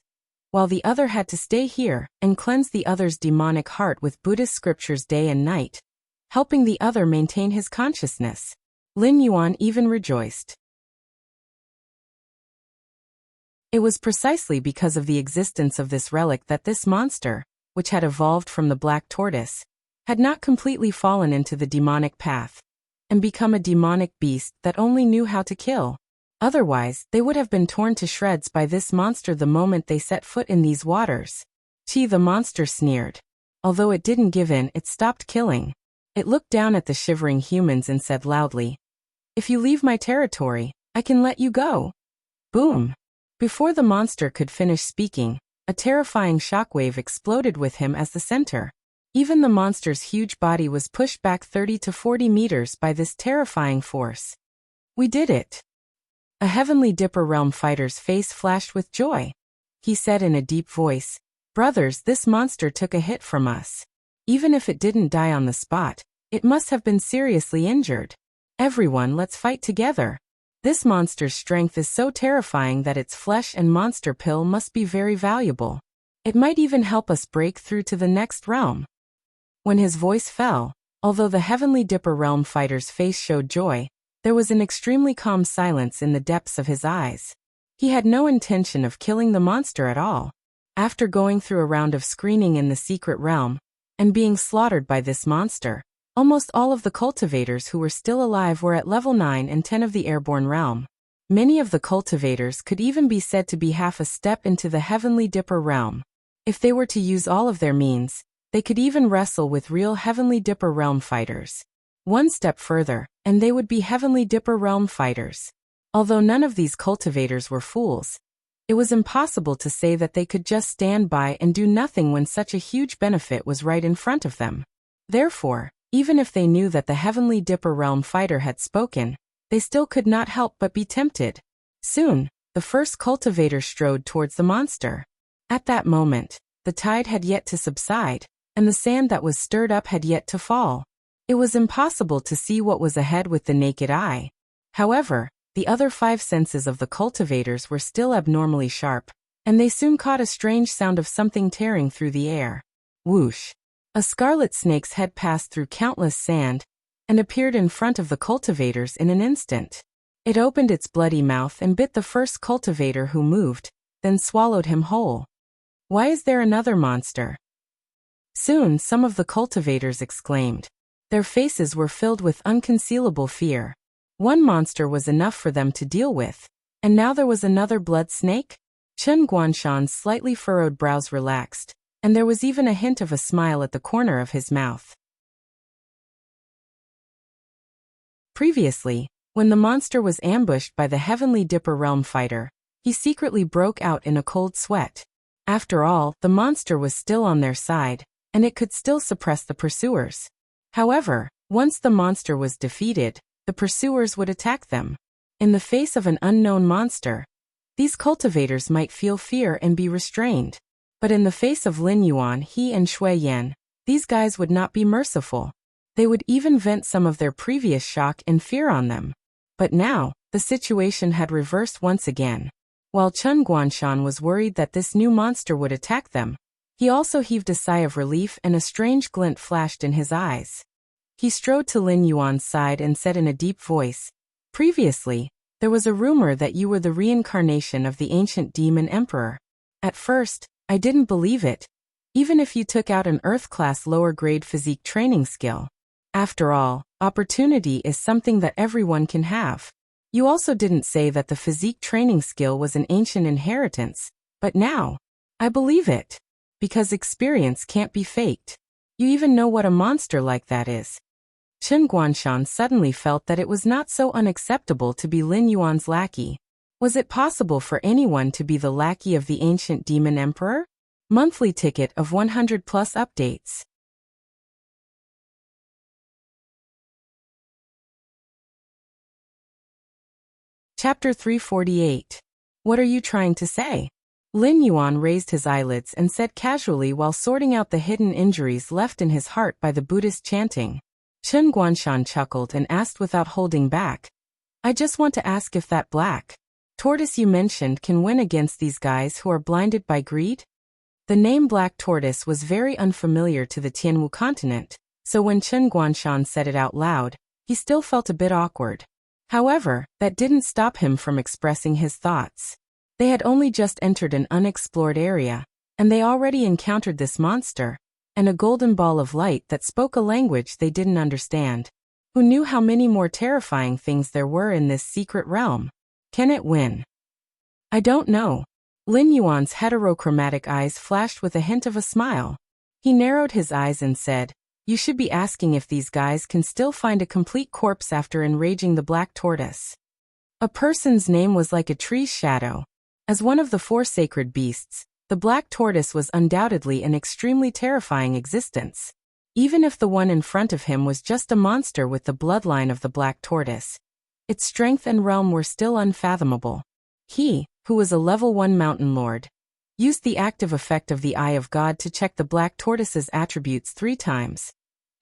while the other had to stay here and cleanse the other's demonic heart with Buddhist scriptures day and night, helping the other maintain his consciousness. Lin Yuan even rejoiced. It was precisely because of the existence of this relic that this monster, which had evolved from the black tortoise, had not completely fallen into the demonic path and become a demonic beast that only knew how to kill. Otherwise, they would have been torn to shreds by this monster the moment they set foot in these waters. Chi, the monster sneered. Although it didn't give in, it stopped killing. It looked down at the shivering humans and said loudly, "If you leave my territory, I can let you go." Boom! Before the monster could finish speaking, a terrifying shockwave exploded with him as the center. Even the monster's huge body was pushed back 30 to 40 meters by this terrifying force. "We did it!" A Heavenly Dipper Realm fighter's face flashed with joy. He said in a deep voice, "Brothers, this monster took a hit from us. Even if it didn't die on the spot, it must have been seriously injured. Everyone, let's fight together. This monster's strength is so terrifying that its flesh and monster pill must be very valuable. It might even help us break through to the next realm." When his voice fell, although the Heavenly Dipper Realm fighter's face showed joy, there was an extremely calm silence in the depths of his eyes. He had no intention of killing the monster at all. After going through a round of screening in the secret realm, and being slaughtered by this monster, almost all of the cultivators who were still alive were at level 9 and 10 of the airborne realm. Many of the cultivators could even be said to be half a step into the Heavenly Dipper realm. If they were to use all of their means, they could even wrestle with real Heavenly Dipper realm fighters. One step further, and they would be Heavenly Dipper realm fighters. Although none of these cultivators were fools, It was impossible to say that they could just stand by and do nothing when such a huge benefit was right in front of them. Therefore, even if they knew that the Heavenly Dipper Realm fighter had spoken, they still could not help but be tempted. Soon, the first cultivator strode towards the monster. At that moment, the tide had yet to subside, and the sand that was stirred up had yet to fall. It was impossible to see what was ahead with the naked eye. However, the other 5 senses of the cultivators were still abnormally sharp, and they soon caught a strange sound of something tearing through the air. Whoosh! A scarlet snake's head passed through countless sand and appeared in front of the cultivators in an instant. It opened its bloody mouth and bit the first cultivator who moved, then swallowed him whole. Why is there another monster? Soon some of the cultivators exclaimed. Their faces were filled with unconcealable fear. One monster was enough for them to deal with, and now there was another blood snake? Chen Guanshan's slightly furrowed brows relaxed, and there was even a hint of a smile at the corner of his mouth. Previously, when the monster was ambushed by the Heavenly Dipper Realm fighter, he secretly broke out in a cold sweat. After all, the monster was still on their side, and it could still suppress the pursuers. However, once the monster was defeated, the pursuers would attack them. In the face of an unknown monster, these cultivators might feel fear and be restrained. But in the face of Lin Yuan, He and Shui Yan, these guys would not be merciful. They would even vent some of their previous shock and fear on them. But now, the situation had reversed once again. While Chen Guanshan was worried that this new monster would attack them, he also heaved a sigh of relief and a strange glint flashed in his eyes. He strode to Lin Yuan's side and said in a deep voice, "Previously, there was a rumor that you were the reincarnation of the ancient demon emperor. At first, I didn't believe it, even if you took out an Earth-class lower-grade physique training skill. After all, opportunity is something that everyone can have. You also didn't say that the physique training skill was an ancient inheritance, but now, I believe it. Because experience can't be faked. You even know what a monster like that is." Chen Guanshan suddenly felt that it was not so unacceptable to be Lin Yuan's lackey. Was it possible for anyone to be the lackey of the ancient demon emperor? Monthly ticket of 100 plus updates. Chapter 348. What are you trying to say? Lin Yuan raised his eyelids and said casually while sorting out the hidden injuries left in his heart by the Buddhist chanting. Chen Guanshan chuckled and asked without holding back, "I just want to ask if that black tortoise you mentioned can win against these guys who are blinded by greed?" The name Black Tortoise was very unfamiliar to the Tianwu continent, so when Chen Guanshan said it out loud, he still felt a bit awkward. However, that didn't stop him from expressing his thoughts. They had only just entered an unexplored area, and they already encountered this monster, and a golden ball of light that spoke a language they didn't understand. Who knew how many more terrifying things there were in this secret realm? Can it win? I don't know. Lin Yuan's heterochromatic eyes flashed with a hint of a smile. He narrowed his eyes and said, "You should be asking if these guys can still find a complete corpse after enraging the black tortoise." A person's name was like a tree's shadow. As one of the 4 sacred beasts, the black tortoise was undoubtedly an extremely terrifying existence. Even if the one in front of him was just a monster with the bloodline of the black tortoise, its strength and realm were still unfathomable. He, who was a level 1 mountain lord, used the active effect of the Eye of God to check the black tortoise's attributes 3 times.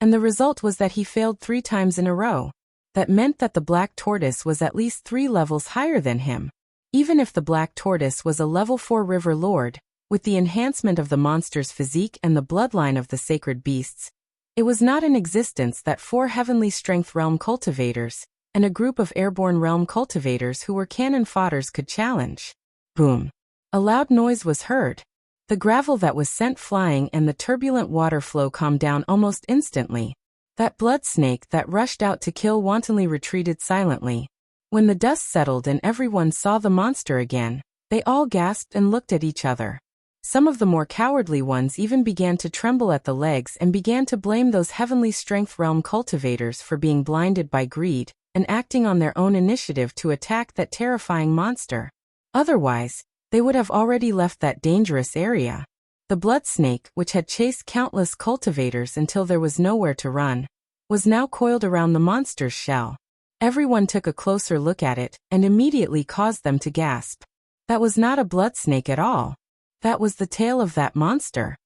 And the result was that he failed 3 times in a row. That meant that the black tortoise was at least 3 levels higher than him. Even if the black tortoise was a level 4 river lord, with the enhancement of the monster's physique and the bloodline of the sacred beasts, it was not in existence that 4 heavenly strength realm cultivators and a group of airborne realm cultivators who were cannon fodders could challenge. Boom! A loud noise was heard. The gravel that was sent flying and the turbulent water flow calmed down almost instantly. That blood snake that rushed out to kill wantonly retreated silently. When the dust settled and everyone saw the monster again, they all gasped and looked at each other. Some of the more cowardly ones even began to tremble at the legs and began to blame those heavenly strength realm cultivators for being blinded by greed and acting on their own initiative to attack that terrifying monster. Otherwise, they would have already left that dangerous area. The blood snake, which had chased countless cultivators until there was nowhere to run, was now coiled around the monster's shell. Everyone took a closer look at it and immediately caused them to gasp. That was not a blood snake at all. That was the tail of that monster.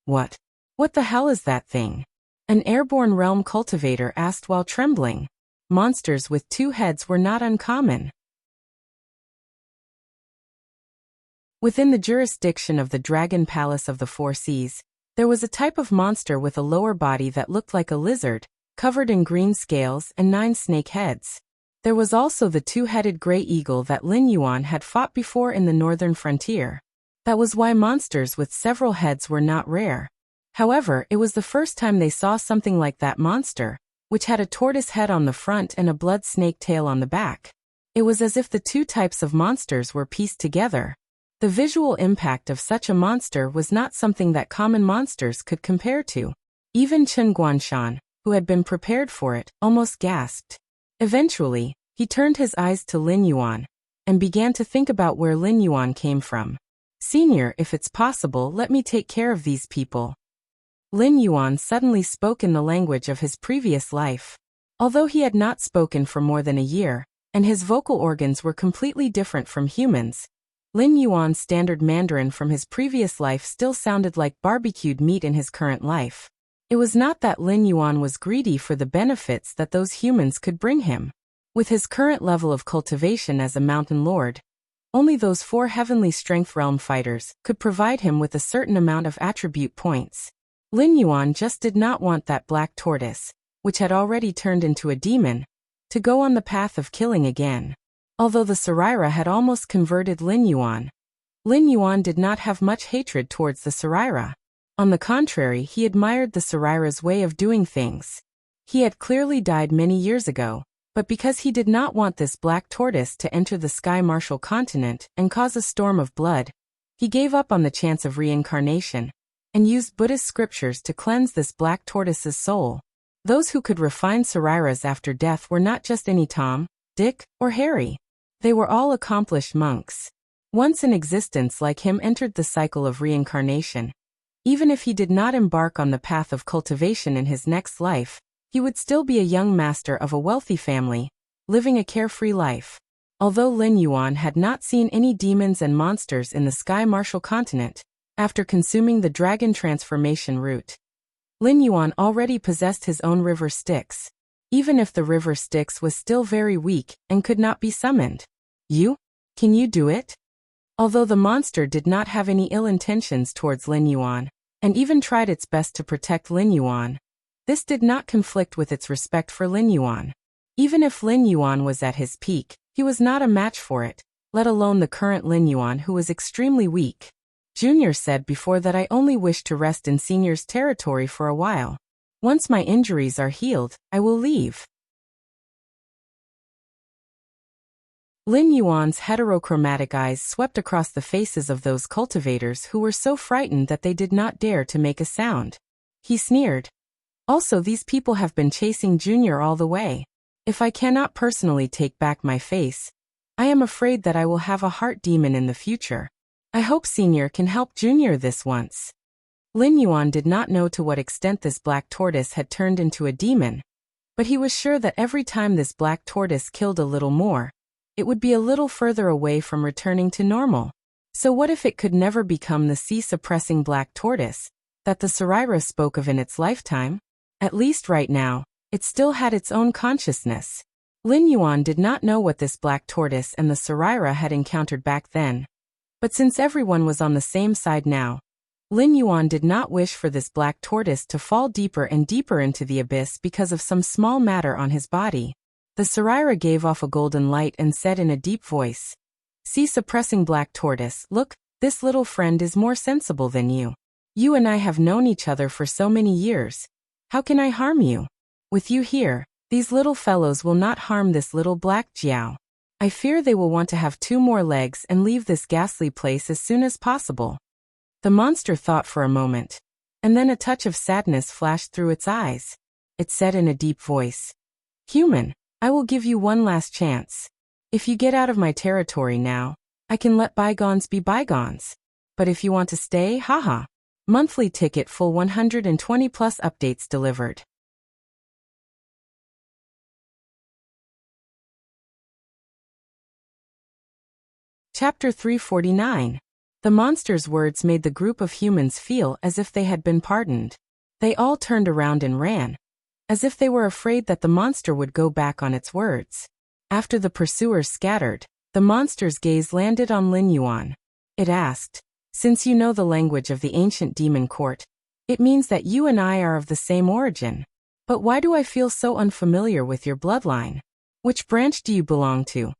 What the hell is that thing? An airborne realm cultivator asked while trembling. Monsters with two heads were not uncommon. Within the jurisdiction of the Dragon Palace of the Four Seas, there was a type of monster with a lower body that looked like a lizard, covered in green scales and 9 snake heads. There was also the two-headed gray eagle that Lin Yuan had fought before in the northern frontier. That was why monsters with several heads were not rare. However, it was the first time they saw something like that monster, which had a tortoise head on the front and a blood snake tail on the back. It was as if the two types of monsters were pieced together. The visual impact of such a monster was not something that common monsters could compare to. Even Chen Guanshan, who had been prepared for it, almost gasped. Eventually, he turned his eyes to Lin Yuan and began to think about where Lin Yuan came from. "Senior, if it's possible, let me take care of these people." Lin Yuan suddenly spoke in the language of his previous life. Although he had not spoken for more than a year, and his vocal organs were completely different from humans, Lin Yuan's standard Mandarin from his previous life still sounded like barbecued meat in his current life. It was not that Lin Yuan was greedy for the benefits that those humans could bring him. With his current level of cultivation as a mountain lord, only those 4 heavenly strength realm fighters could provide him with a certain amount of attribute points. Lin Yuan just did not want that black tortoise, which had already turned into a demon, to go on the path of killing again. Although the Saraira had almost converted Lin Yuan did not have much hatred towards the Saraira. On the contrary, he admired the Saraira's way of doing things. He had clearly died many years ago, but because he did not want this black tortoise to enter the Sky Martial continent and cause a storm of blood, he gave up on the chance of reincarnation and used Buddhist scriptures to cleanse this black tortoise's soul. Those who could refine Sarairas after death were not just any Tom, Dick, or Harry. They were all accomplished monks. Once an existence like him entered the cycle of reincarnation. Even if he did not embark on the path of cultivation in his next life, he would still be a young master of a wealthy family, living a carefree life. Although Lin Yuan had not seen any demons and monsters in the Sky Martial continent, after consuming the dragon transformation root, Lin Yuan already possessed his own river Styx, even if the river Styx was still very weak and could not be summoned. Can you do it? Although the monster did not have any ill intentions towards Lin Yuan, and even tried its best to protect Lin Yuan, this did not conflict with its respect for Lin Yuan. Even if Lin Yuan was at his peak, he was not a match for it, let alone the current Lin Yuan who was extremely weak. Junior said before that I only wish to rest in Senior's territory for a while. Once my injuries are healed, I will leave. Lin Yuan's heterochromatic eyes swept across the faces of those cultivators who were so frightened that they did not dare to make a sound. He sneered. Also, these people have been chasing Junior all the way. If I cannot personally take back my face, I am afraid that I will have a heart demon in the future. I hope Senior can help Junior this once. Lin Yuan did not know to what extent this black tortoise had turned into a demon, but he was sure that every time this black tortoise killed a little more, it would be a little further away from returning to normal. So what if it could never become the sea-suppressing black tortoise that the Saraira spoke of in its lifetime? At least right now, it still had its own consciousness. Lin Yuan did not know what this black tortoise and the Saraira had encountered back then. But since everyone was on the same side now, Lin Yuan did not wish for this black tortoise to fall deeper and deeper into the abyss because of some small matter on his body. The Saraira gave off a golden light and said in a deep voice, "Sea-suppressing black tortoise, look, this little friend is more sensible than you. You and I have known each other for so many years. How can I harm you? With you here, these little fellows will not harm this little black Jiao. I fear they will want to have 2 more legs and leave this ghastly place as soon as possible." The monster thought for a moment, and then a touch of sadness flashed through its eyes. It said in a deep voice, "Human, I will give you one last chance. If you get out of my territory now, I can let bygones be bygones. But if you want to stay, haha. Monthly ticket full 120 plus updates delivered. Chapter 349. The monster's words made the group of humans feel as if they had been pardoned. They all turned around and ran, as if they were afraid that the monster would go back on its words. After the pursuers scattered, the monster's gaze landed on Lin Yuan. It asked, "Since you know the language of the ancient demon court, it means that you and I are of the same origin. But why do I feel so unfamiliar with your bloodline? Which branch do you belong to?"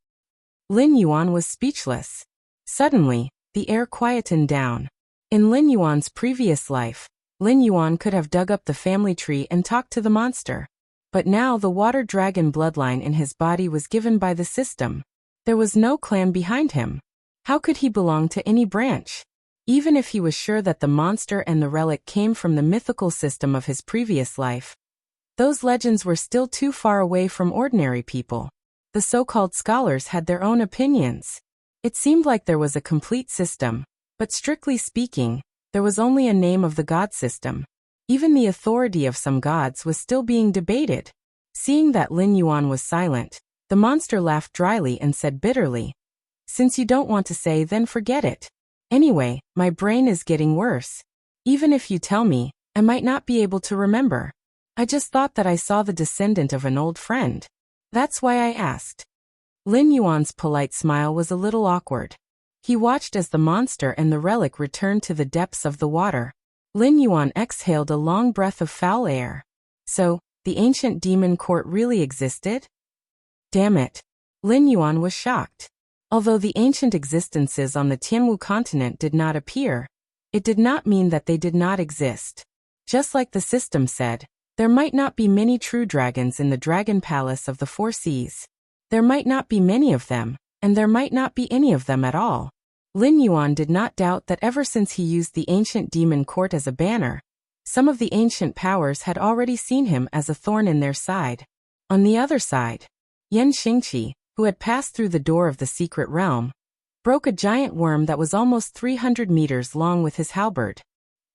Lin Yuan was speechless. Suddenly, the air quietened down. In Lin Yuan's previous life, Lin Yuan could have dug up the family tree and talked to the monster. But now the water dragon bloodline in his body was given by the system. There was no clan behind him. How could he belong to any branch? Even if he was sure that the monster and the relic came from the mythical system of his previous life, those legends were still too far away from ordinary people. The so-called scholars had their own opinions. It seemed like there was a complete system, but strictly speaking, there was only a name of the god system. Even the authority of some gods was still being debated. Seeing that Lin Yuan was silent, the monster laughed dryly and said bitterly, "Since you don't want to say, then forget it. Anyway, my brain is getting worse. Even if you tell me, I might not be able to remember. I just thought that I saw the descendant of an old friend. That's why I asked." Lin Yuan's polite smile was a little awkward. He watched as the monster and the relic returned to the depths of the water. Lin Yuan exhaled a long breath of foul air. So, the ancient demon court really existed? Damn it. Lin Yuan was shocked. Although the ancient existences on the Tianwu continent did not appear, it did not mean that they did not exist. Just like the system said, there might not be many true dragons in the Dragon Palace of the Four Seas. There might not be many of them, and there might not be any of them at all. Lin Yuan did not doubt that ever since he used the ancient demon court as a banner, some of the ancient powers had already seen him as a thorn in their side. On the other side, Yan Xingqi, who had passed through the door of the secret realm, broke a giant worm that was almost 300 meters long with his halberd.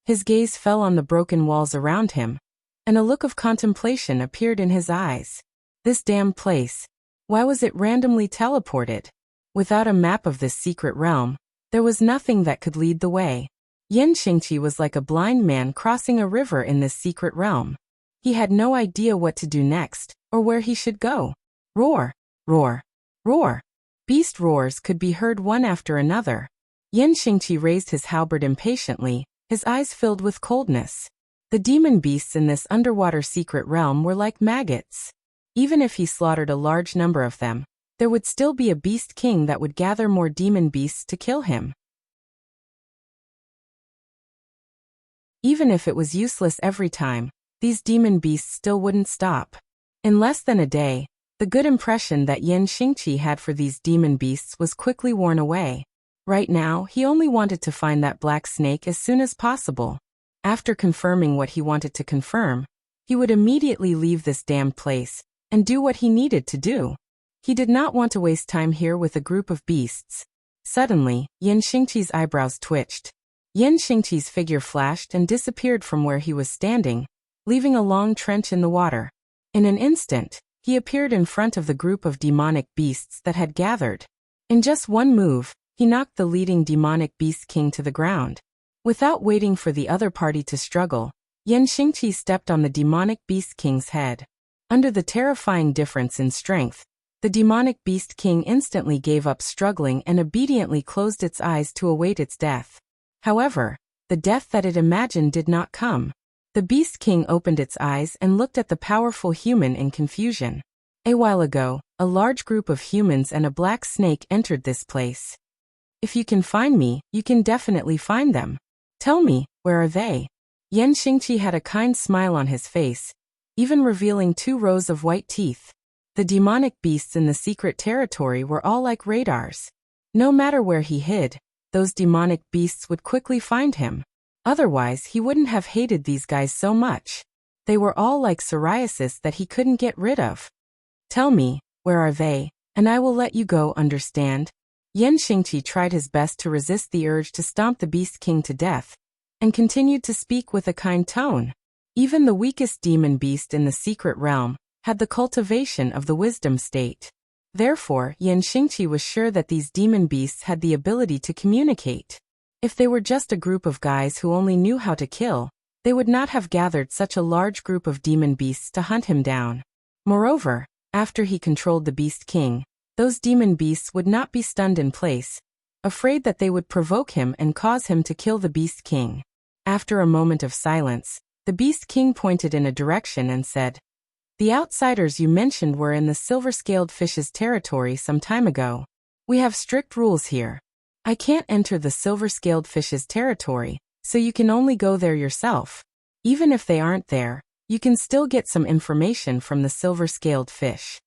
His gaze fell on the broken walls around him, and a look of contemplation appeared in his eyes. This damned place. Why was it randomly teleported? Without a map of this secret realm, there was nothing that could lead the way. Yan Xingqi was like a blind man crossing a river in this secret realm. He had no idea what to do next, or where he should go. Roar, roar, roar. Beast roars could be heard one after another. Yan Xingqi raised his halberd impatiently, his eyes filled with coldness. The demon beasts in this underwater secret realm were like maggots. Even if he slaughtered a large number of them, there would still be a beast king that would gather more demon beasts to kill him. Even if it was useless every time, these demon beasts still wouldn't stop. In less than a day, the good impression that Yan Xingqi had for these demon beasts was quickly worn away. Right now, he only wanted to find that black snake as soon as possible. After confirming what he wanted to confirm, he would immediately leave this damned place and do what he needed to do. He did not want to waste time here with a group of beasts. Suddenly, Yan Xingqi's eyebrows twitched. Yan Xingqi's figure flashed and disappeared from where he was standing, leaving a long trench in the water. In an instant, he appeared in front of the group of demonic beasts that had gathered. In just one move, he knocked the leading demonic beast king to the ground. Without waiting for the other party to struggle, Yan Xingqi stepped on the demonic beast king's head. Under the terrifying difference in strength, the demonic beast king instantly gave up struggling and obediently closed its eyes to await its death. However, the death that it imagined did not come. The beast king opened its eyes and looked at the powerful human in confusion. A while ago, a large group of humans and a black snake entered this place. If you can find me, you can definitely find them. Tell me, where are they? Yan Xingqi had a kind smile on his face, even revealing 2 rows of white teeth. The demonic beasts in the secret territory were all like radars. No matter where he hid, those demonic beasts would quickly find him. Otherwise, he wouldn't have hated these guys so much. They were all like psoriasis that he couldn't get rid of. Tell me, where are they, and I will let you go, understand? Yan Xingqi tried his best to resist the urge to stomp the Beast King to death, and continued to speak with a kind tone. Even the weakest demon beast in the secret realm had the cultivation of the wisdom state. Therefore, Yan Xingqi was sure that these demon beasts had the ability to communicate. If they were just a group of guys who only knew how to kill, they would not have gathered such a large group of demon beasts to hunt him down. Moreover, after he controlled the Beast King, those demon beasts would not be stunned in place, afraid that they would provoke him and cause him to kill the Beast King. After a moment of silence, the Beast King pointed in a direction and said, "The outsiders you mentioned were in the silver-scaled fish's territory some time ago. We have strict rules here. I can't enter the silver-scaled fish's territory, so you can only go there yourself. Even if they aren't there, you can still get some information from the silver-scaled fish."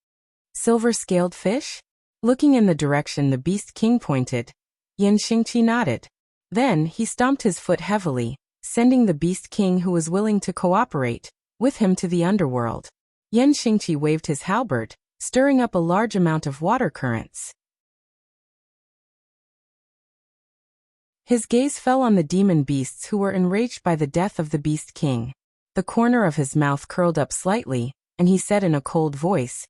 Silver-scaled fish? Looking in the direction the Beast King pointed, Yan Xingqi nodded. Then he stomped his foot heavily, sending the Beast King who was willing to cooperate with him to the underworld. Yan Xingqi waved his halberd, stirring up a large amount of water currents. His gaze fell on the demon beasts who were enraged by the death of the Beast King. The corner of his mouth curled up slightly, and he said in a cold voice,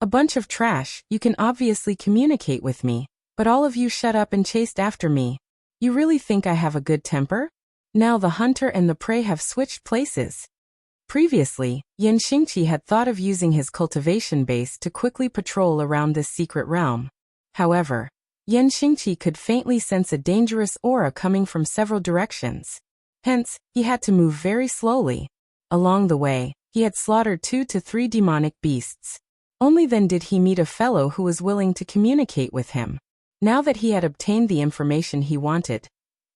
"A bunch of trash, you can obviously communicate with me, but all of you shut up and chased after me. You really think I have a good temper? Now the hunter and the prey have switched places." Previously, Yan Xingqi had thought of using his cultivation base to quickly patrol around this secret realm. However, Yan Xingqi could faintly sense a dangerous aura coming from several directions. Hence, he had to move very slowly. Along the way, he had slaughtered 2 to 3 demonic beasts. Only then did he meet a fellow who was willing to communicate with him. Now that he had obtained the information he wanted,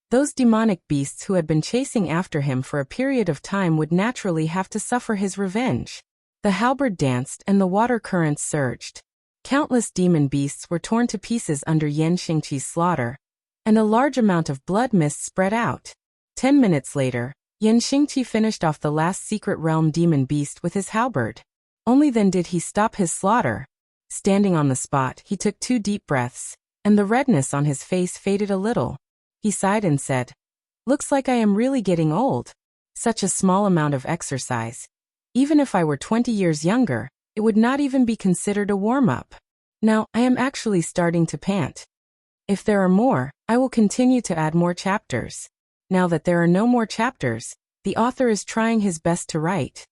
those demonic beasts who had been chasing after him for a period of time would naturally have to suffer his revenge. The halberd danced and the water currents surged. Countless demon beasts were torn to pieces under Yan Xingqi's slaughter, and a large amount of blood mist spread out. 10 minutes later, Yan Xingqi finished off the last secret realm demon beast with his halberd. Only then did he stop his slaughter. Standing on the spot, he took 2 deep breaths, and the redness on his face faded a little. He sighed and said, "Looks like I am really getting old. Such a small amount of exercise. Even if I were 20 years younger, it would not even be considered a warm-up. Now, I am actually starting to pant. If there are more, I will continue to add more chapters. Now that there are no more chapters, the author is trying his best to write."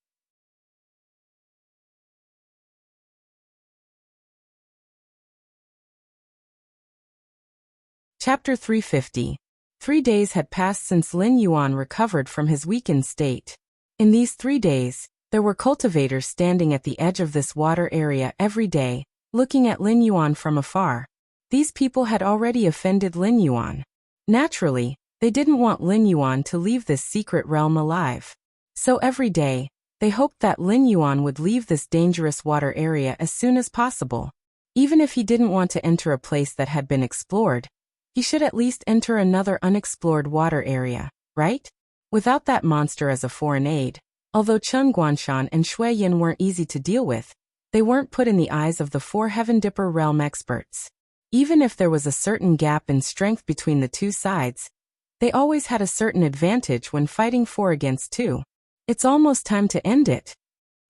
Chapter 350. 3 days had passed since Lin Yuan recovered from his weakened state. In these 3 days, there were cultivators standing at the edge of this water area every day, looking at Lin Yuan from afar. These people had already offended Lin Yuan. Naturally, they didn't want Lin Yuan to leave this secret realm alive. So every day, they hoped that Lin Yuan would leave this dangerous water area as soon as possible. Even if he didn't want to enter a place that had been explored, he should at least enter another unexplored water area, right? Without that monster as a foreign aid, although Chen Guanshan and Shui Yin weren't easy to deal with, they weren't put in the eyes of the 4 Heaven Dipper realm experts. Even if there was a certain gap in strength between the 2 sides, they always had a certain advantage when fighting 4 against 2. It's almost time to end it.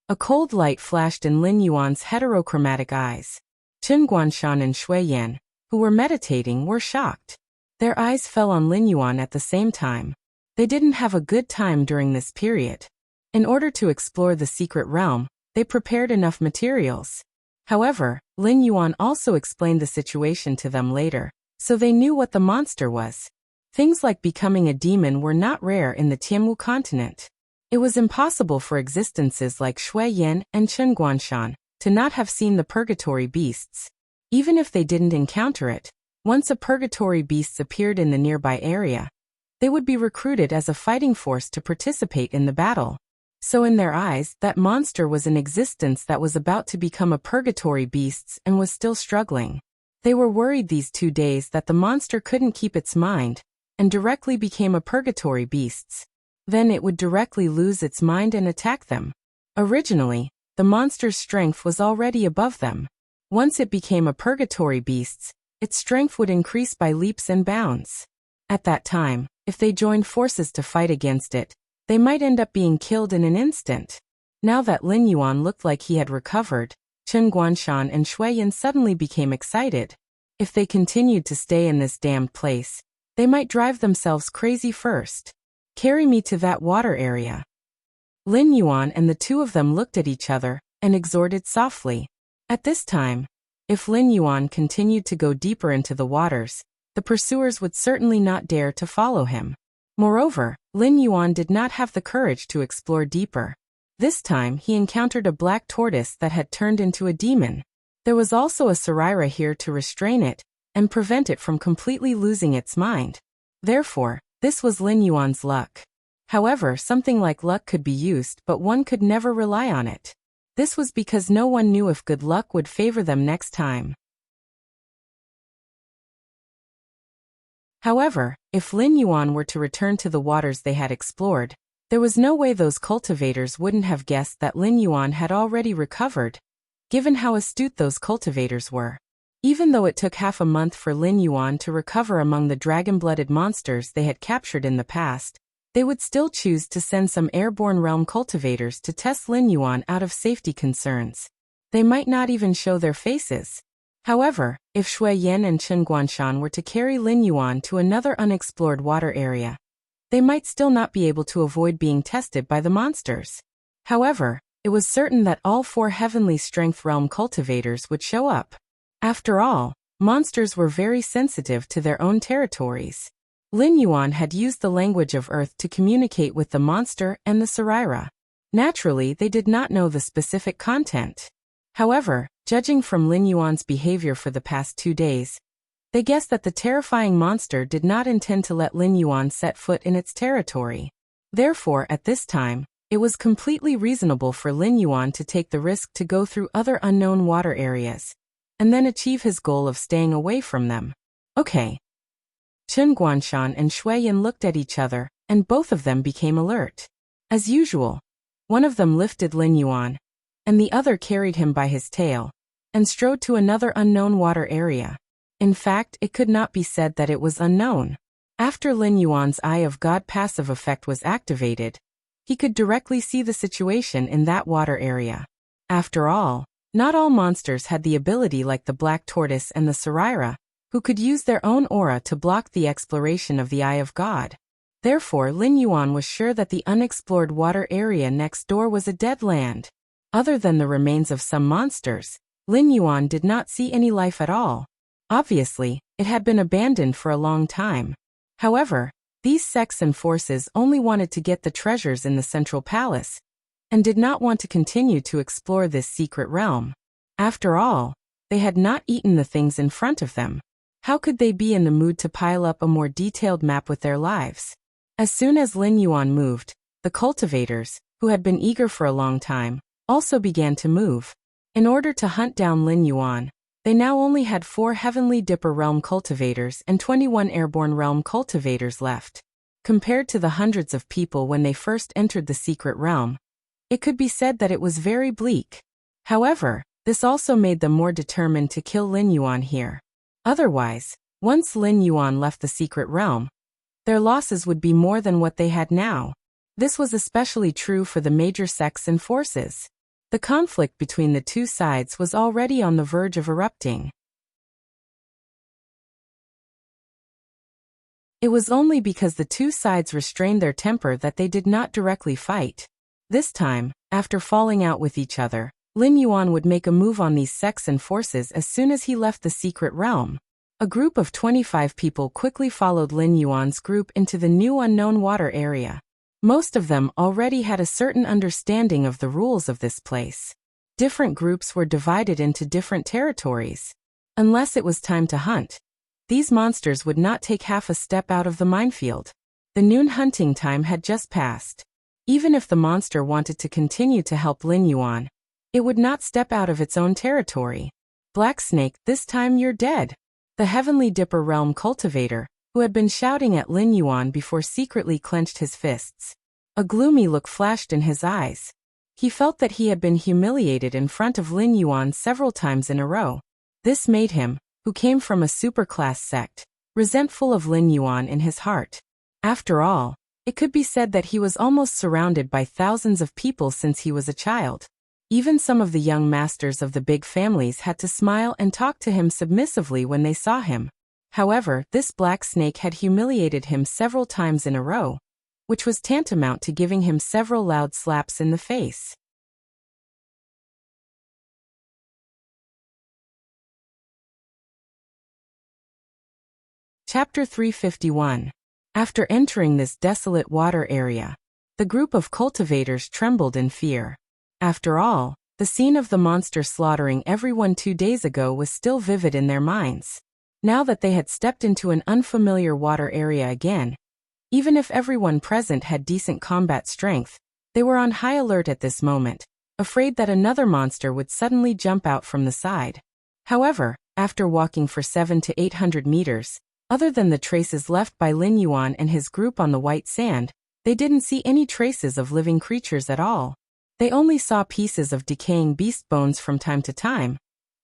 A cold light flashed in Lin Yuan's heterochromatic eyes. Chen Guanshan and Shui Yin, who were meditating, were shocked. Their eyes fell on Lin Yuan at the same time. They didn't have a good time during this period. In order to explore the secret realm, they prepared enough materials. However, Lin Yuan also explained the situation to them later, so they knew what the monster was. Things like becoming a demon were not rare in the Tianwu continent. It was impossible for existences like Shui Yin and Chen Guanshan to not have seen the purgatory beasts. Even if they didn't encounter it, once a purgatory beast appeared in the nearby area, they would be recruited as a fighting force to participate in the battle. So in their eyes, that monster was an existence that was about to become a purgatory beast and was still struggling. They were worried these 2 days that the monster couldn't keep its mind, and directly became a purgatory beast. Then it would directly lose its mind and attack them. Originally, the monster's strength was already above them. Once it became a purgatory beast, its strength would increase by leaps and bounds. At that time, if they joined forces to fight against it, they might end up being killed in an instant. Now that Lin Yuan looked like he had recovered, Chen Guanshan and Shui Yan suddenly became excited. If they continued to stay in this damned place, they might drive themselves crazy first. Carry me to that water area. Lin Yuan and the two of them looked at each other and exhorted softly. At this time, if Lin Yuan continued to go deeper into the waters, the pursuers would certainly not dare to follow him. Moreover, Lin Yuan did not have the courage to explore deeper. This time he encountered a black tortoise that had turned into a demon. There was also a Saraira here to restrain it and prevent it from completely losing its mind. Therefore, this was Lin Yuan's luck. However, something like luck could be used, but one could never rely on it. This was because no one knew if good luck would favor them next time. However, if Lin Yuan were to return to the waters they had explored, there was no way those cultivators wouldn't have guessed that Lin Yuan had already recovered, given how astute those cultivators were. Even though it took half a month for Lin Yuan to recover among the dragon-blooded monsters they had captured in the past, they would still choose to send some airborne realm cultivators to test Lin Yuan out of safety concerns. They might not even show their faces. However, if Shui Yan and Chen Guanshan were to carry Lin Yuan to another unexplored water area, they might still not be able to avoid being tested by the monsters. However, it was certain that all 4 heavenly strength realm cultivators would show up. After all, monsters were very sensitive to their own territories. Lin Yuan had used the language of Earth to communicate with the monster and the Saraira. Naturally, they did not know the specific content. However, judging from Lin Yuan's behavior for the past 2 days, they guessed that the terrifying monster did not intend to let Lin Yuan set foot in its territory. Therefore, at this time, it was completely reasonable for Lin Yuan to take the risk to go through other unknown water areas, and then achieve his goal of staying away from them. Okay. Chen Guanshan and Shui Yan looked at each other, and both of them became alert. As usual, one of them lifted Lin Yuan, and the other carried him by his tail, and strode to another unknown water area. In fact, it could not be said that it was unknown. After Lin Yuan's Eye of God passive effect was activated, he could directly see the situation in that water area. After all, not all monsters had the ability like the black tortoise and the Saraira, who could use their own aura to block the exploration of the Eye of God. Therefore, Lin Yuan was sure that the unexplored water area next door was a dead land. Other than the remains of some monsters, Lin Yuan did not see any life at all. Obviously, it had been abandoned for a long time. However, these sects and forces only wanted to get the treasures in the central palace, and did not want to continue to explore this secret realm. After all, they had not eaten the things in front of them. How could they be in the mood to pile up a more detailed map with their lives? As soon as Lin Yuan moved, the cultivators, who had been eager for a long time, also began to move. In order to hunt down Lin Yuan, they now only had 4 Heavenly Dipper Realm cultivators and 21 Airborne Realm cultivators left. Compared to the hundreds of people when they first entered the secret realm, it could be said that it was very bleak. However, this also made them more determined to kill Lin Yuan here. Otherwise, once Lin Yuan left the secret realm, their losses would be more than what they had now. This was especially true for the major sects and forces. The conflict between the two sides was already on the verge of erupting. It was only because the two sides restrained their temper that they did not directly fight. This time, after falling out with each other, Lin Yuan would make a move on these sects and forces as soon as he left the secret realm. A group of 25 people quickly followed Lin Yuan's group into the new unknown water area. Most of them already had a certain understanding of the rules of this place. Different groups were divided into different territories. Unless it was time to hunt, these monsters would not take half a step out of the minefield. The noon hunting time had just passed. Even if the monster wanted to continue to help Lin Yuan, it would not step out of its own territory. Black Snake, this time you're dead. The Heavenly Dipper Realm cultivator, who had been shouting at Lin Yuan before, secretly clenched his fists. A gloomy look flashed in his eyes. He felt that he had been humiliated in front of Lin Yuan several times in a row. This made him, who came from a superclass sect, resentful of Lin Yuan in his heart. After all, it could be said that he was almost surrounded by thousands of people since he was a child. Even some of the young masters of the big families had to smile and talk to him submissively when they saw him. However, this black snake had humiliated him several times in a row, which was tantamount to giving him several loud slaps in the face. Chapter 351. After entering this desolate water area, the group of cultivators trembled in fear. After all, the scene of the monster slaughtering everyone 2 days ago was still vivid in their minds. Now that they had stepped into an unfamiliar water area again, even if everyone present had decent combat strength, they were on high alert at this moment, afraid that another monster would suddenly jump out from the side. However, after walking for 700 to 800 meters, other than the traces left by Lin Yuan and his group on the white sand, they didn't see any traces of living creatures at all. They only saw pieces of decaying beast bones from time to time,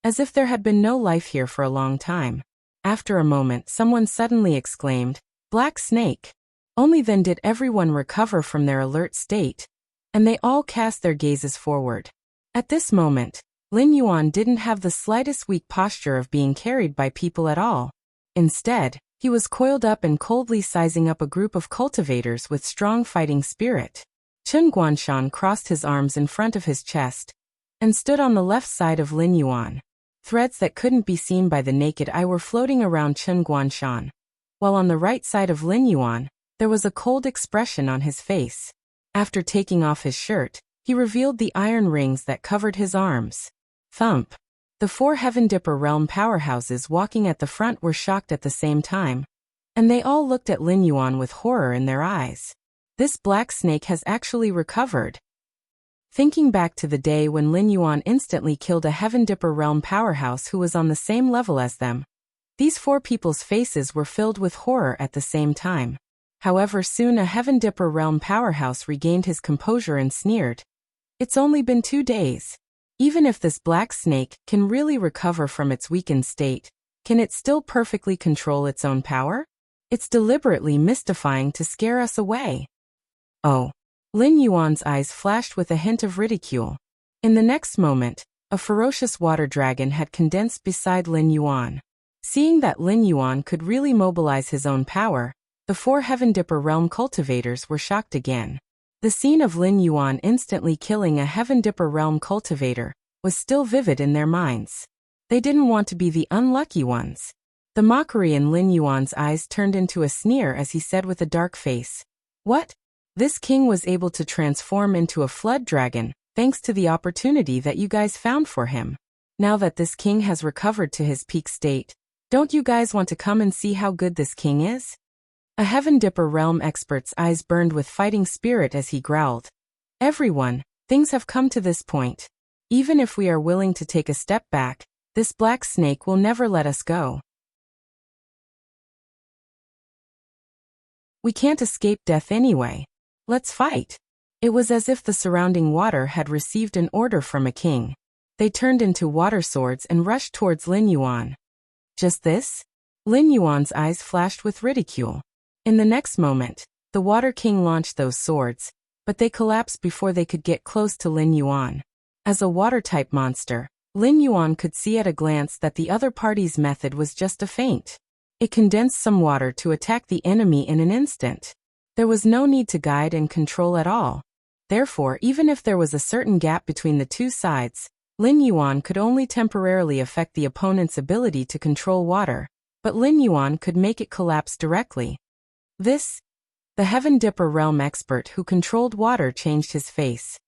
as if there had been no life here for a long time. After a moment, someone suddenly exclaimed, "Black snake!" Only then did everyone recover from their alert state, and they all cast their gazes forward. At this moment, Lin Yuan didn't have the slightest weak posture of being carried by people at all. Instead, he was coiled up and coldly sizing up a group of cultivators with strong fighting spirit. Chen Guanshan crossed his arms in front of his chest and stood on the left side of Lin Yuan. Threads that couldn't be seen by the naked eye were floating around Chen Guanshan, while on the right side of Lin Yuan, there was a cold expression on his face. After taking off his shirt, he revealed the iron rings that covered his arms. Thump! The 4 Heaven Dipper realm powerhouses walking at the front were shocked at the same time, and they all looked at Lin Yuan with horror in their eyes. This black snake has actually recovered. Thinking back to the day when Lin Yuan instantly killed a Heaven Dipper realm powerhouse who was on the same level as them, these 4 people's faces were filled with horror at the same time. However, soon a Heaven Dipper realm powerhouse regained his composure and sneered, "It's only been 2 days. Even if this black snake can really recover from its weakened state, can it still perfectly control its own power? It's deliberately mystifying to scare us away." Oh. Lin Yuan's eyes flashed with a hint of ridicule. In the next moment, a ferocious water dragon had condensed beside Lin Yuan. Seeing that Lin Yuan could really mobilize his own power, the 4 Heaven Dipper realm cultivators were shocked again. The scene of Lin Yuan instantly killing a Heaven Dipper realm cultivator was still vivid in their minds. They didn't want to be the unlucky ones. The mockery in Lin Yuan's eyes turned into a sneer as he said with a dark face, "What? This king was able to transform into a flood dragon, thanks to the opportunity that you guys found for him. Now that this king has recovered to his peak state, don't you guys want to come and see how good this king is?" A Heaven Dipper realm expert's eyes burned with fighting spirit as he growled, "Everyone, things have come to this point. Even if we are willing to take a step back, this black snake will never let us go. We can't escape death anyway. Let's fight." It was as if the surrounding water had received an order from a king. They turned into water swords and rushed towards Lin Yuan. Just this? Lin Yuan's eyes flashed with ridicule. In the next moment, the Water King launched those swords, but they collapsed before they could get close to Lin Yuan. As a water-type monster, Lin Yuan could see at a glance that the other party's method was just a feint. It condensed some water to attack the enemy in an instant. There was no need to guide and control at all. Therefore, even if there was a certain gap between the two sides, Lin Yuan could only temporarily affect the opponent's ability to control water, but Lin Yuan could make it collapse directly. The Heaven Dipper realm expert who controlled water changed his face.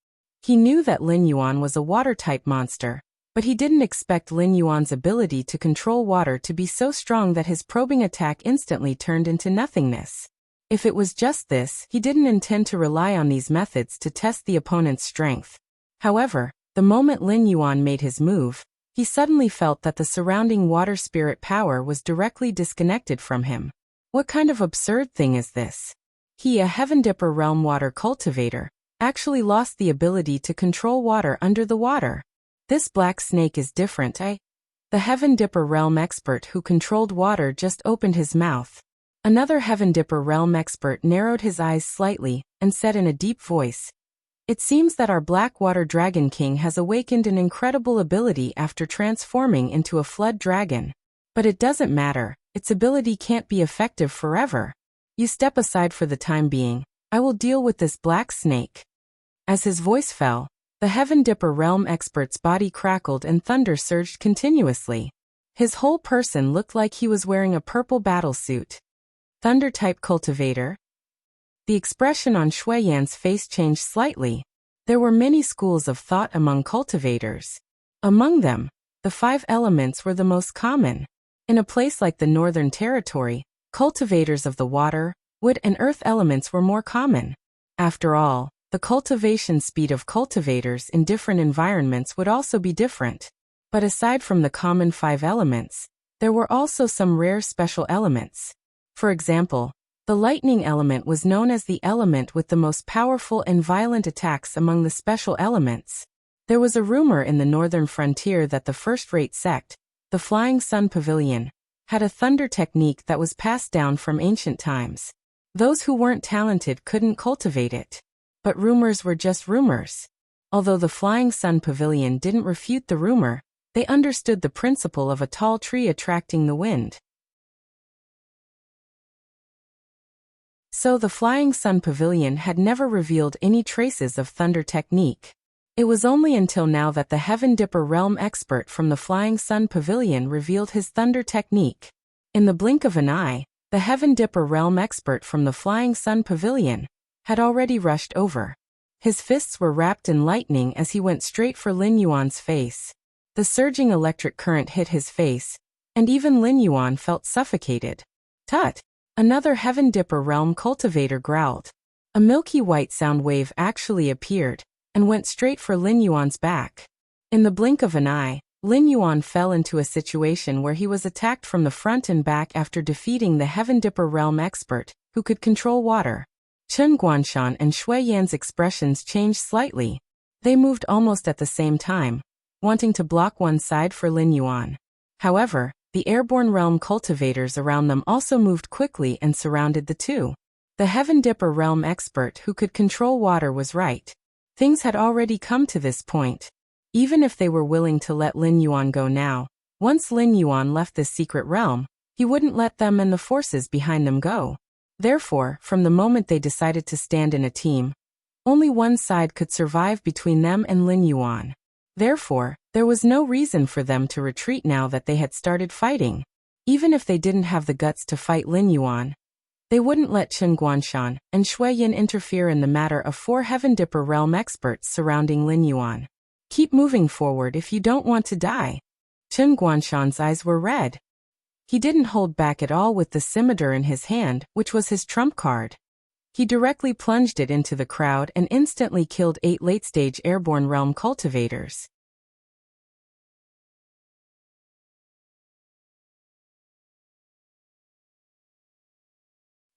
He knew that Lin Yuan was a water-type monster, but he didn't expect Lin Yuan's ability to control water to be so strong that his probing attack instantly turned into nothingness. If it was just this, he didn't intend to rely on these methods to test the opponent's strength. However, the moment Lin Yuan made his move, he suddenly felt that the surrounding water spirit power was directly disconnected from him. What kind of absurd thing is this? He, a Heaven Dipper realm water cultivator, actually lost the ability to control water under the water. This black snake is different, The Heaven Dipper Realm expert who controlled water just opened his mouth. Another Heaven Dipper Realm expert narrowed his eyes slightly and said in a deep voice, "It seems that our Blackwater Dragon King has awakened an incredible ability after transforming into a flood dragon. But it doesn't matter, its ability can't be effective forever. You step aside for the time being. I will deal with this black snake." As his voice fell, the Heaven Dipper Realm expert's body crackled and thunder surged continuously. His whole person looked like he was wearing a purple battlesuit. Thunder-type cultivator? The expression on Shui Yan's face changed slightly. There were many schools of thought among cultivators. Among them, the 5 elements were the most common. In a place like the Northern Territory, cultivators of the water, wood and earth elements were more common. After all, the cultivation speed of cultivators in different environments would also be different. But aside from the common 5 elements, there were also some rare special elements. For example, the lightning element was known as the element with the most powerful and violent attacks among the special elements. There was a rumor in the northern frontier that the first-rate sect, the Flying Sun Pavilion, had a thunder technique that was passed down from ancient times. Those who weren't talented couldn't cultivate it. But rumors were just rumors. Although the Flying Sun Pavilion didn't refute the rumor, they understood the principle of a tall tree attracting the wind. So the Flying Sun Pavilion had never revealed any traces of thunder technique. It was only until now that the Heaven Dipper Realm expert from the Flying Sun Pavilion revealed his thunder technique. In the blink of an eye, the Heaven Dipper Realm expert from the Flying Sun Pavilion had already rushed over. His fists were wrapped in lightning as he went straight for Lin Yuan's face. The surging electric current hit his face, and even Lin Yuan felt suffocated. "Tut!" Another Heaven Dipper Realm cultivator growled. A milky white sound wave actually appeared, and went straight for Lin Yuan's back. In the blink of an eye, Lin Yuan fell into a situation where he was attacked from the front and back after defeating the Heaven Dipper Realm expert, who could control water. Chen Guanshan and Shui Yan's expressions changed slightly. They moved almost at the same time, wanting to block one side for Lin Yuan. However, the airborne realm cultivators around them also moved quickly and surrounded the two. The Heaven Dipper Realm expert who could control water was right. Things had already come to this point. Even if they were willing to let Lin Yuan go now, once Lin Yuan left this secret realm, he wouldn't let them and the forces behind them go. Therefore, from the moment they decided to stand in a team, only one side could survive between them and Lin Yuan. Therefore, there was no reason for them to retreat now that they had started fighting. Even if they didn't have the guts to fight Lin Yuan, they wouldn't let Chen Guanshan and Shui Yan interfere in the matter of 4 Heaven Dipper Realm experts surrounding Lin Yuan. "Keep moving forward if you don't want to die." Chen Guanshan's eyes were red. He didn't hold back at all with the scimitar in his hand, which was his trump card. He directly plunged it into the crowd and instantly killed 8 late-stage airborne realm cultivators.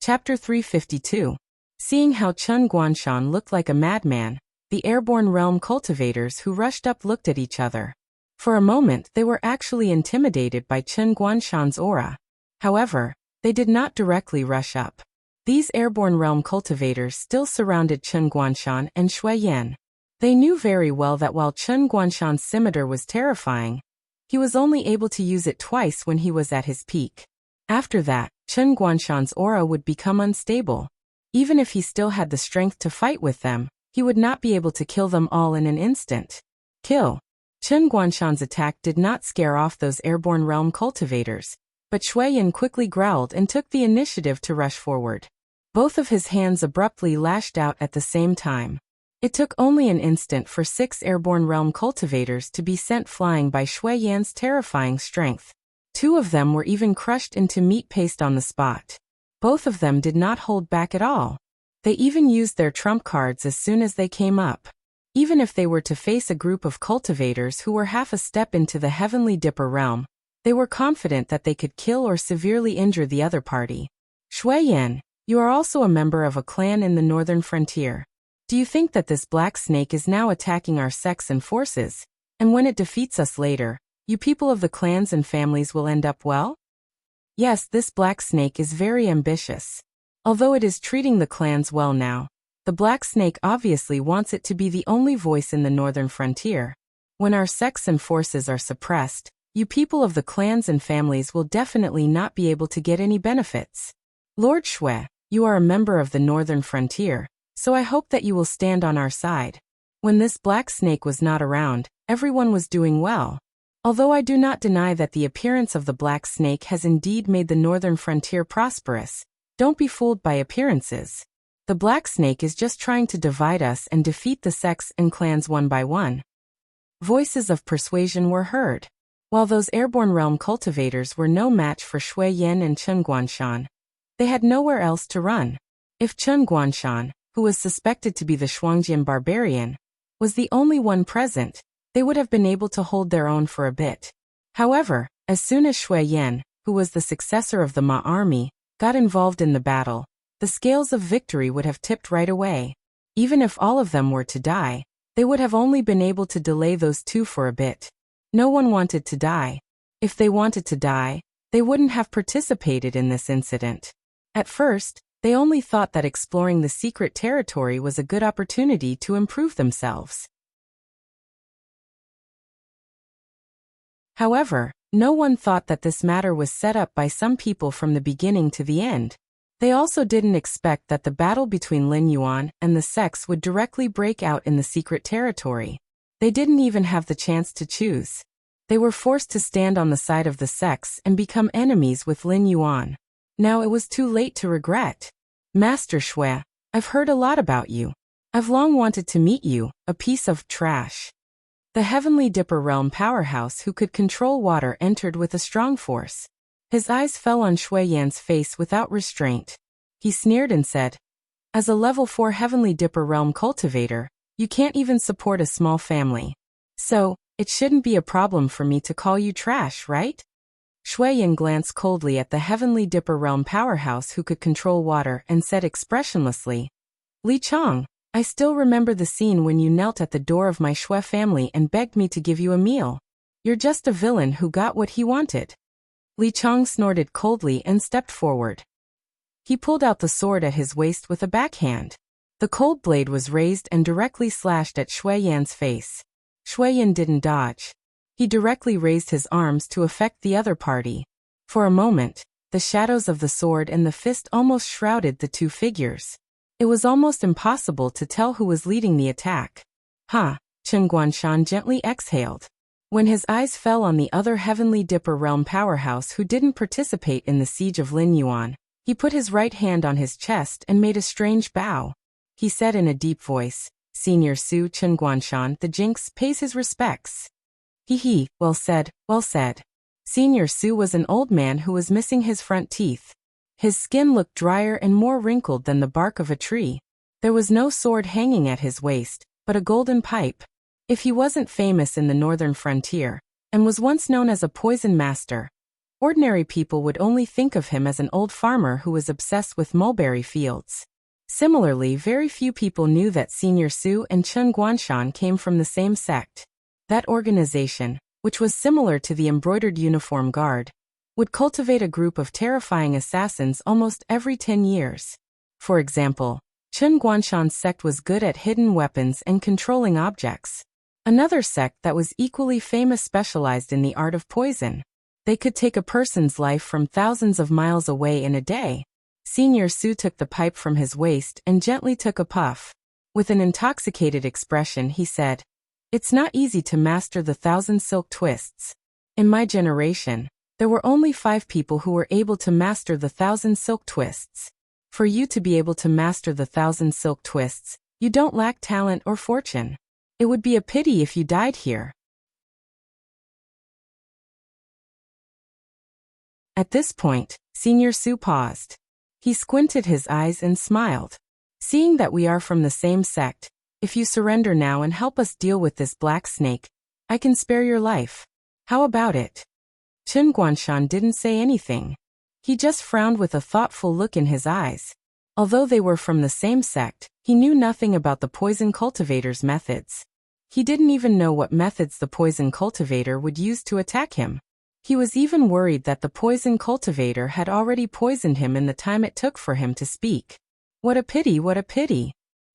Chapter 352. Seeing how Chen Guanshan looked like a madman, the airborne realm cultivators who rushed up looked at each other. For a moment they were actually intimidated by Chen Guanshan's aura. However, they did not directly rush up. These airborne realm cultivators still surrounded Chen Guanshan and Shui Yan. They knew very well that while Chen Guanshan's scimitar was terrifying, he was only able to use it twice when he was at his peak. After that, Chen Guanshan's aura would become unstable. Even if he still had the strength to fight with them, he would not be able to kill them all in an instant. Kill. Chen Guanshan's attack did not scare off those airborne realm cultivators, but Shui Yan quickly growled and took the initiative to rush forward. Both of his hands abruptly lashed out at the same time. It took only an instant for 6 airborne realm cultivators to be sent flying by Shui Yan's terrifying strength. 2 of them were even crushed into meat paste on the spot. Both of them did not hold back at all. They even used their trump cards as soon as they came up. Even if they were to face a group of cultivators who were half a step into the Heavenly Dipper realm, they were confident that they could kill or severely injure the other party. "Shui Yan, you are also a member of a clan in the northern frontier. Do you think that this black snake is now attacking our sects and forces, and when it defeats us later, You people of the clans and families will end up well? Yes, this black snake is very ambitious. Although it is treating the clans well now, the black snake obviously wants it to be the only voice in the northern frontier. When our sects and forces are suppressed, you people of the clans and families will definitely not be able to get any benefits. Lord Shui, you are a member of the northern frontier, so I hope that you will stand on our side. When this black snake was not around, everyone was doing well. Although I do not deny that the appearance of the black snake has indeed made the northern frontier prosperous, don't be fooled by appearances. The black snake is just trying to divide us and defeat the sects and clans one by one. Voices of persuasion were heard. While those airborne realm cultivators were no match for Shui Yan and Chen Guanshan, they had nowhere else to run. If Chen Guanshan, who was suspected to be the Shuangjian barbarian, was the only one present, they would have been able to hold their own for a bit. However, as soon as Shui Yan, who was the successor of the Ma army, got involved in the battle, the scales of victory would have tipped right away. Even if all of them were to die, they would have only been able to delay those two for a bit. No one wanted to die. If they wanted to die, they wouldn't have participated in this incident. At first, they only thought that exploring the secret territory was a good opportunity to improve themselves. However, no one thought that this matter was set up by some people from the beginning to the end. They also didn't expect that the battle between Lin Yuan and the sects would directly break out in the secret territory. They didn't even have the chance to choose. They were forced to stand on the side of the sects and become enemies with Lin Yuan. Now it was too late to regret. Master Shui, I've heard a lot about you. I've long wanted to meet you, a piece of trash. The Heavenly Dipper Realm powerhouse who could control water entered with a strong force. His eyes fell on Shui Yan's face without restraint. He sneered and said, "As a level 4 Heavenly Dipper Realm cultivator, you can't even support a small family. So, it shouldn't be a problem for me to call you trash, right?" Shui Yan glanced coldly at the Heavenly Dipper Realm powerhouse who could control water and said expressionlessly, "Li Chong, I still remember the scene when you knelt at the door of my Shui family and begged me to give you a meal. You're just a villain who got what he wanted." Li Chong snorted coldly and stepped forward. He pulled out the sword at his waist with a backhand. The cold blade was raised and directly slashed at Shui Yan's face. Shui Yan didn't dodge. He directly raised his arms to affect the other party. For a moment, the shadows of the sword and the fist almost shrouded the two figures. It was almost impossible to tell who was leading the attack. Chen Guanshan gently exhaled. When his eyes fell on the other Heavenly Dipper Realm powerhouse who didn't participate in the siege of Lin Yuan, he put his right hand on his chest and made a strange bow. He said in a deep voice, "Senior Su Chen Guanshan, the Jinx, pays his respects." He, well said, well said. Senior Su was an old man who was missing his front teeth. His skin looked drier and more wrinkled than the bark of a tree. There was no sword hanging at his waist, but a golden pipe. If he wasn't famous in the northern frontier, and was once known as a poison master, ordinary people would only think of him as an old farmer who was obsessed with mulberry fields. Similarly, very few people knew that Senior Su and Chen Guanshan came from the same sect. That organization, which was similar to the embroidered uniform guard, would cultivate a group of terrifying assassins almost every 10 years. For example, Chen Guanshan's sect was good at hidden weapons and controlling objects. Another sect that was equally famous specialized in the art of poison. They could take a person's life from thousands of miles away in a day. Senior Su took the pipe from his waist and gently took a puff. With an intoxicated expression he said, "It's not easy to master the 1,000 silk twists. In my generation, there were only 5 people who were able to master the 1,000 silk twists. For you to be able to master the 1,000 silk twists, you don't lack talent or fortune. It would be a pity if you died here." At this point, Senior Su paused. He squinted his eyes and smiled. "Seeing that we are from the same sect, if you surrender now and help us deal with this black snake, I can spare your life. How about it?" Chen Guanshan didn't say anything. He just frowned with a thoughtful look in his eyes. Although they were from the same sect, he knew nothing about the poison cultivator's methods. He didn't even know what methods the poison cultivator would use to attack him. He was even worried that the poison cultivator had already poisoned him in the time it took for him to speak. What a pity, what a pity.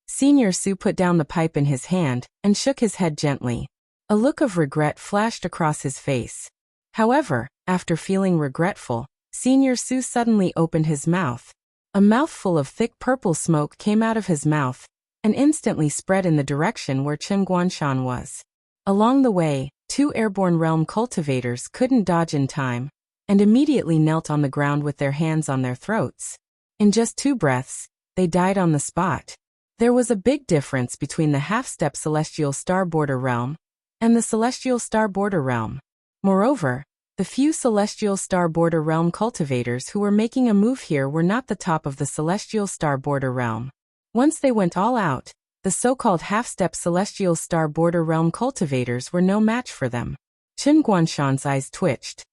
Senior Su put down the pipe in his hand and shook his head gently. A look of regret flashed across his face. However, after feeling regretful, Senior Su suddenly opened his mouth. A mouthful of thick purple smoke came out of his mouth and instantly spread in the direction where Chen Guanshan was. Along the way, 2 airborne realm cultivators couldn't dodge in time and immediately knelt on the ground with their hands on their throats. In just 2 breaths, they died on the spot. There was a big difference between the half-step Celestial Star Border Realm and the Celestial Star Border Realm. Moreover, the few Celestial Star Border Realm cultivators who were making a move here were not the top of the Celestial Star Border Realm. Once they went all out, the so-called half-step Celestial Star Border Realm cultivators were no match for them. Chen Guanshan's eyes twitched.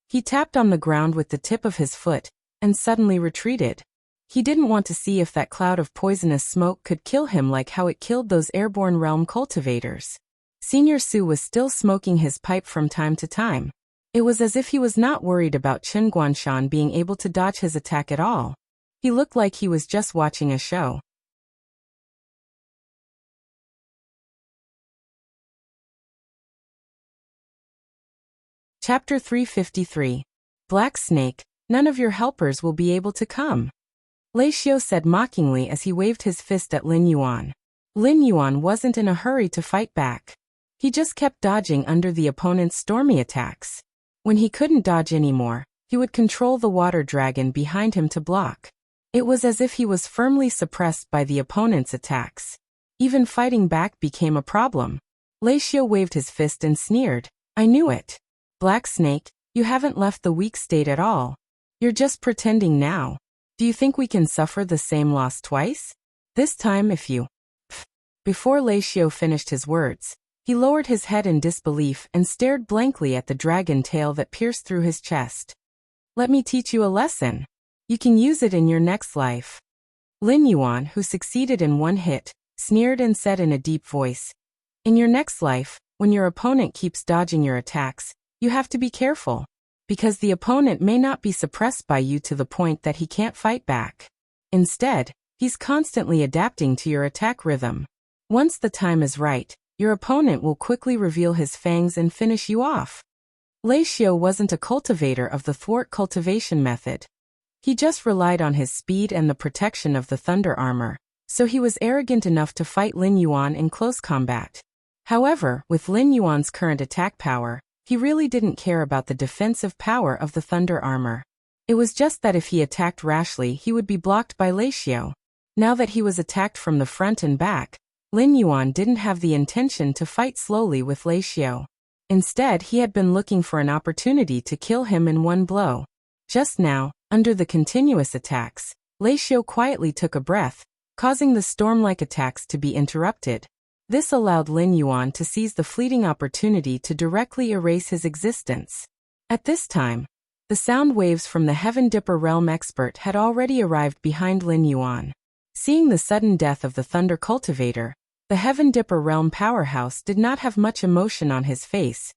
He tapped on the ground with the tip of his foot and suddenly retreated. He didn't want to see if that cloud of poisonous smoke could kill him like how it killed those airborne realm cultivators. Senior Su was still smoking his pipe from time to time. It was as if he was not worried about Chen Guanshan being able to dodge his attack at all. He looked like he was just watching a show. Chapter 353. Black Snake, none of your helpers will be able to come. Lei Xiao said mockingly as he waved his fist at Lin Yuan. Lin Yuan wasn't in a hurry to fight back. He just kept dodging under the opponent's stormy attacks. When he couldn't dodge anymore, he would control the water dragon behind him to block. It was as if he was firmly suppressed by the opponent's attacks. Even fighting back became a problem. Lei Xiao waved his fist and sneered. I knew it. Black Snake, you haven't left the weak state at all. You're just pretending now. Do you think we can suffer the same loss twice? This time if you... Before Lei Xiao finished his words, he lowered his head in disbelief and stared blankly at the dragon tail that pierced through his chest. Let me teach you a lesson. You can use it in your next life. Lin Yuan, who succeeded in one hit, sneered and said in a deep voice, in your next life, when your opponent keeps dodging your attacks, you have to be careful, because the opponent may not be suppressed by you to the point that he can't fight back. Instead, he's constantly adapting to your attack rhythm. Once the time is right, your opponent will quickly reveal his fangs and finish you off. Lei Xiao wasn't a cultivator of the thwart cultivation method. He just relied on his speed and the protection of the thunder armor, so he was arrogant enough to fight Lin Yuan in close combat. However, with Lin Yuan's current attack power, he really didn't care about the defensive power of the thunder armor. It was just that if he attacked rashly he would be blocked by Lei Xiao. Now that he was attacked from the front and back, Lin Yuan didn't have the intention to fight slowly with Lei Xiao. Instead, he had been looking for an opportunity to kill him in one blow. Just now, under the continuous attacks, Lei Xiao quietly took a breath, causing the storm-like attacks to be interrupted. This allowed Lin Yuan to seize the fleeting opportunity to directly erase his existence. At this time, the sound waves from the Heaven Dipper Realm expert had already arrived behind Lin Yuan. Seeing the sudden death of the Thunder Cultivator, the Heaven Dipper Realm powerhouse did not have much emotion on his face,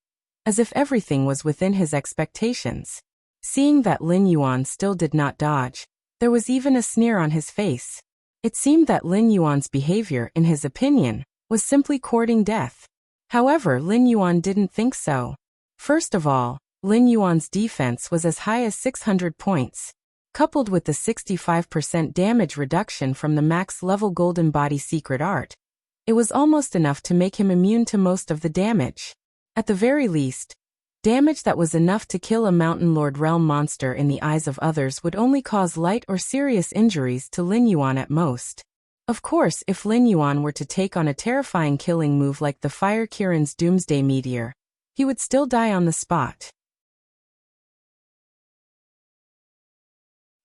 as if everything was within his expectations. Seeing that Lin Yuan still did not dodge, there was even a sneer on his face. It seemed that Lin Yuan's behavior, in his opinion, was simply courting death. However, Lin Yuan didn't think so. First of all, Lin Yuan's defense was as high as 600 points. Coupled with the 65% damage reduction from the max-level Golden Body secret art, it was almost enough to make him immune to most of the damage. At the very least, damage that was enough to kill a Mountain Lord realm monster in the eyes of others would only cause light or serious injuries to Lin Yuan at most. Of course, if Lin Yuan were to take on a terrifying killing move like the Fire Kirin's Doomsday Meteor, he would still die on the spot.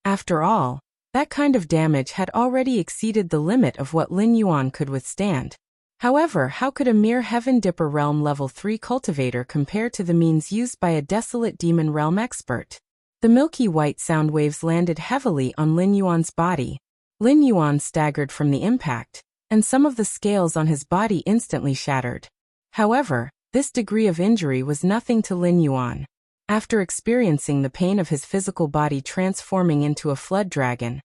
After all, that kind of damage had already exceeded the limit of what Lin Yuan could withstand. However, how could a mere Heaven Dipper Realm Level 3 cultivator compare to the means used by a Desolate Demon Realm expert? The milky white sound waves landed heavily on Lin Yuan's body. Lin Yuan staggered from the impact, and some of the scales on his body instantly shattered. However, this degree of injury was nothing to Lin Yuan. After experiencing the pain of his physical body transforming into a flood dragon,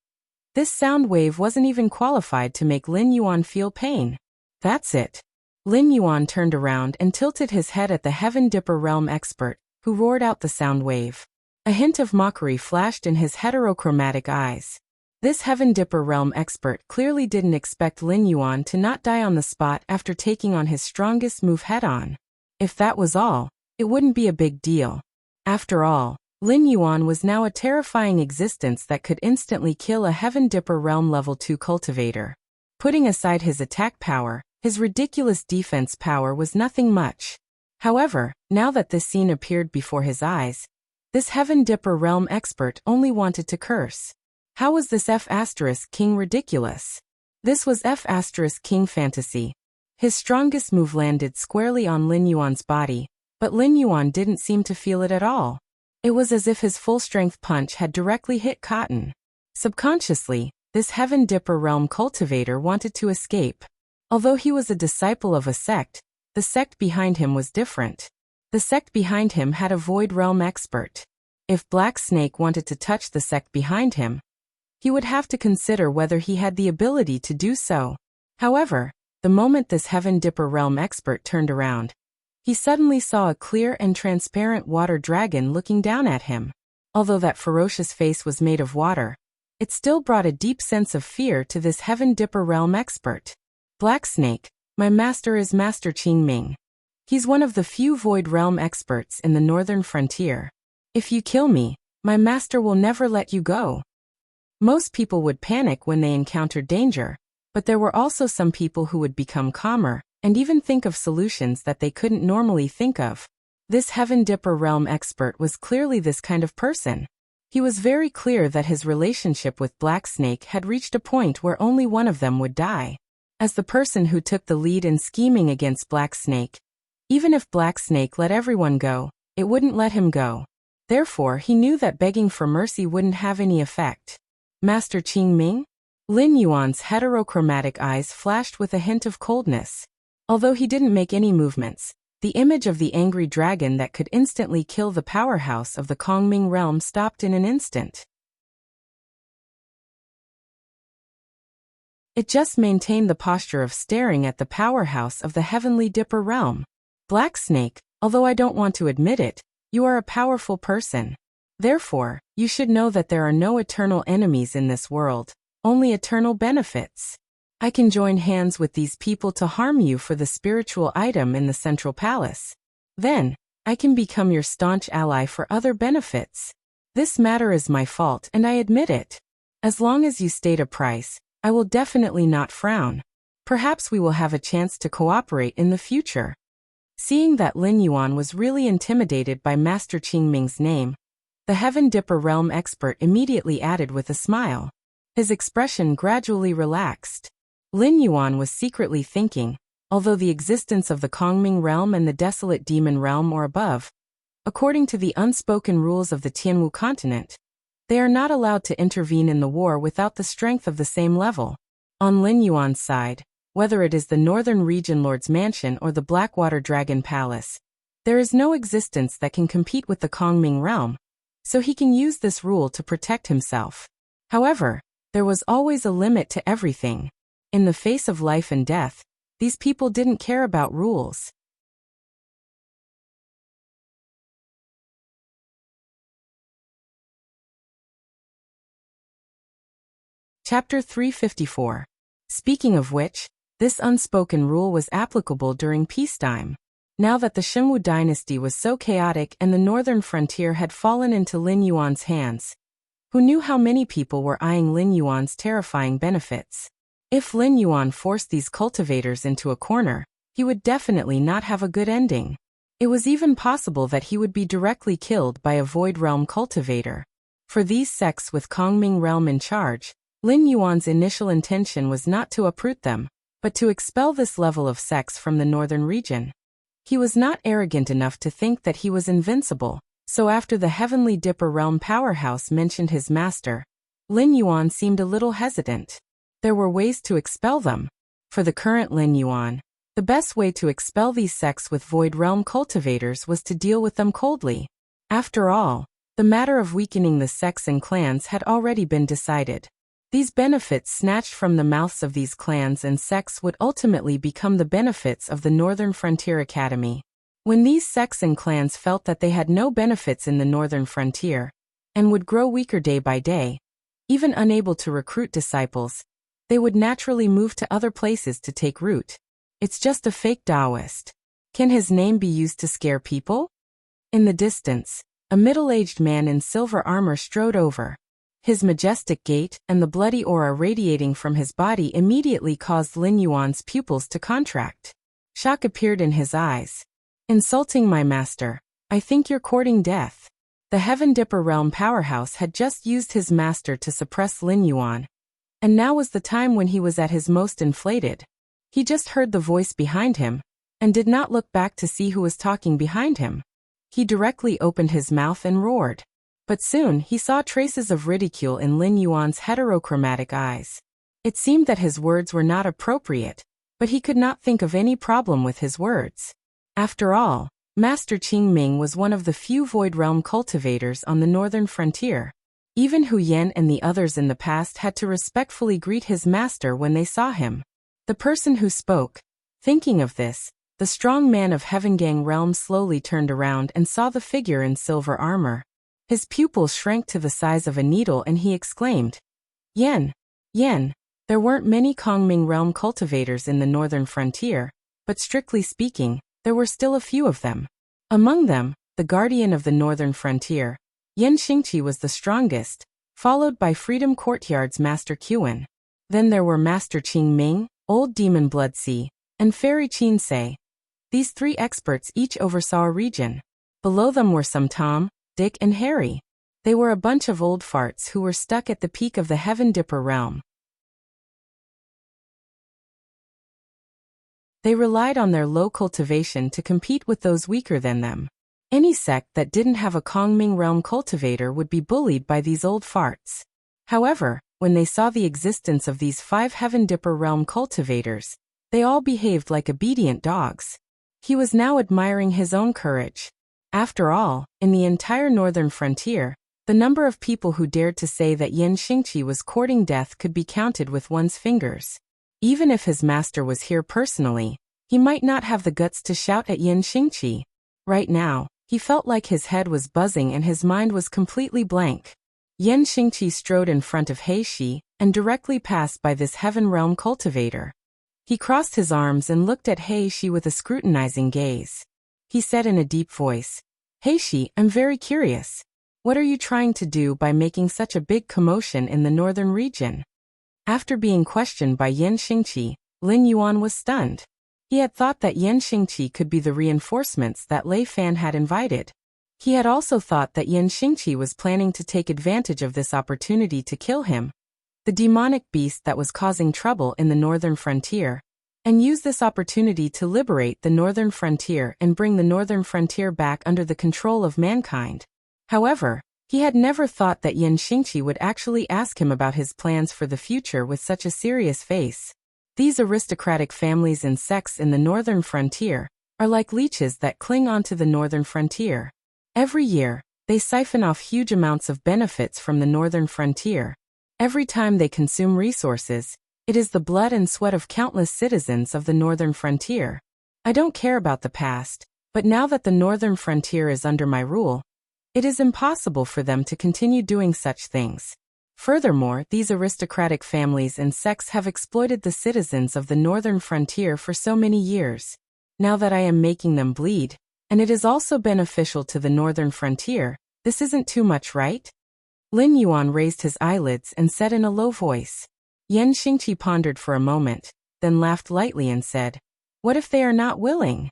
this sound wave wasn't even qualified to make Lin Yuan feel pain. That's it. Lin Yuan turned around and tilted his head at the Heaven Dipper Realm expert, who roared out the sound wave. A hint of mockery flashed in his heterochromatic eyes. This Heaven Dipper Realm expert clearly didn't expect Lin Yuan to not die on the spot after taking on his strongest move head-on. If that was all, it wouldn't be a big deal. After all, Lin Yuan was now a terrifying existence that could instantly kill a Heaven Dipper Realm Level 2 cultivator. Putting aside his attack power, his ridiculous defense power was nothing much. However, now that this scene appeared before his eyes, this Heaven Dipper Realm expert only wanted to curse. How was this F*King ridiculous? This was F*King fantasy. His strongest move landed squarely on Lin Yuan's body, but Lin Yuan didn't seem to feel it at all. It was as if his full-strength punch had directly hit cotton. Subconsciously, this Heaven Dipper Realm cultivator wanted to escape. Although he was a disciple of a sect, the sect behind him was different. The sect behind him had a Void Realm expert. If Black Snake wanted to touch the sect behind him, he would have to consider whether he had the ability to do so. However, the moment this Heaven Dipper Realm expert turned around, he suddenly saw a clear and transparent water dragon looking down at him. Although that ferocious face was made of water, it still brought a deep sense of fear to this Heaven Dipper Realm expert. Black Snake, my master is Master Qing Ming. He's one of the few Void Realm experts in the northern frontier. If you kill me, my master will never let you go. Most people would panic when they encountered danger, but there were also some people who would become calmer and even think of solutions that they couldn't normally think of. This Heaven Dipper Realm expert was clearly this kind of person. He was very clear that his relationship with Black Snake had reached a point where only one of them would die. As the person who took the lead in scheming against Black Snake, even if Black Snake let everyone go, it wouldn't let him go. Therefore, he knew that begging for mercy wouldn't have any effect. Master Qing Ming? Lin Yuan's heterochromatic eyes flashed with a hint of coldness. Although he didn't make any movements, the image of the angry dragon that could instantly kill the powerhouse of the Kongming realm stopped in an instant. It just maintained the posture of staring at the powerhouse of the Heavenly Dipper realm. Black Snake, although I don't want to admit it, you are a powerful person. Therefore, you should know that there are no eternal enemies in this world, only eternal benefits. I can join hands with these people to harm you for the spiritual item in the Central Palace. Then, I can become your staunch ally for other benefits. This matter is my fault and I admit it. As long as you state a price, I will definitely not frown. Perhaps we will have a chance to cooperate in the future. Seeing that Lin Yuan was really intimidated by Master Qing Ming's name, the Heaven Dipper Realm expert immediately added with a smile. His expression gradually relaxed. Lin Yuan was secretly thinking, although the existence of the Kongming realm and the Desolate Demon realm or above, according to the unspoken rules of the Tianwu continent, they are not allowed to intervene in the war without the strength of the same level. On Lin Yuan's side, whether it is the Northern Region Lord's Mansion or the Blackwater Dragon Palace, there is no existence that can compete with the Kongming realm, so he can use this rule to protect himself. However, there was always a limit to everything. In the face of life and death, these people didn't care about rules. Chapter 354. Speaking of which, this unspoken rule was applicable during peacetime. Now that the Xinwu dynasty was so chaotic and the northern frontier had fallen into Lin Yuan's hands, who knew how many people were eyeing Lin Yuan's terrifying benefits? If Lin Yuan forced these cultivators into a corner, he would definitely not have a good ending. It was even possible that he would be directly killed by a Void Realm cultivator. For these sects with Kongming Realm in charge, Lin Yuan's initial intention was not to uproot them, but to expel this level of sects from the northern region. He was not arrogant enough to think that he was invincible, so after the Heavenly Dipper Realm powerhouse mentioned his master, Lin Yuan seemed a little hesitant. There were ways to expel them. For the current Lin Yuan, The best way to expel these sects with Void Realm cultivators was to deal with them coldly. After all, the matter of weakening the sects and clans had already been decided. These benefits snatched from the mouths of these clans and sects would ultimately become the benefits of the Northern Frontier Academy. When these sects and clans felt that they had no benefits in the Northern Frontier, and would grow weaker day by day, even unable to recruit disciples, they would naturally move to other places to take root. It's just a fake Taoist. Can his name be used to scare people? In the distance, a middle-aged man in silver armor strode over. His majestic gait and the bloody aura radiating from his body immediately caused Lin Yuan's pupils to contract. Shock appeared in his eyes. Insulting my master. I think you're courting death. The Heaven Dipper Realm powerhouse had just used his master to suppress Lin Yuan. And now was the time when he was at his most inflated. He just heard the voice behind him, and did not look back to see who was talking behind him. He directly opened his mouth and roared. But soon he saw traces of ridicule in Lin Yuan's heterochromatic eyes. It seemed that his words were not appropriate, but he could not think of any problem with his words. After all, Master Qing Ming was one of the few Void Realm cultivators on the Northern Frontier. Even Hu Yan and the others in the past had to respectfully greet his master when they saw him. The person who spoke. Thinking of this, the strong man of Heavengang Realm slowly turned around and saw the figure in silver armor. His pupils shrank to the size of a needle and he exclaimed, Yen! Yen! There weren't many Kongming Realm cultivators in the Northern Frontier, but strictly speaking, there were still a few of them. Among them, the guardian of the Northern Frontier, Yen Xingqi was the strongest, followed by Freedom Courtyard's Master Qin. Then there were Master Qing Ming, Old Demon Bloodsea, and Fairy Qin Se. These three experts each oversaw a region. Below them were some Tom, Dick and Harry. They were a bunch of old farts who were stuck at the peak of the Heaven Dipper Realm. They relied on their low cultivation to compete with those weaker than them. Any sect that didn't have a Kongming Realm cultivator would be bullied by these old farts. However, when they saw the existence of these 5 Heaven Dipper Realm cultivators, they all behaved like obedient dogs. He was now admiring his own courage. After all, in the entire Northern Frontier, the number of people who dared to say that Yen Xingqi was courting death could be counted with one's fingers. Even if his master was here personally, he might not have the guts to shout at Yen Xingqi. Right now, he felt like his head was buzzing and his mind was completely blank. Yen Xingqi strode in front of He Shi and directly passed by this Heaven Realm cultivator. He crossed his arms and looked at He Shi with a scrutinizing gaze. He said in a deep voice, He Shi, I'm very curious. What are you trying to do by making such a big commotion in the northern region? After being questioned by Yen Xingqi, Lin Yuan was stunned. He had thought that Yen Xingqi could be the reinforcements that Lei Fan had invited. He had also thought that Yen Xingqi was planning to take advantage of this opportunity to kill him, the demonic beast that was causing trouble in the Northern Frontier, and use this opportunity to liberate the Northern Frontier and bring the Northern Frontier back under the control of mankind. However, he had never thought that Yen Xingqi would actually ask him about his plans for the future with such a serious face. These aristocratic families and sects in the Northern Frontier are like leeches that cling onto the Northern Frontier. Every year, they siphon off huge amounts of benefits from the Northern Frontier. Every time they consume resources, it is the blood and sweat of countless citizens of the Northern Frontier. I don't care about the past, but now that the Northern Frontier is under my rule, it is impossible for them to continue doing such things. Furthermore, these aristocratic families and sects have exploited the citizens of the Northern Frontier for so many years. Now that I am making them bleed, and it is also beneficial to the Northern Frontier, this isn't too much, right? Lin Yuan raised his eyelids and said in a low voice. Yen Xingqi pondered for a moment, then laughed lightly and said, What if they are not willing?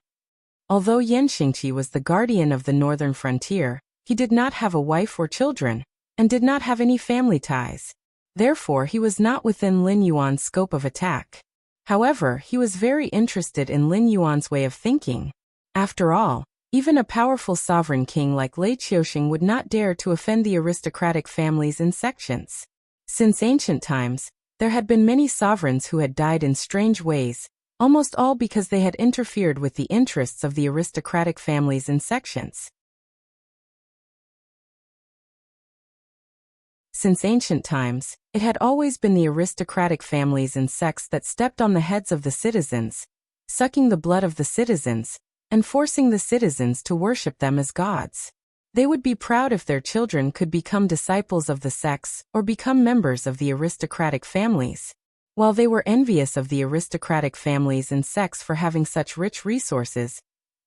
Although Yen Xingqi was the guardian of the Northern Frontier, he did not have a wife or children, and did not have any family ties. Therefore, he was not within Lin Yuan's scope of attack. However, he was very interested in Lin Yuan's way of thinking. After all, even a powerful sovereign king like Lei Qiuxing would not dare to offend the aristocratic families and sections. Since ancient times, there had been many sovereigns who had died in strange ways, almost all because they had interfered with the interests of the aristocratic families and sections. Since ancient times, it had always been the aristocratic families and sects that stepped on the heads of the citizens, sucking the blood of the citizens, and forcing the citizens to worship them as gods. They would be proud if their children could become disciples of the sects or become members of the aristocratic families. While they were envious of the aristocratic families and sects for having such rich resources,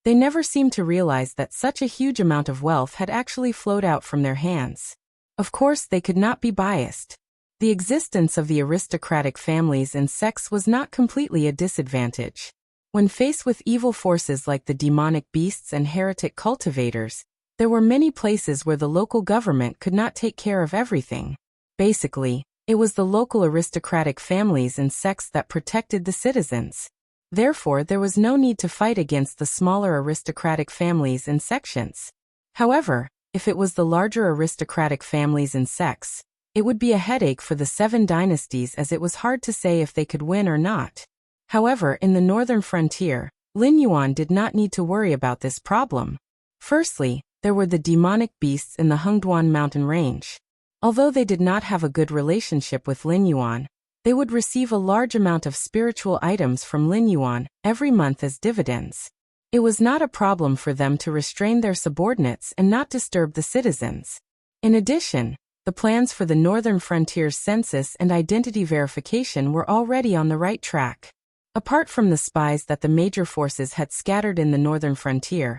they never seemed to realize that such a huge amount of wealth had actually flowed out from their hands. Of course, they could not be biased. The existence of the aristocratic families and sects was not completely a disadvantage. When faced with evil forces like the demonic beasts and heretic cultivators, there were many places where the local government could not take care of everything. Basically, it was the local aristocratic families and sects that protected the citizens. Therefore, there was no need to fight against the smaller aristocratic families and sections. However, if it was the larger aristocratic families and sects, it would be a headache for the 7 dynasties, as it was hard to say if they could win or not. However, in the northern frontier, Lin Yuan did not need to worry about this problem. Firstly, there were the demonic beasts in the Hengduan mountain range. Although they did not have a good relationship with Lin Yuan, they would receive a large amount of spiritual items from Lin Yuan every month as dividends. It was not a problem for them to restrain their subordinates and not disturb the citizens. In addition, the plans for the northern frontier's census and identity verification were already on the right track. Apart from the spies that the major forces had scattered in the northern frontier,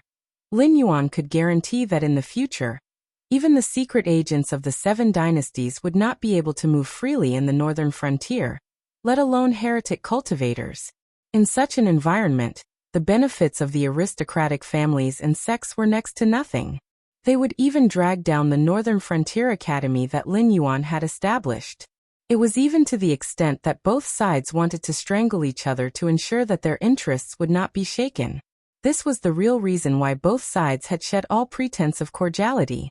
Lin Yuan could guarantee that in the future, even the secret agents of the 7 dynasties would not be able to move freely in the northern frontier, let alone heretic cultivators. In such an environment, the benefits of the aristocratic families and sects were next to nothing. They would even drag down the Northern Frontier Academy that Lin Yuan had established. It was even to the extent that both sides wanted to strangle each other to ensure that their interests would not be shaken. This was the real reason why both sides had shed all pretense of cordiality.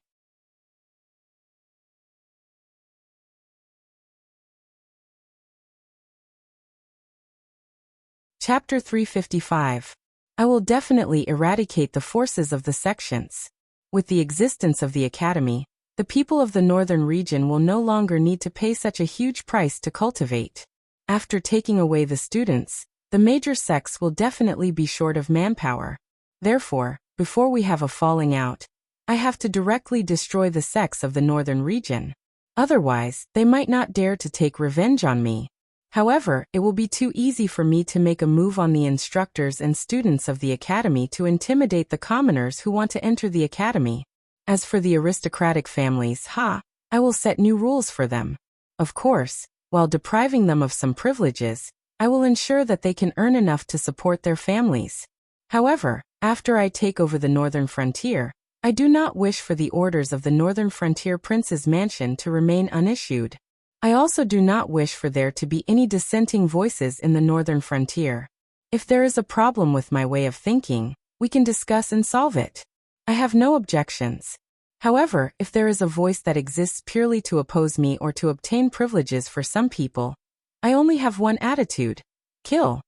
Chapter 355. I will definitely eradicate the forces of the sections. With the existence of the academy, the people of the northern region will no longer need to pay such a huge price to cultivate. After taking away the students, the major sects will definitely be short of manpower. Therefore, before we have a falling out, I have to directly destroy the sects of the northern region. Otherwise, they might not dare to take revenge on me. However, it will be too easy for me to make a move on the instructors and students of the academy to intimidate the commoners who want to enter the academy. As for the aristocratic families, I will set new rules for them. Of course, while depriving them of some privileges, I will ensure that they can earn enough to support their families. However, after I take over the northern frontier, I do not wish for the orders of the northern frontier prince's mansion to remain unissued. I also do not wish for there to be any dissenting voices in the northern frontier. If there is a problem with my way of thinking, we can discuss and solve it. I have no objections. However, if there is a voice that exists purely to oppose me or to obtain privileges for some people, I only have one attitude: kill.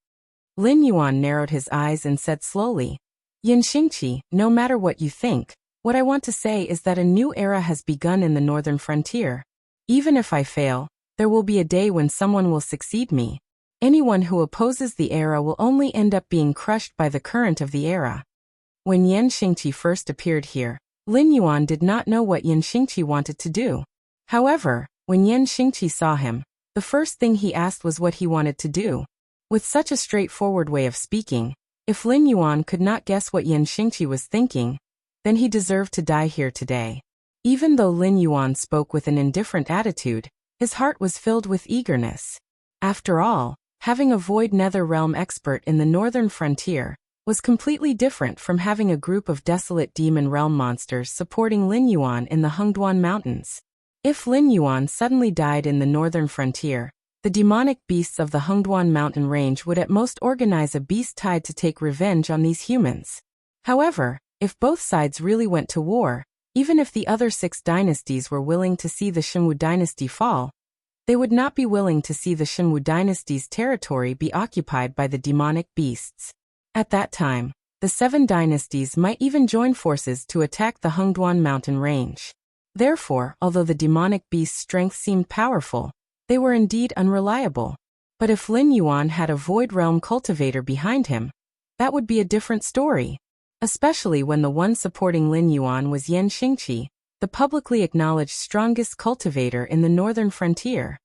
Lin Yuan narrowed his eyes and said slowly, Yin Xingqi, no matter what you think, what I want to say is that a new era has begun in the northern frontier. Even if I fail, there will be a day when someone will succeed me. Anyone who opposes the era will only end up being crushed by the current of the era. When Yin Xingqi first appeared here, Lin Yuan did not know what Yin Xingqi wanted to do. However, when Yin Xingqi saw him, the first thing he asked was what he wanted to do. With such a straightforward way of speaking, if Lin Yuan could not guess what Yin Xingqi was thinking, then he deserved to die here today. Even though Lin Yuan spoke with an indifferent attitude, his heart was filled with eagerness. After all, having a Void Nether Realm expert in the northern frontier was completely different from having a group of desolate demon realm monsters supporting Lin Yuan in the Hengduan Mountains. If Lin Yuan suddenly died in the northern frontier, the demonic beasts of the Hengduan mountain range would at most organize a beast tide to take revenge on these humans. However, if both sides really went to war, even if the other 6 dynasties were willing to see the Shunwu dynasty fall, They would not be willing to see the Shenwu dynasty's territory be occupied by the demonic beasts. At that time, the 7 dynasties might even join forces to attack the Hengduan mountain range. Therefore, although the demonic beast's strength seemed powerful, they were indeed unreliable. But if Lin Yuan had a Void Realm cultivator behind him, that would be a different story. Especially when the one supporting Lin Yuan was Yan Xingqi, the publicly acknowledged strongest cultivator in the northern frontier.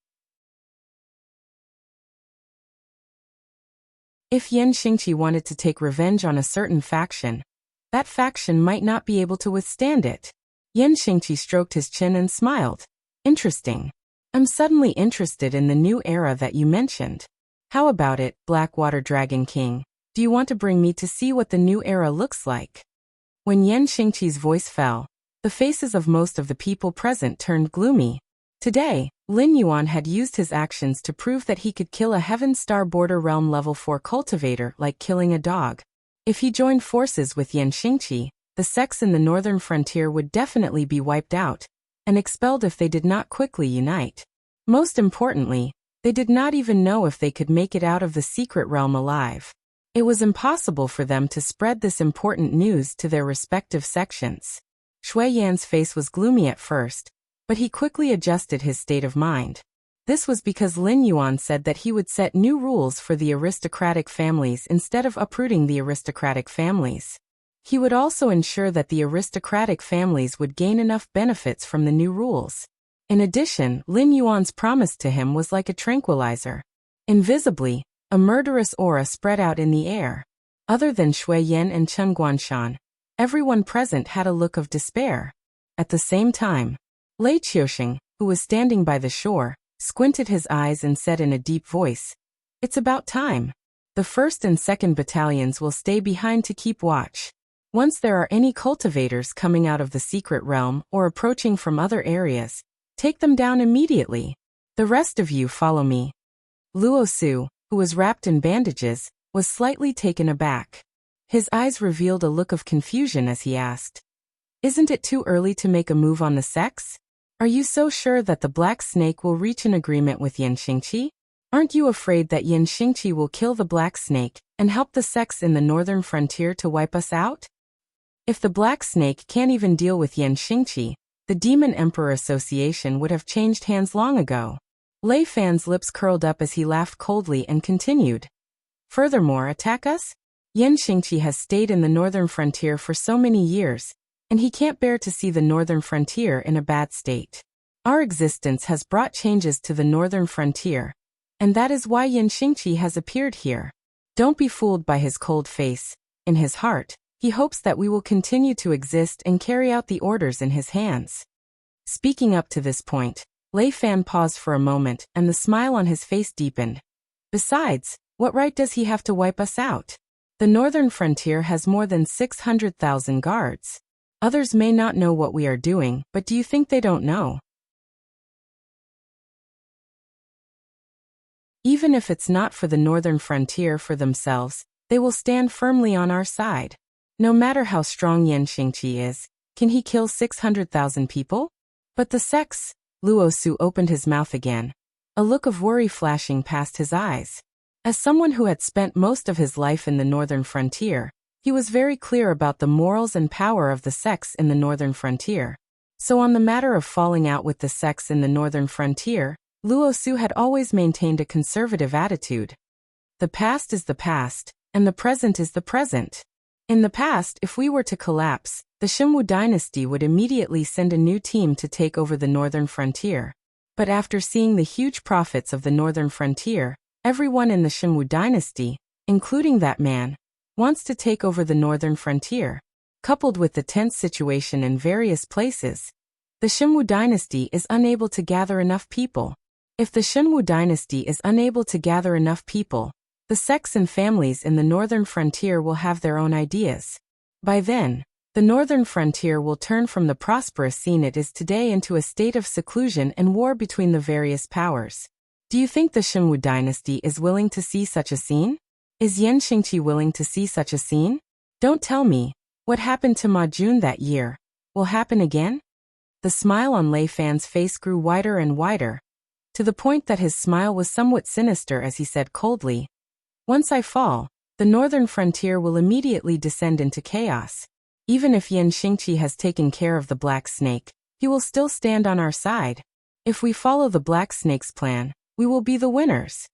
If Yan Xingqi wanted to take revenge on a certain faction, that faction might not be able to withstand it. Yan Xingqi stroked his chin and smiled. Interesting. I'm suddenly interested in the new era that you mentioned. How about it, Blackwater Dragon King? Do you want to bring me to see what the new era looks like? When Yan Xingqi's voice fell, the faces of most of the people present turned gloomy. Today, Lin Yuan had used his actions to prove that he could kill a Heaven Star Border Realm level 4 cultivator like killing a dog. If he joined forces with Yan Xingqi, the sects in the northern frontier would definitely be wiped out and expelled if they did not quickly unite. Most importantly, they did not even know if they could make it out of the secret realm alive. It was impossible for them to spread this important news to their respective sections. Shui Yan's face was gloomy at first, but he quickly adjusted his state of mind. This was because Lin Yuan said that he would set new rules for the aristocratic families instead of uprooting the aristocratic families. He would also ensure that the aristocratic families would gain enough benefits from the new rules. In addition, Lin Yuan's promise to him was like a tranquilizer. Invisibly, a murderous aura spread out in the air. Other than Shui Yan and Chen Guanshan, everyone present had a look of despair. At the same time, Lei Qiusheng, who was standing by the shore, squinted his eyes and said in a deep voice, "It's about time. The 1st and 2nd battalions will stay behind to keep watch. Once there are any cultivators coming out of the secret realm or approaching from other areas, take them down immediately. The rest of you follow me." Luo Su, who was wrapped in bandages, was slightly taken aback. His eyes revealed a look of confusion as he asked, "Isn't it too early to make a move on the sects? Are you so sure that the Black Snake will reach an agreement with Yan Xingqi? Aren't you afraid that Yan Xingqi will kill the Black Snake and help the sects in the northern frontier to wipe us out? If the Black Snake can't even deal with Yan Xingqi, the Demon Emperor Association would have changed hands long ago." Lei Fan's lips curled up as he laughed coldly and continued, "Furthermore, attack us? Yan Xingqi has stayed in the northern frontier for so many years, and he can't bear to see the northern frontier in a bad state. Our existence has brought changes to the northern frontier, and that is why Yan Xingqi has appeared here. Don't be fooled by his cold face. In his heart, he hopes that we will continue to exist and carry out the orders in his hands." Speaking up to this point, Lei Fan paused for a moment and the smile on his face deepened. "Besides, what right does he have to wipe us out? The northern frontier has more than 600,000 guards. Others may not know what we are doing, but do you think they don't know? Even if it's not for the northern frontier for themselves, they will stand firmly on our side. No matter how strong Yan Xingqi is, can he kill 600,000 people? But the sects..." Luo Su opened his mouth again, a look of worry flashing past his eyes. As someone who had spent most of his life in the northern frontier, he was very clear about the morals and power of the sects in the northern frontier. So on the matter of falling out with the sects in the northern frontier, Luo Su had always maintained a conservative attitude. The past is the past, and the present is the present. In the past, if we were to collapse, the Shenwu dynasty would immediately send a new team to take over the northern frontier. But after seeing the huge profits of the northern frontier, everyone in the Shenwu dynasty, including that man, wants to take over the northern frontier. Coupled with the tense situation in various places, the Shenwu dynasty is unable to gather enough people. If the Shenwu dynasty is unable to gather enough people, the sects and families in the northern frontier will have their own ideas. By then, the northern frontier will turn from the prosperous scene it is today into a state of seclusion and war between the various powers. Do you think the Shenwu dynasty is willing to see such a scene? Is Yan Xingqi willing to see such a scene? Don't tell me, what happened to Ma Jun that year will happen again? The smile on Lei Fan's face grew wider and wider. to the point that his smile was somewhat sinister as he said coldly, "Once I fall, the northern frontier will immediately descend into chaos. Even if Yan Xingqi has taken care of the Black Snake, he will still stand on our side. If we follow the Black Snake's plan, we will be the winners."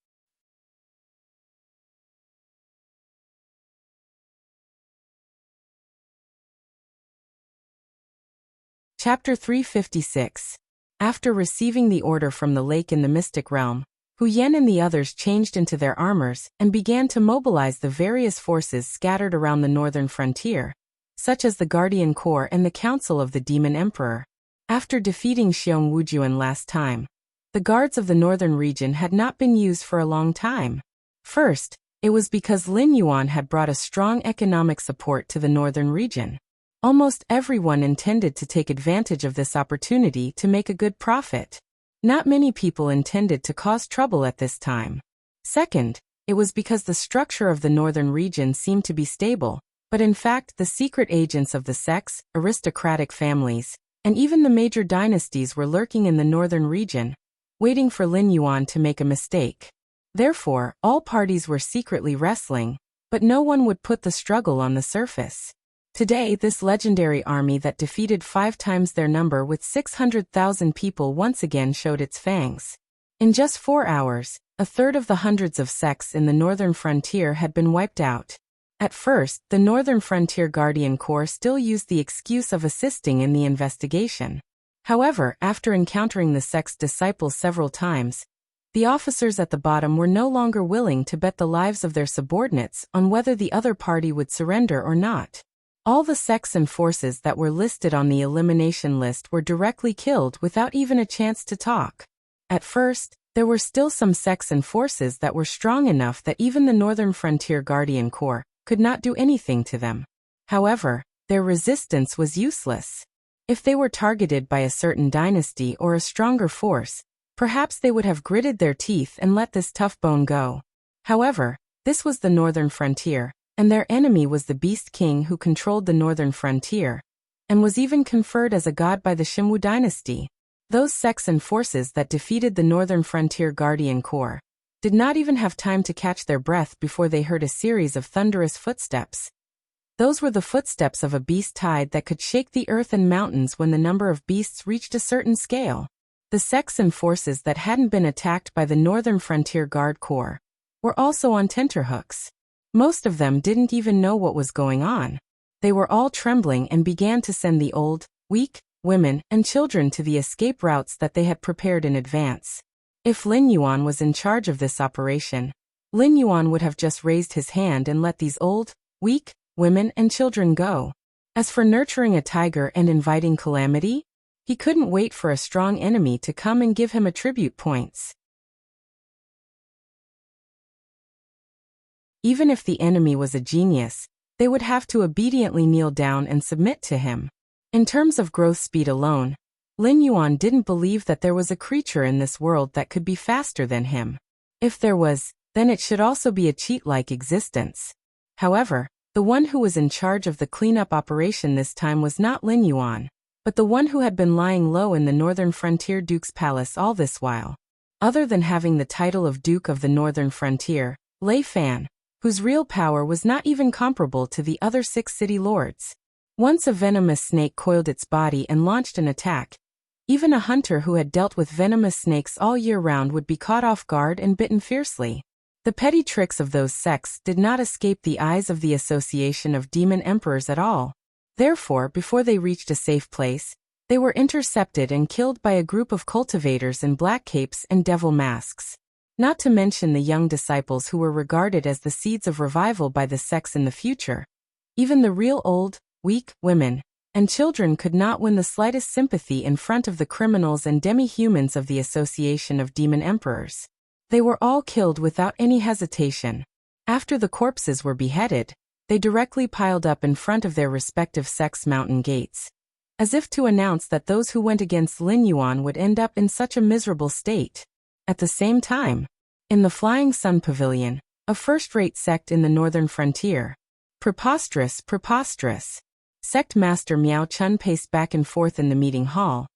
Chapter 356. After receiving the order from the lake in the mystic realm, Hu Yen and the others changed into their armors and began to mobilize the various forces scattered around the northern frontier, such as the Guardian Corps and the Council of the Demon Emperor. After defeating Xiong Wujuan last time, the guards of the northern region had not been used for a long time. First, it was because Lin Yuan had brought a strong economic support to the northern region. Almost everyone intended to take advantage of this opportunity to make a good profit. Not many people intended to cause trouble at this time. Second, it was because the structure of the northern region seemed to be stable, but in fact the secret agents of the sects, aristocratic families, and even the major dynasties were lurking in the northern region, waiting for Lin Yuan to make a mistake. Therefore, all parties were secretly wrestling, but no one would put the struggle on the surface. Today, this legendary army that defeated 5 times their number with 600,000 people once again showed its fangs. In just 4 hours, a third of the hundreds of sects in the northern frontier had been wiped out. At first, the Northern Frontier Guardian Corps still used the excuse of assisting in the investigation. However, after encountering the sect's disciples several times, the officers at the bottom were no longer willing to bet the lives of their subordinates on whether the other party would surrender or not. All the sects and forces that were listed on the elimination list were directly killed without even a chance to talk. At first, there were still some sects and forces that were strong enough that even the Northern Frontier Guardian Corps could not do anything to them. However, their resistance was useless. If they were targeted by a certain dynasty or a stronger force, perhaps they would have gritted their teeth and let this tough bone go. However, this was the Northern Frontier, and their enemy was the Beast King who controlled the northern frontier, and was even conferred as a god by the Xinwu dynasty. Those sects and forces that defeated the Northern Frontier Guardian Corps did not even have time to catch their breath before they heard a series of thunderous footsteps. Those were the footsteps of a beast tide that could shake the earth and mountains when the number of beasts reached a certain scale. The sects and forces that hadn't been attacked by the Northern Frontier Guard Corps were also on tenterhooks. Most of them didn't even know what was going on. They were all trembling and began to send the old, weak, women, and children to the escape routes that they had prepared in advance. If Lin Yuan was in charge of this operation, Lin Yuan would have just raised his hand and let these old, weak, women and children go. As for nurturing a tiger and inviting calamity, he couldn't wait for a strong enemy to come and give him attribute points. Even if the enemy was a genius, they would have to obediently kneel down and submit to him. In terms of growth speed alone, Lin Yuan didn't believe that there was a creature in this world that could be faster than him. If there was, then it should also be a cheat-like existence. However, the one who was in charge of the cleanup operation this time was not Lin Yuan, but the one who had been lying low in the Northern Frontier Duke's palace all this while. Other than having the title of Duke of the Northern Frontier, Lei Fan, whose real power was not even comparable to the other 6 city lords. Once a venomous snake coiled its body and launched an attack, even a hunter who had dealt with venomous snakes all year round would be caught off guard and bitten fiercely. The petty tricks of those sects did not escape the eyes of the Association of Demon Emperors at all. Therefore, before they reached a safe place, they were intercepted and killed by a group of cultivators in black capes and devil masks. Not to mention the young disciples who were regarded as the seeds of revival by the sects in the future. Even the real old, weak, women, and children could not win the slightest sympathy in front of the criminals and demi-humans of the Association of Demon Emperors. They were all killed without any hesitation. After the corpses were beheaded, they directly piled up in front of their respective sects' mountain gates, as if to announce that those who went against Lin Yuan would end up in such a miserable state. At the same time, in the Flying Sun Pavilion, a first-rate sect in the northern frontier. Preposterous, preposterous. Sect Master Miao Chun paced back and forth in the meeting hall,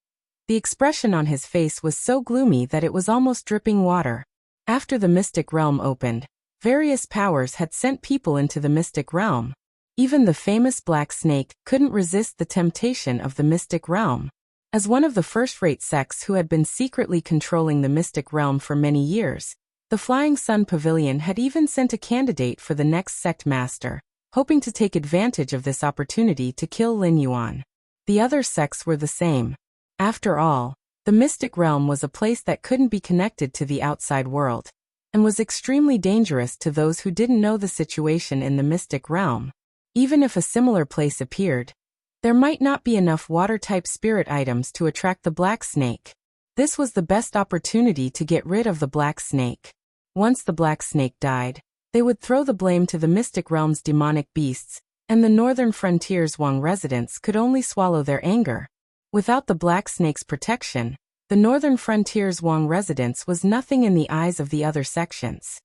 The expression on his face was so gloomy that it was almost dripping water. After the mystic realm opened, various powers had sent people into the mystic realm. Even the famous Black Snake couldn't resist the temptation of the mystic realm. As one of the first-rate sects who had been secretly controlling the mystic realm for many years, the Flying Sun Pavilion had even sent a candidate for the next sect master, hoping to take advantage of this opportunity to kill Lin Yuan. The other sects were the same. After all, the mystic realm was a place that couldn't be connected to the outside world, and was extremely dangerous to those who didn't know the situation in the mystic realm. Even if a similar place appeared, there might not be enough water-type spirit items to attract the Black Snake. This was the best opportunity to get rid of the Black Snake. Once the Black Snake died, they would throw the blame to the mystic realm's demonic beasts, and the northern frontier's Wang residents could only swallow their anger. Without the Black Snake's protection, the northern frontier's Wang residence was nothing in the eyes of the other sections.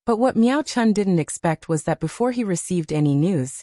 But what Miao Chun didn't expect was that before he received any news,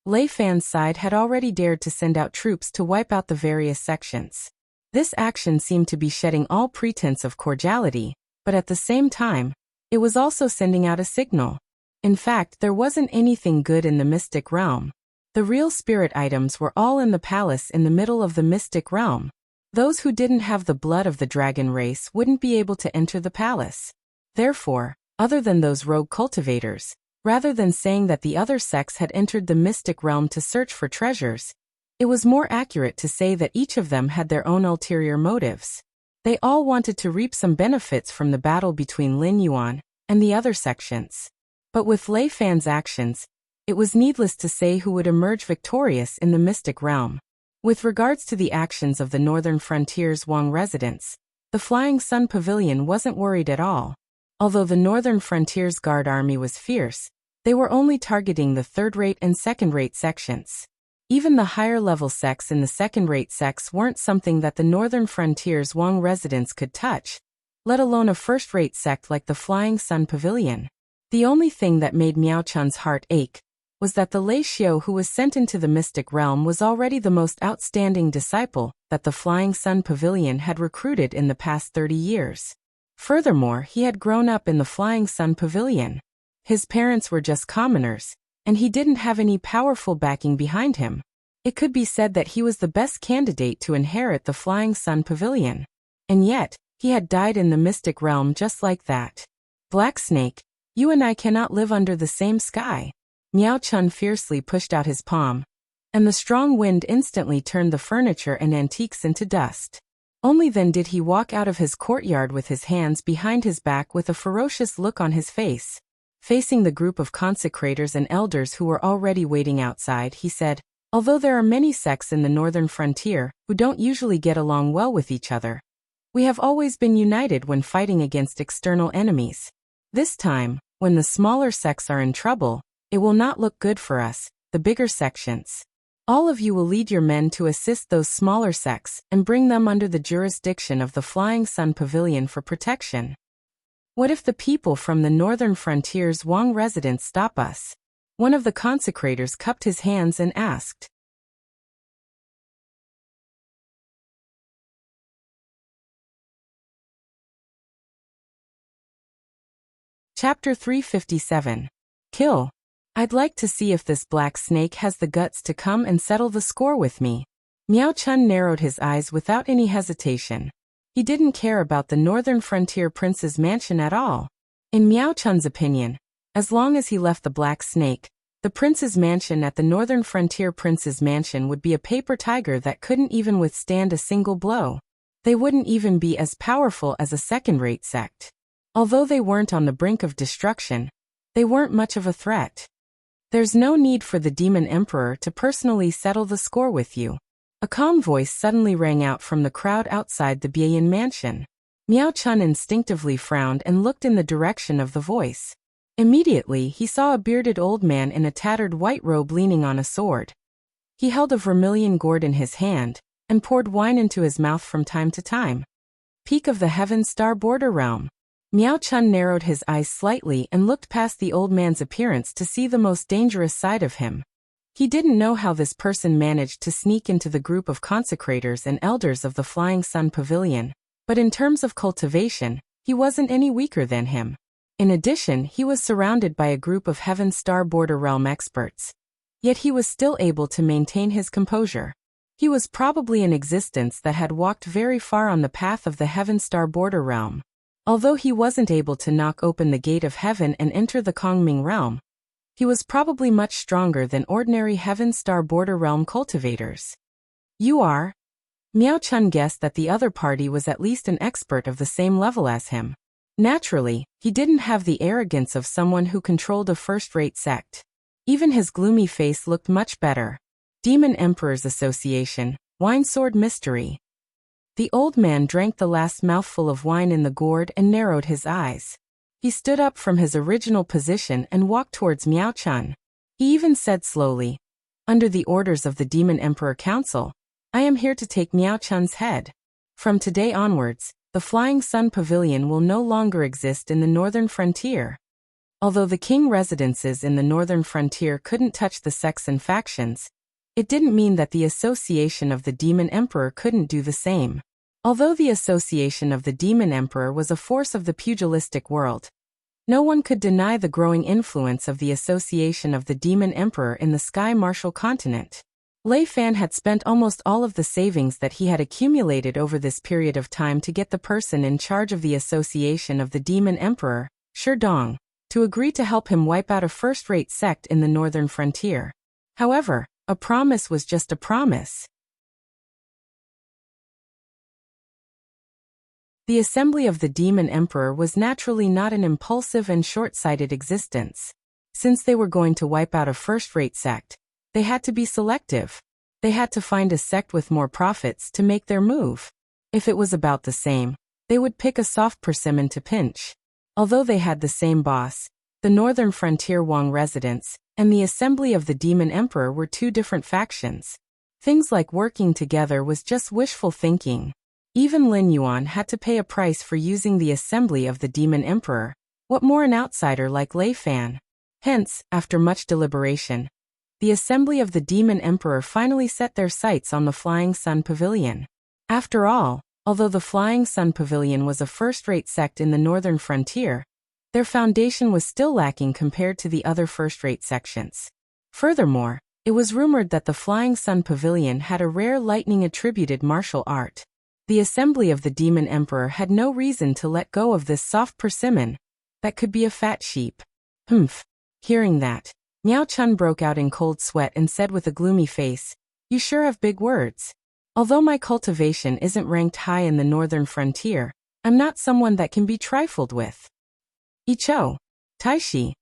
Lei Fan's side had already dared to send out troops to wipe out the various sections. This action seemed to be shedding all pretense of cordiality, but at the same time, it was also sending out a signal. In fact, there wasn't anything good in the mystic realm. The real spirit items were all in the palace in the middle of the mystic realm. Those who didn't have the blood of the dragon race wouldn't be able to enter the palace. Therefore, other than those rogue cultivators, rather than saying that the other sects had entered the mystic realm to search for treasures, it was more accurate to say that each of them had their own ulterior motives. They all wanted to reap some benefits from the battle between Lin Yuan and the other sections. But with Lei Fan's actions, it was needless to say who would emerge victorious in the mystic realm. With regards to the actions of the northern frontier's Wang residents, the Flying Sun Pavilion wasn't worried at all. Although the northern frontier's guard army was fierce, they were only targeting the third-rate and second-rate sections. Even the higher-level sects in the second-rate sects weren't something that the northern frontier's Wang residents could touch, let alone a first-rate sect like the Flying Sun Pavilion. The only thing that made Miao Chun's heart ache was that the Lei Xiao who was sent into the mystic realm was already the most outstanding disciple that the Flying Sun Pavilion had recruited in the past 30 years. Furthermore, he had grown up in the Flying Sun Pavilion. His parents were just commoners, and he didn't have any powerful backing behind him. It could be said that he was the best candidate to inherit the Flying Sun Pavilion. And yet, he had died in the mystic realm just like that. Black Snake, you and I cannot live under the same sky. Miao Chun fiercely pushed out his palm, and the strong wind instantly turned the furniture and antiques into dust. Only then did he walk out of his courtyard with his hands behind his back with a ferocious look on his face. Facing the group of consecrators and elders who were already waiting outside, he said, "Although there are many sects in the northern frontier who don't usually get along well with each other, we have always been united when fighting against external enemies. This time, when the smaller sects are in trouble, it will not look good for us, the bigger sections. All of you will lead your men to assist those smaller sects and bring them under the jurisdiction of the Flying Sun Pavilion for protection. What if the people from the northern frontier's Wang residents stop us?" One of the consecrators cupped his hands and asked. Chapter 357. Kill. I'd like to see if this Black Snake has the guts to come and settle the score with me. Miao Chun narrowed his eyes without any hesitation. He didn't care about the northern frontier prince's mansion at all. In Miao Chun's opinion, as long as he left the Black Snake, the prince's mansion at the northern frontier prince's mansion would be a paper tiger that couldn't even withstand a single blow. They wouldn't even be as powerful as a second-rate sect. Although they weren't on the brink of destruction, they weren't much of a threat. There's no need for the Demon Emperor to personally settle the score with you. A calm voice suddenly rang out from the crowd outside the Bian mansion. Miao Chun instinctively frowned and looked in the direction of the voice. Immediately, he saw a bearded old man in a tattered white robe leaning on a sword. He held a vermilion gourd in his hand and poured wine into his mouth from time to time. Peak of the Heaven Star Border Realm. Miao Chun narrowed his eyes slightly and looked past the old man's appearance to see the most dangerous side of him. He didn't know how this person managed to sneak into the group of consecrators and elders of the Flying Sun Pavilion, but in terms of cultivation, he wasn't any weaker than him. In addition, he was surrounded by a group of Heaven Star Border Realm experts. Yet he was still able to maintain his composure. He was probably an existence that had walked very far on the path of the Heaven Star Border Realm. Although he wasn't able to knock open the gate of heaven and enter the Kongming realm, he was probably much stronger than ordinary Heaven Star Border Realm cultivators. You are? Miao Chun guessed that the other party was at least an expert of the same level as him. Naturally, he didn't have the arrogance of someone who controlled a first-rate sect. Even his gloomy face looked much better. Demon Emperors Association, Wine Sword Mystery. The old man drank the last mouthful of wine in the gourd and narrowed his eyes. He stood up from his original position and walked towards Miao Chun. He even said slowly, "Under the orders of the Demon Emperor Council, I am here to take Miao Chun's head. From today onwards, the Flying Sun Pavilion will no longer exist in the northern frontier." Although the king residences in the northern frontier couldn't touch the sects and factions, it didn't mean that the Association of the Demon Emperor couldn't do the same. Although the Association of the Demon Emperor was a force of the pugilistic world, no one could deny the growing influence of the Association of the Demon Emperor in the Sky Martial continent. Lei Fan had spent almost all of the savings that he had accumulated over this period of time to get the person in charge of the Association of the Demon Emperor, Shi Dong, to agree to help him wipe out a first-rate sect in the northern frontier. However, a promise was just a promise. The Assembly of the Demon Emperor was naturally not an impulsive and short-sighted existence. Since they were going to wipe out a first-rate sect, they had to be selective. They had to find a sect with more profits to make their move. If it was about the same, they would pick a soft persimmon to pinch. Although they had the same boss, the Northern Frontier Wang residents, and the Assembly of the Demon Emperor were two different factions. Things like working together was just wishful thinking. Even Lin Yuan had to pay a price for using the Assembly of the Demon Emperor. What more an outsider like Lei Fan? Hence, after much deliberation, the Assembly of the Demon Emperor finally set their sights on the Flying Sun Pavilion. After all, although the Flying Sun Pavilion was a first-rate sect in the northern frontier, their foundation was still lacking compared to the other first-rate sections. Furthermore, it was rumored that the Flying Sun Pavilion had a rare lightning-attributed martial art. The Assembly of the Demon Emperor had no reason to let go of this soft persimmon that could be a fat sheep. Humph. Hearing that, Miao Chun broke out in cold sweat and said with a gloomy face, "You sure have big words. Although my cultivation isn't ranked high in the northern frontier, I'm not someone that can be trifled with." Icho. Taishi.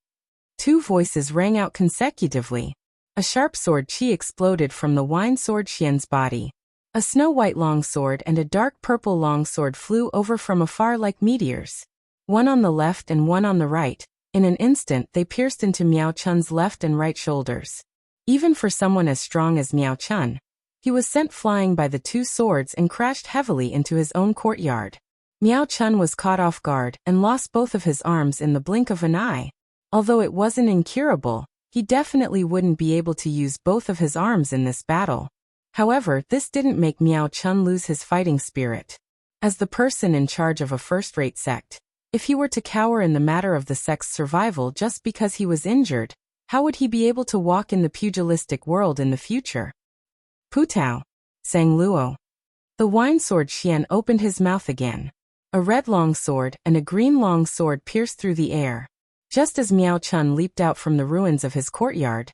Two voices rang out consecutively. A sharp sword chi exploded from the wine sword Xian's body. A snow-white longsword and a dark purple longsword flew over from afar like meteors. One on the left and one on the right. In an instant they pierced into Miao Chun's left and right shoulders. Even for someone as strong as Miao Chun, he was sent flying by the two swords and crashed heavily into his own courtyard. Miao Chun was caught off guard and lost both of his arms in the blink of an eye. Although it wasn't incurable, he definitely wouldn't be able to use both of his arms in this battle. However, this didn't make Miao Chun lose his fighting spirit. As the person in charge of a first-rate sect, if he were to cower in the matter of the sect's survival just because he was injured, how would he be able to walk in the pugilistic world in the future? Putao, sang Luo. The wine sword Xian opened his mouth again. A red long sword and a green long sword pierced through the air. Just as Miao Chun leaped out from the ruins of his courtyard,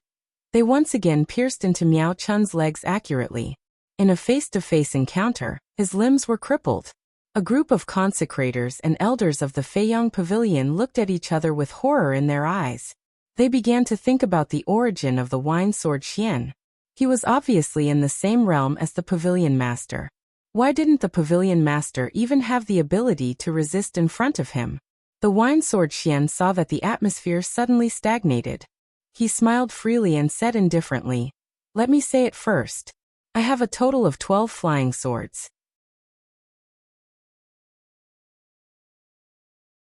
they once again pierced into Miao Chun's legs accurately. In a face-to-face encounter, his limbs were crippled. A group of consecrators and elders of the Feiyang Pavilion looked at each other with horror in their eyes. They began to think about the origin of the wine sword Xian. He was obviously in the same realm as the Pavilion Master. Why didn't the Pavilion Master even have the ability to resist in front of him? The wine sword Xian saw that the atmosphere suddenly stagnated. He smiled freely and said indifferently, "Let me say it first. I have a total of 12 flying swords.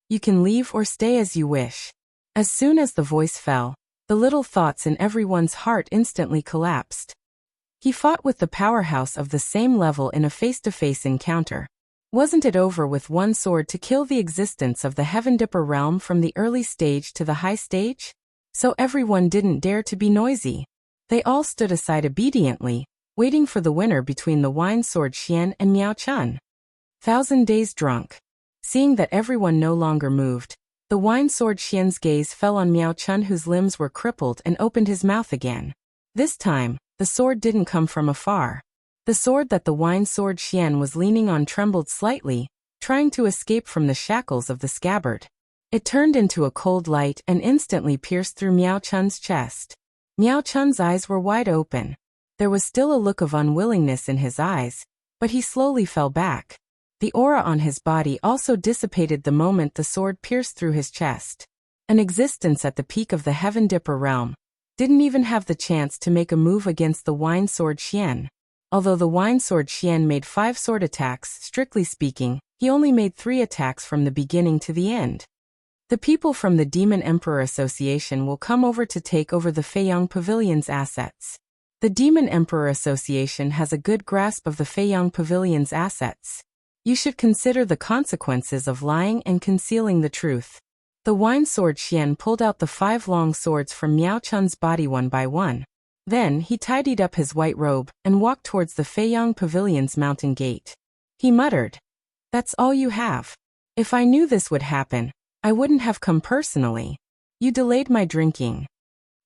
You can leave or stay as you wish." As soon as the voice fell, The little thoughts in everyone's heart instantly collapsed. He fought with the powerhouse of the same level in a face-to-face encounter. Wasn't it over with one sword to kill the existence of the Heaven Dipper realm from the early stage to the high stage? So everyone didn't dare to be noisy. They all stood aside obediently, waiting for the winner between the wine sword Xian and Miao Chun. 1,000 days drunk. Seeing that everyone no longer moved, the wine sword Xian's gaze fell on Miao Chun, whose limbs were crippled, and opened his mouth again. This time, the sword didn't come from afar. The sword that the wine sword Xian was leaning on trembled slightly, trying to escape from the shackles of the scabbard. It turned into a cold light and instantly pierced through Miao Chun's chest. Miao Chun's eyes were wide open. There was still a look of unwillingness in his eyes, but he slowly fell back. The aura on his body also dissipated the moment the sword pierced through his chest. An existence at the peak of the Heaven Dipper realm didn't even have the chance to make a move against the wine sword Xian. Although the wine sword Xian made 5 sword attacks, strictly speaking, he only made 3 attacks from the beginning to the end. The people from the Demon Emperor Association will come over to take over the Feiyang Pavilion's assets. The Demon Emperor Association has a good grasp of the Feiyang Pavilion's assets. You should consider the consequences of lying and concealing the truth. The wine sword Xian pulled out the 5 long swords from Miao Chun's body one by one. Then he tidied up his white robe and walked towards the Feiyang Pavilion's mountain gate. He muttered, "That's all you have. If I knew this would happen, I wouldn't have come personally. You delayed my drinking."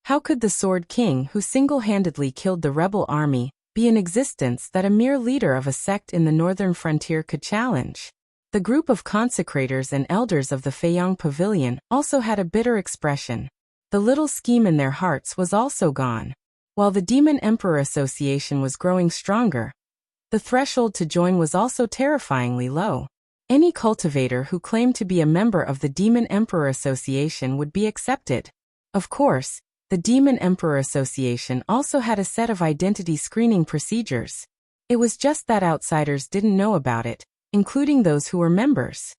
How could the Sword King, who single-handedly killed the rebel army, be in existence that a mere leader of a sect in the northern frontier could challenge? The group of consecrators and elders of the Feiyang Pavilion also had a bitter expression. The little scheme in their hearts was also gone. While the Demon Emperor Association was growing stronger, the threshold to join was also terrifyingly low. Any cultivator who claimed to be a member of the Demon Emperor Association would be accepted. Of course, the Demon Emperor Association also had a set of identity screening procedures. It was just that outsiders didn't know about it, including those who were members.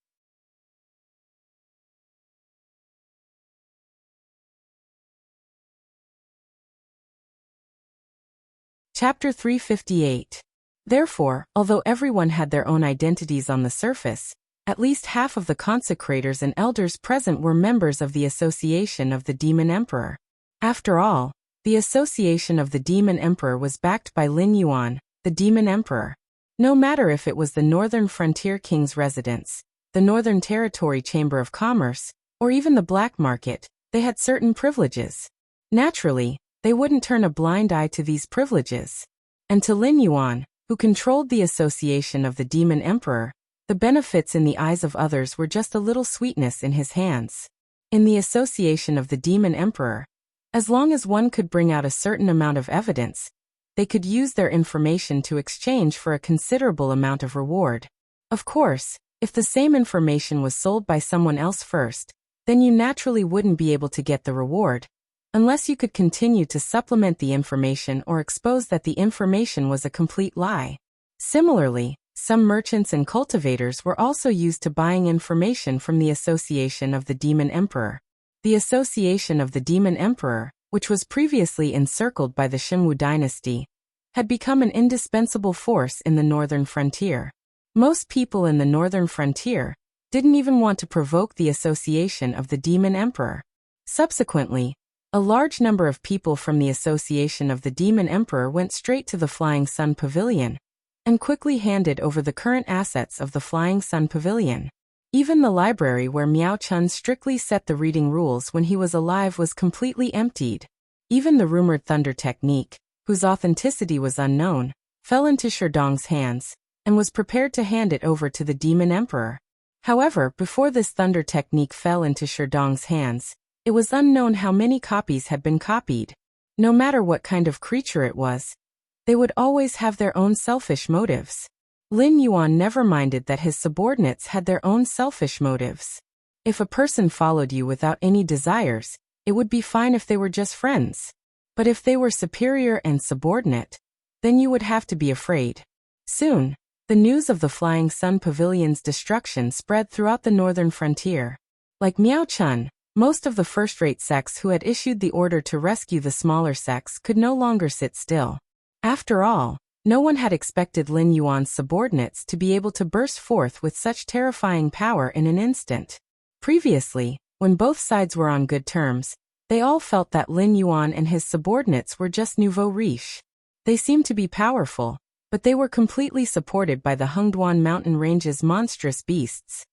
Chapter 358. Therefore, although everyone had their own identities on the surface, at least half of the consecrators and elders present were members of the Association of the Demon Emperor. After all, the Association of the Demon Emperor was backed by Lin Yuan, the Demon Emperor. No matter if it was the Northern Frontier King's residence, the Northern Territory Chamber of Commerce, or even the black market, they had certain privileges. Naturally, they wouldn't turn a blind eye to these privileges. And to Lin Yuan, who controlled the Association of the Demon Emperor, the benefits in the eyes of others were just a little sweetness in his hands. In the Association of the Demon Emperor, as long as one could bring out a certain amount of evidence, they could use their information to exchange for a considerable amount of reward. Of course, if the same information was sold by someone else first, then you naturally wouldn't be able to get the reward, unless you could continue to supplement the information or expose that the information was a complete lie. Similarly, some merchants and cultivators were also used to buying information from the Association of the Demon Emperor. The Association of the Demon Emperor, which was previously encircled by the Xinwu dynasty, had become an indispensable force in the northern frontier. Most people in the northern frontier didn't even want to provoke the Association of the Demon Emperor. Subsequently, a large number of people from the Association of the Demon Emperor went straight to the Flying Sun Pavilion and quickly handed over the current assets of the Flying Sun Pavilion. Even the library where Miao Chun strictly set the reading rules when he was alive was completely emptied. Even the rumored thunder technique, whose authenticity was unknown, fell into Sherdong's hands and was prepared to hand it over to the Demon Emperor. However, before this thunder technique fell into Sherdong's hands, it was unknown how many copies had been copied. No matter what kind of creature it was, they would always have their own selfish motives. Lin Yuan never minded that his subordinates had their own selfish motives. If a person followed you without any desires, it would be fine if they were just friends. But if they were superior and subordinate, then you would have to be afraid. Soon, the news of the Flying Sun Pavilion's destruction spread throughout the northern frontier. Like Miao Chun, Most of the first-rate sects who had issued the order to rescue the smaller sects could no longer sit still. After all, no one had expected Lin Yuan's subordinates to be able to burst forth with such terrifying power in an instant. Previously, when both sides were on good terms, they all felt that Lin Yuan and his subordinates were just nouveau riche. They seemed to be powerful, but they were completely supported by the Hengduan mountain range's monstrous beasts.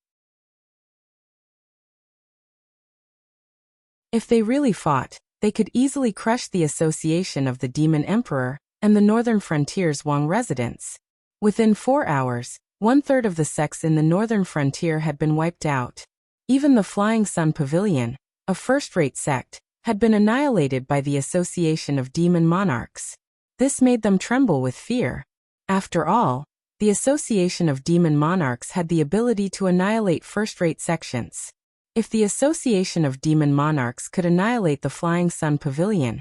If they really fought, they could easily crush the association of the Demon Emperor and the northern frontier's Wang residents. Within 4 hours, 1/3 of the sects in the northern frontier had been wiped out. Even the Flying Sun Pavilion, a first-rate sect, had been annihilated by the association of demon monarchs. This made them tremble with fear. After all, the association of demon monarchs had the ability to annihilate first-rate sections. If the association of demon monarchs could annihilate the Flying Sun Pavilion,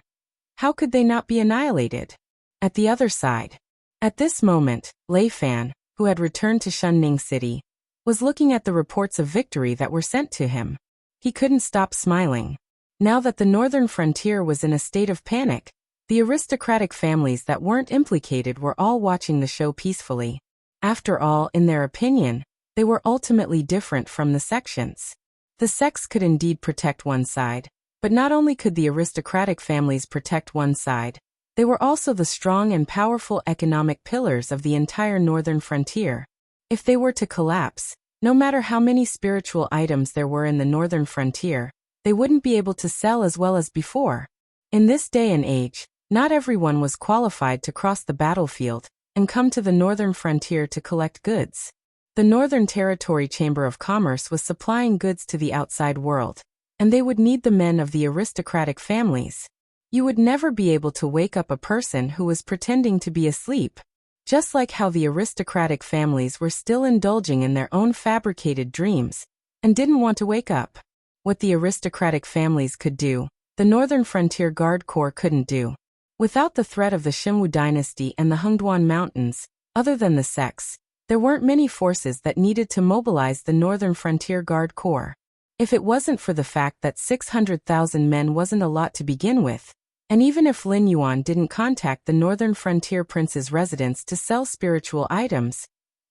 how could they not be annihilated? At the other side. At this moment, Lei Fan, who had returned to Shunning City, was looking at the reports of victory that were sent to him. He couldn't stop smiling. Now that the northern frontier was in a state of panic, the aristocratic families that weren't implicated were all watching the show peacefully. After all, in their opinion, they were ultimately different from the sections. The sects could indeed protect one side, but not only could the aristocratic families protect one side, they were also the strong and powerful economic pillars of the entire northern frontier. If they were to collapse, no matter how many spiritual items there were in the northern frontier, they wouldn't be able to sell as well as before. In this day and age, not everyone was qualified to cross the battlefield and come to the northern frontier to collect goods. The Northern Territory Chamber of Commerce was supplying goods to the outside world, and they would need the men of the aristocratic families. You would never be able to wake up a person who was pretending to be asleep. Just like how the aristocratic families were still indulging in their own fabricated dreams and didn't want to wake up. What the aristocratic families could do, the Northern Frontier Guard Corps couldn't do. Without the threat of the Xinwu dynasty and the Hengduan Mountains, other than the sects, there weren't many forces that needed to mobilize the Northern Frontier Guard Corps. If it wasn't for the fact that 600,000 men wasn't a lot to begin with, and even if Lin Yuan didn't contact the Northern Frontier Prince's residence to sell spiritual items,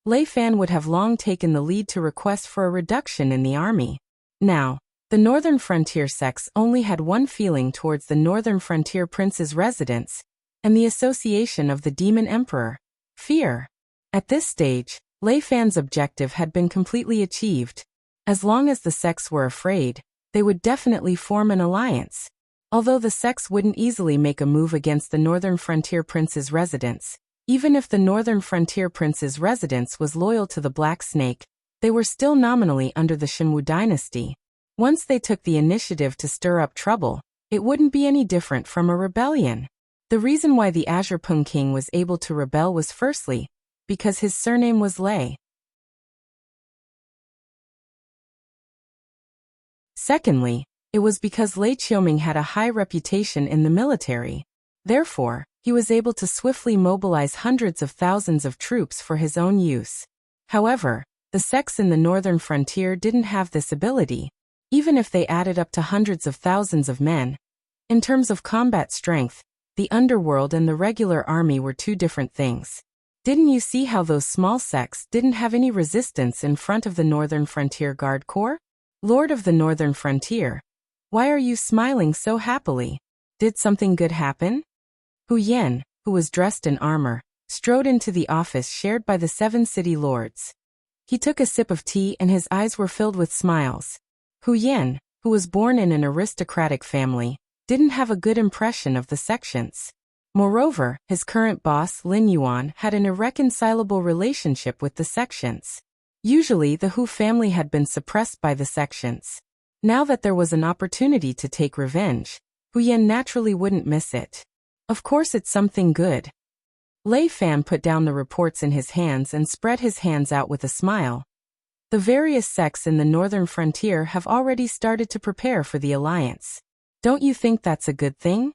Lei Fan would have long taken the lead to request for a reduction in the army. Now, the Northern Frontier sects only had one feeling towards the Northern Frontier Prince's residence and the association of the Demon Emperor: fear. At this stage, Lei Fan's objective had been completely achieved. As long as the sects were afraid, they would definitely form an alliance. Although the sects wouldn't easily make a move against the Northern Frontier Prince's residence, even if the Northern Frontier Prince's residence was loyal to the Black Snake, they were still nominally under the Xinwu dynasty. Once they took the initiative to stir up trouble, it wouldn't be any different from a rebellion. The reason why the Azure Pung King was able to rebel was firstly, because his surname was Lei. Secondly, it was because Lei Qiuming had a high reputation in the military. Therefore, he was able to swiftly mobilize hundreds of thousands of troops for his own use. However, the sects in the northern frontier didn't have this ability, even if they added up to hundreds of thousands of men. In terms of combat strength, the underworld and the regular army were two different things. Didn't you see how those small sects didn't have any resistance in front of the Northern Frontier Guard Corps? Lord of the Northern Frontier, why are you smiling so happily? Did something good happen? Hu Yan, who was dressed in armor, strode into the office shared by the 7 city lords. He took a sip of tea and his eyes were filled with smiles. Hu Yan, who was born in an aristocratic family, didn't have a good impression of the sections. Moreover, his current boss Lin Yuan had an irreconcilable relationship with the sections. Usually the Hu family had been suppressed by the sections. Now that there was an opportunity to take revenge, Hu Yan naturally wouldn't miss it. Of course it's something good. Lei Fan put down the reports in his hands and spread his hands out with a smile. The various sects in the northern frontier have already started to prepare for the alliance. Don't you think that's a good thing?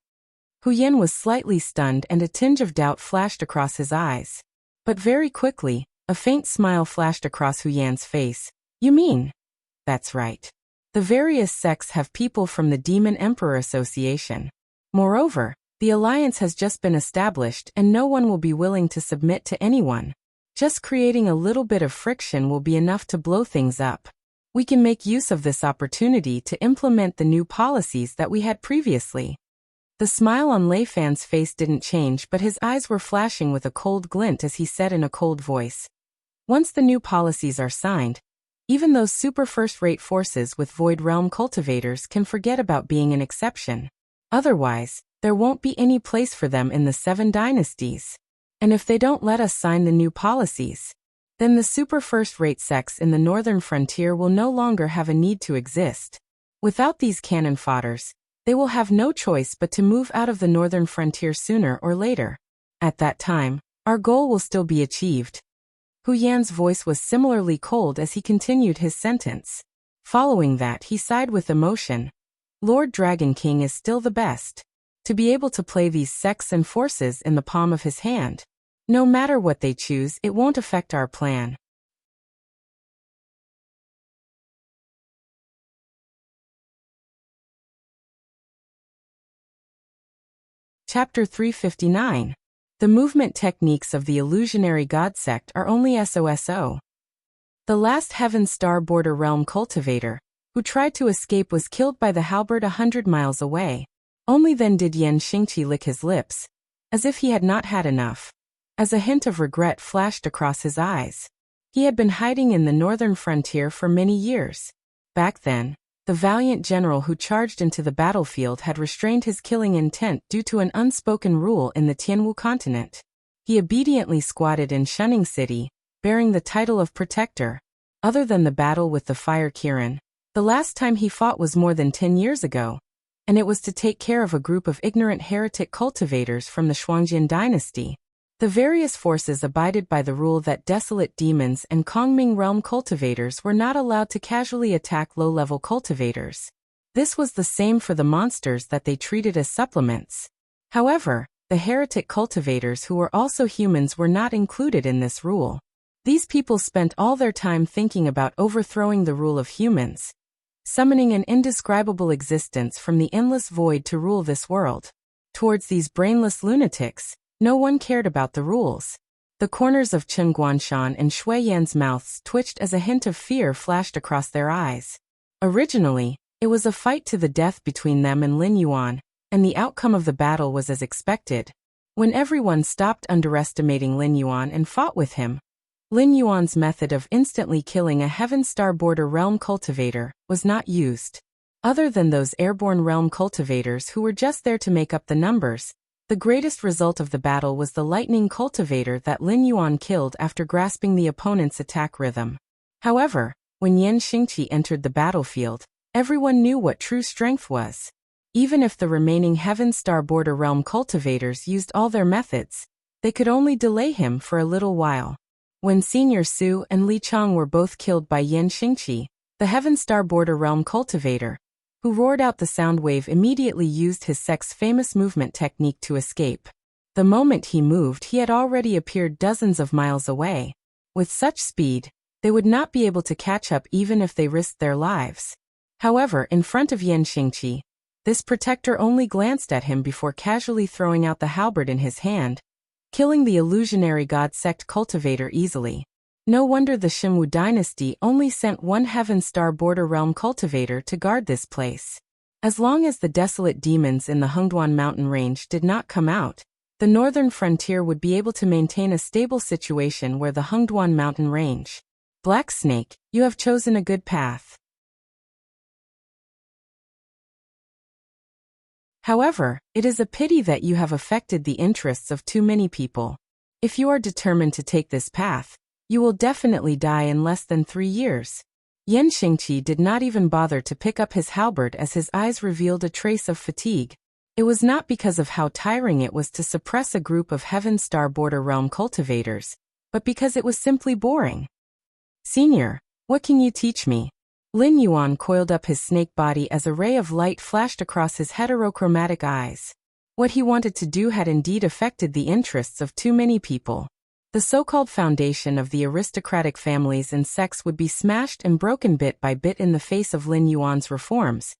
Hu Yan was slightly stunned and a tinge of doubt flashed across his eyes. But very quickly, a faint smile flashed across Hu Yan's face. You mean? That's right. The various sects have people from the Demon Emperor Association. Moreover, the alliance has just been established and no one will be willing to submit to anyone. Just creating a little bit of friction will be enough to blow things up. We can make use of this opportunity to implement the new policies that we had previously. The smile on Lei Fan's face didn't change, but his eyes were flashing with a cold glint as he said in a cold voice. Once the new policies are signed, even those super first-rate forces with Void Realm cultivators can forget about being an exception. Otherwise, there won't be any place for them in the 7 dynasties. And if they don't let us sign the new policies, then the super first-rate sects in the northern frontier will no longer have a need to exist. Without these cannon fodders, they will have no choice but to move out of the northern frontier sooner or later. At that time, our goal will still be achieved. Hu Yan's voice was similarly cold as he continued his sentence. Following that, he sighed with emotion. Lord Dragon King is still the best. To be able to play these sects and forces in the palm of his hand. No matter what they choose, it won't affect our plan. Chapter 359. The movement techniques of the illusionary god sect are only SOSO. The last Heaven Star Border Realm cultivator, who tried to escape, was killed by the halberd 100 miles away. Only then did Yan Xingqi lick his lips, as if he had not had enough. As a hint of regret flashed across his eyes. He had been hiding in the northern frontier for many years. Back then, the valiant general who charged into the battlefield had restrained his killing intent due to an unspoken rule in the Tianwu continent. He obediently squatted in Shunning City, bearing the title of Protector. Other than the battle with the Fire Kirin, the last time he fought was more than 10 years ago, and it was to take care of a group of ignorant heretic cultivators from the Shuangjin dynasty. The various forces abided by the rule that desolate demons and Kongming realm cultivators were not allowed to casually attack low-level cultivators. This was the same for the monsters that they treated as supplements. However, the heretic cultivators who were also humans were not included in this rule. These people spent all their time thinking about overthrowing the rule of humans, summoning an indescribable existence from the endless void to rule this world. Towards these brainless lunatics, no one cared about the rules. The corners of Chen Guanshan and Shui Yan's mouths twitched as a hint of fear flashed across their eyes. Originally, it was a fight to the death between them and Lin Yuan, and the outcome of the battle was as expected. When everyone stopped underestimating Lin Yuan and fought with him, Lin Yuan's method of instantly killing a Heaven Star Border Realm cultivator was not used. Other than those airborne realm cultivators who were just there to make up the numbers, the greatest result of the battle was the lightning cultivator that Lin Yuan killed after grasping the opponent's attack rhythm. However, when Yan Xingqi entered the battlefield, everyone knew what true strength was. Even if the remaining Heaven Star Border Realm cultivators used all their methods, they could only delay him for a little while. When Senior Su and Li Chang were both killed by Yan Xingqi, the Heaven Star Border Realm cultivator, who roared out the sound wave, immediately used his sect's famous movement technique to escape. The moment he moved, he had already appeared dozens of miles away. With such speed, they would not be able to catch up even if they risked their lives. However, in front of Yan Xingqi, this protector only glanced at him before casually throwing out the halberd in his hand, killing the illusionary god sect cultivator easily. No wonder the Xinwu dynasty only sent one Heaven Star Border Realm cultivator to guard this place. As long as the desolate demons in the Hengduan mountain range did not come out, the northern frontier would be able to maintain a stable situation where the Hengduan mountain range. Black Snake, you have chosen a good path. However, it is a pity that you have affected the interests of too many people. If you are determined to take this path, you will definitely die in less than 3 years. Yan Xingqi did not even bother to pick up his halberd as his eyes revealed a trace of fatigue. It was not because of how tiring it was to suppress a group of Heaven Star Border Realm cultivators, but because it was simply boring. Senior, what can you teach me? Lin Yuan coiled up his snake body as a ray of light flashed across his heterochromatic eyes. What he wanted to do had indeed affected the interests of too many people. The so-called foundation of the aristocratic families and sects would be smashed and broken bit by bit in the face of Lin Yuan's reforms,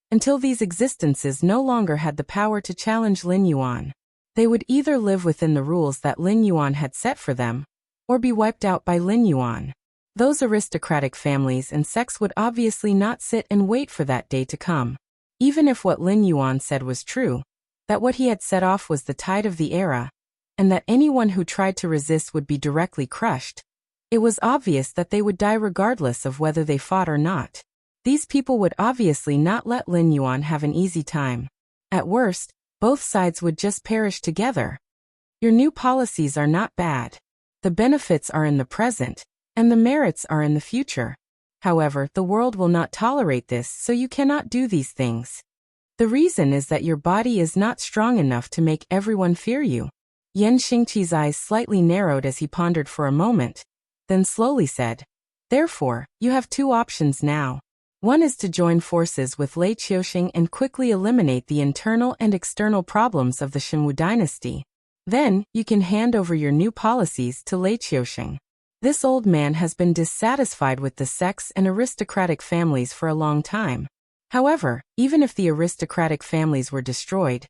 until these existences no longer had the power to challenge Lin Yuan. They would either live within the rules that Lin Yuan had set for them, or be wiped out by Lin Yuan. Those aristocratic families and sects would obviously not sit and wait for that day to come. Even if what Lin Yuan said was true, that what he had set off was the tide of the era, and that anyone who tried to resist would be directly crushed, it was obvious that they would die regardless of whether they fought or not. These people would obviously not let Lin Yuan have an easy time. At worst, both sides would just perish together. Your new policies are not bad. The benefits are in the present, and the merits are in the future. However, the world will not tolerate this, so you cannot do these things. The reason is that your body is not strong enough to make everyone fear you. Yan Xingqi's eyes slightly narrowed as he pondered for a moment, then slowly said, "Therefore, you have two options now. One is to join forces with Lei Qiuxing and quickly eliminate the internal and external problems of the Shenwu dynasty. Then, you can hand over your new policies to Lei Qiuxing. This old man has been dissatisfied with the sects and aristocratic families for a long time. However, even if the aristocratic families were destroyed,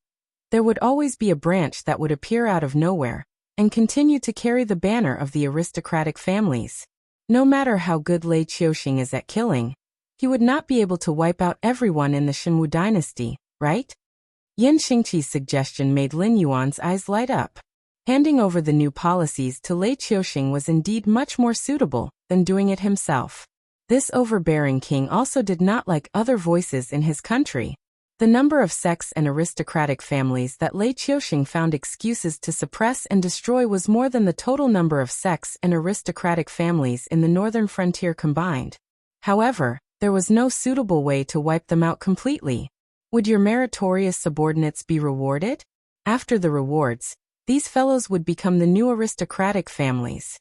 there would always be a branch that would appear out of nowhere and continue to carry the banner of the aristocratic families. No matter how good Lei Qiuxing is at killing, he would not be able to wipe out everyone in the Shenwu dynasty, right?" Yan Xingqi's suggestion made Lin Yuan's eyes light up. Handing over the new policies to Lei Qiuxing was indeed much more suitable than doing it himself. This overbearing king also did not like other voices in his country. The number of sects and aristocratic families that Lei Qiuxing found excuses to suppress and destroy was more than the total number of sects and aristocratic families in the northern frontier combined. However, there was no suitable way to wipe them out completely. Would your meritorious subordinates be rewarded? After the rewards, these fellows would become the new aristocratic families.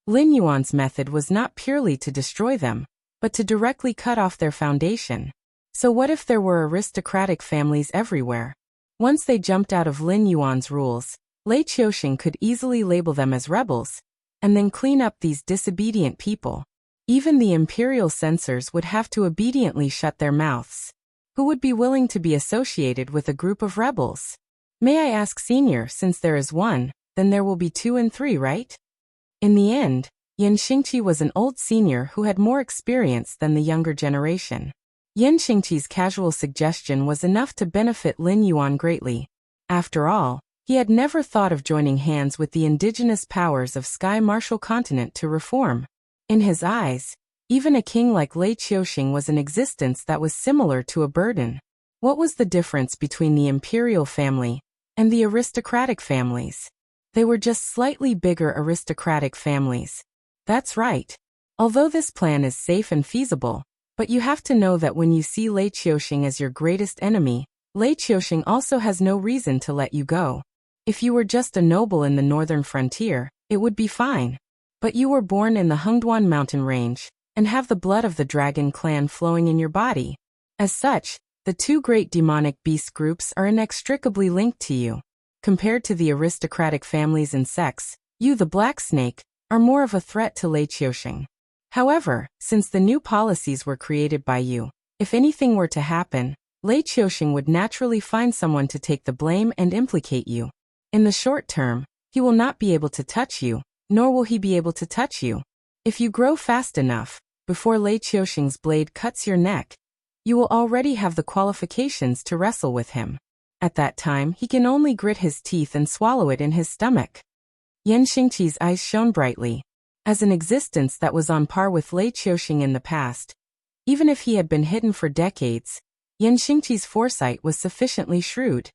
Lin Yuan's method was not purely to destroy them, but to directly cut off their foundation. So what if there were aristocratic families everywhere? Once they jumped out of Lin Yuan's rules, Lei Qiuxing could easily label them as rebels, and then clean up these disobedient people. Even the imperial censors would have to obediently shut their mouths. Who would be willing to be associated with a group of rebels? May I ask, Senior, since there is one, then there will be 2 and 3, right? In the end, Yan Xingqi was an old senior who had more experience than the younger generation. Yan Xingqi's casual suggestion was enough to benefit Lin Yuan greatly. After all, he had never thought of joining hands with the indigenous powers of Sky Martial Continent to reform. In his eyes, even a king like Lei Qiuxing was an existence that was similar to a burden. What was the difference between the imperial family and the aristocratic families? They were just slightly bigger aristocratic families. That's right. Although this plan is safe and feasible, but you have to know that when you see Lei Qiuxing as your greatest enemy, Lei Qiuxing also has no reason to let you go. If you were just a noble in the northern frontier, it would be fine. But you were born in the Hengduan mountain range, and have the blood of the dragon clan flowing in your body. As such, the two great demonic beast groups are inextricably linked to you. Compared to the aristocratic families and sects, you, the Black Snake, are more of a threat to Lei Qiuxing. However, since the new policies were created by you, if anything were to happen, Lei Qiuxing would naturally find someone to take the blame and implicate you. In the short term, he will not be able to touch you, nor will he be able to touch you. If you grow fast enough, before Lei Qiuxing's blade cuts your neck, you will already have the qualifications to wrestle with him. At that time, he can only grit his teeth and swallow it in his stomach. Yan Xingqi's eyes shone brightly. As an existence that was on par with Lei Qiuxing in the past, even if he had been hidden for decades, Yan Xingqi's foresight was sufficiently shrewd.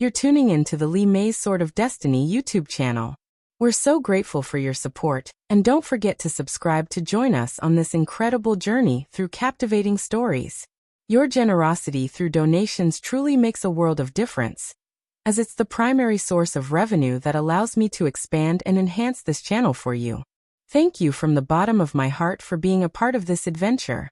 You're tuning in to the Li Mei's Sword of Destiny YouTube channel. We're so grateful for your support, and don't forget to subscribe to join us on this incredible journey through captivating stories. Your generosity through donations truly makes a world of difference, as it's the primary source of revenue that allows me to expand and enhance this channel for you. Thank you from the bottom of my heart for being a part of this adventure.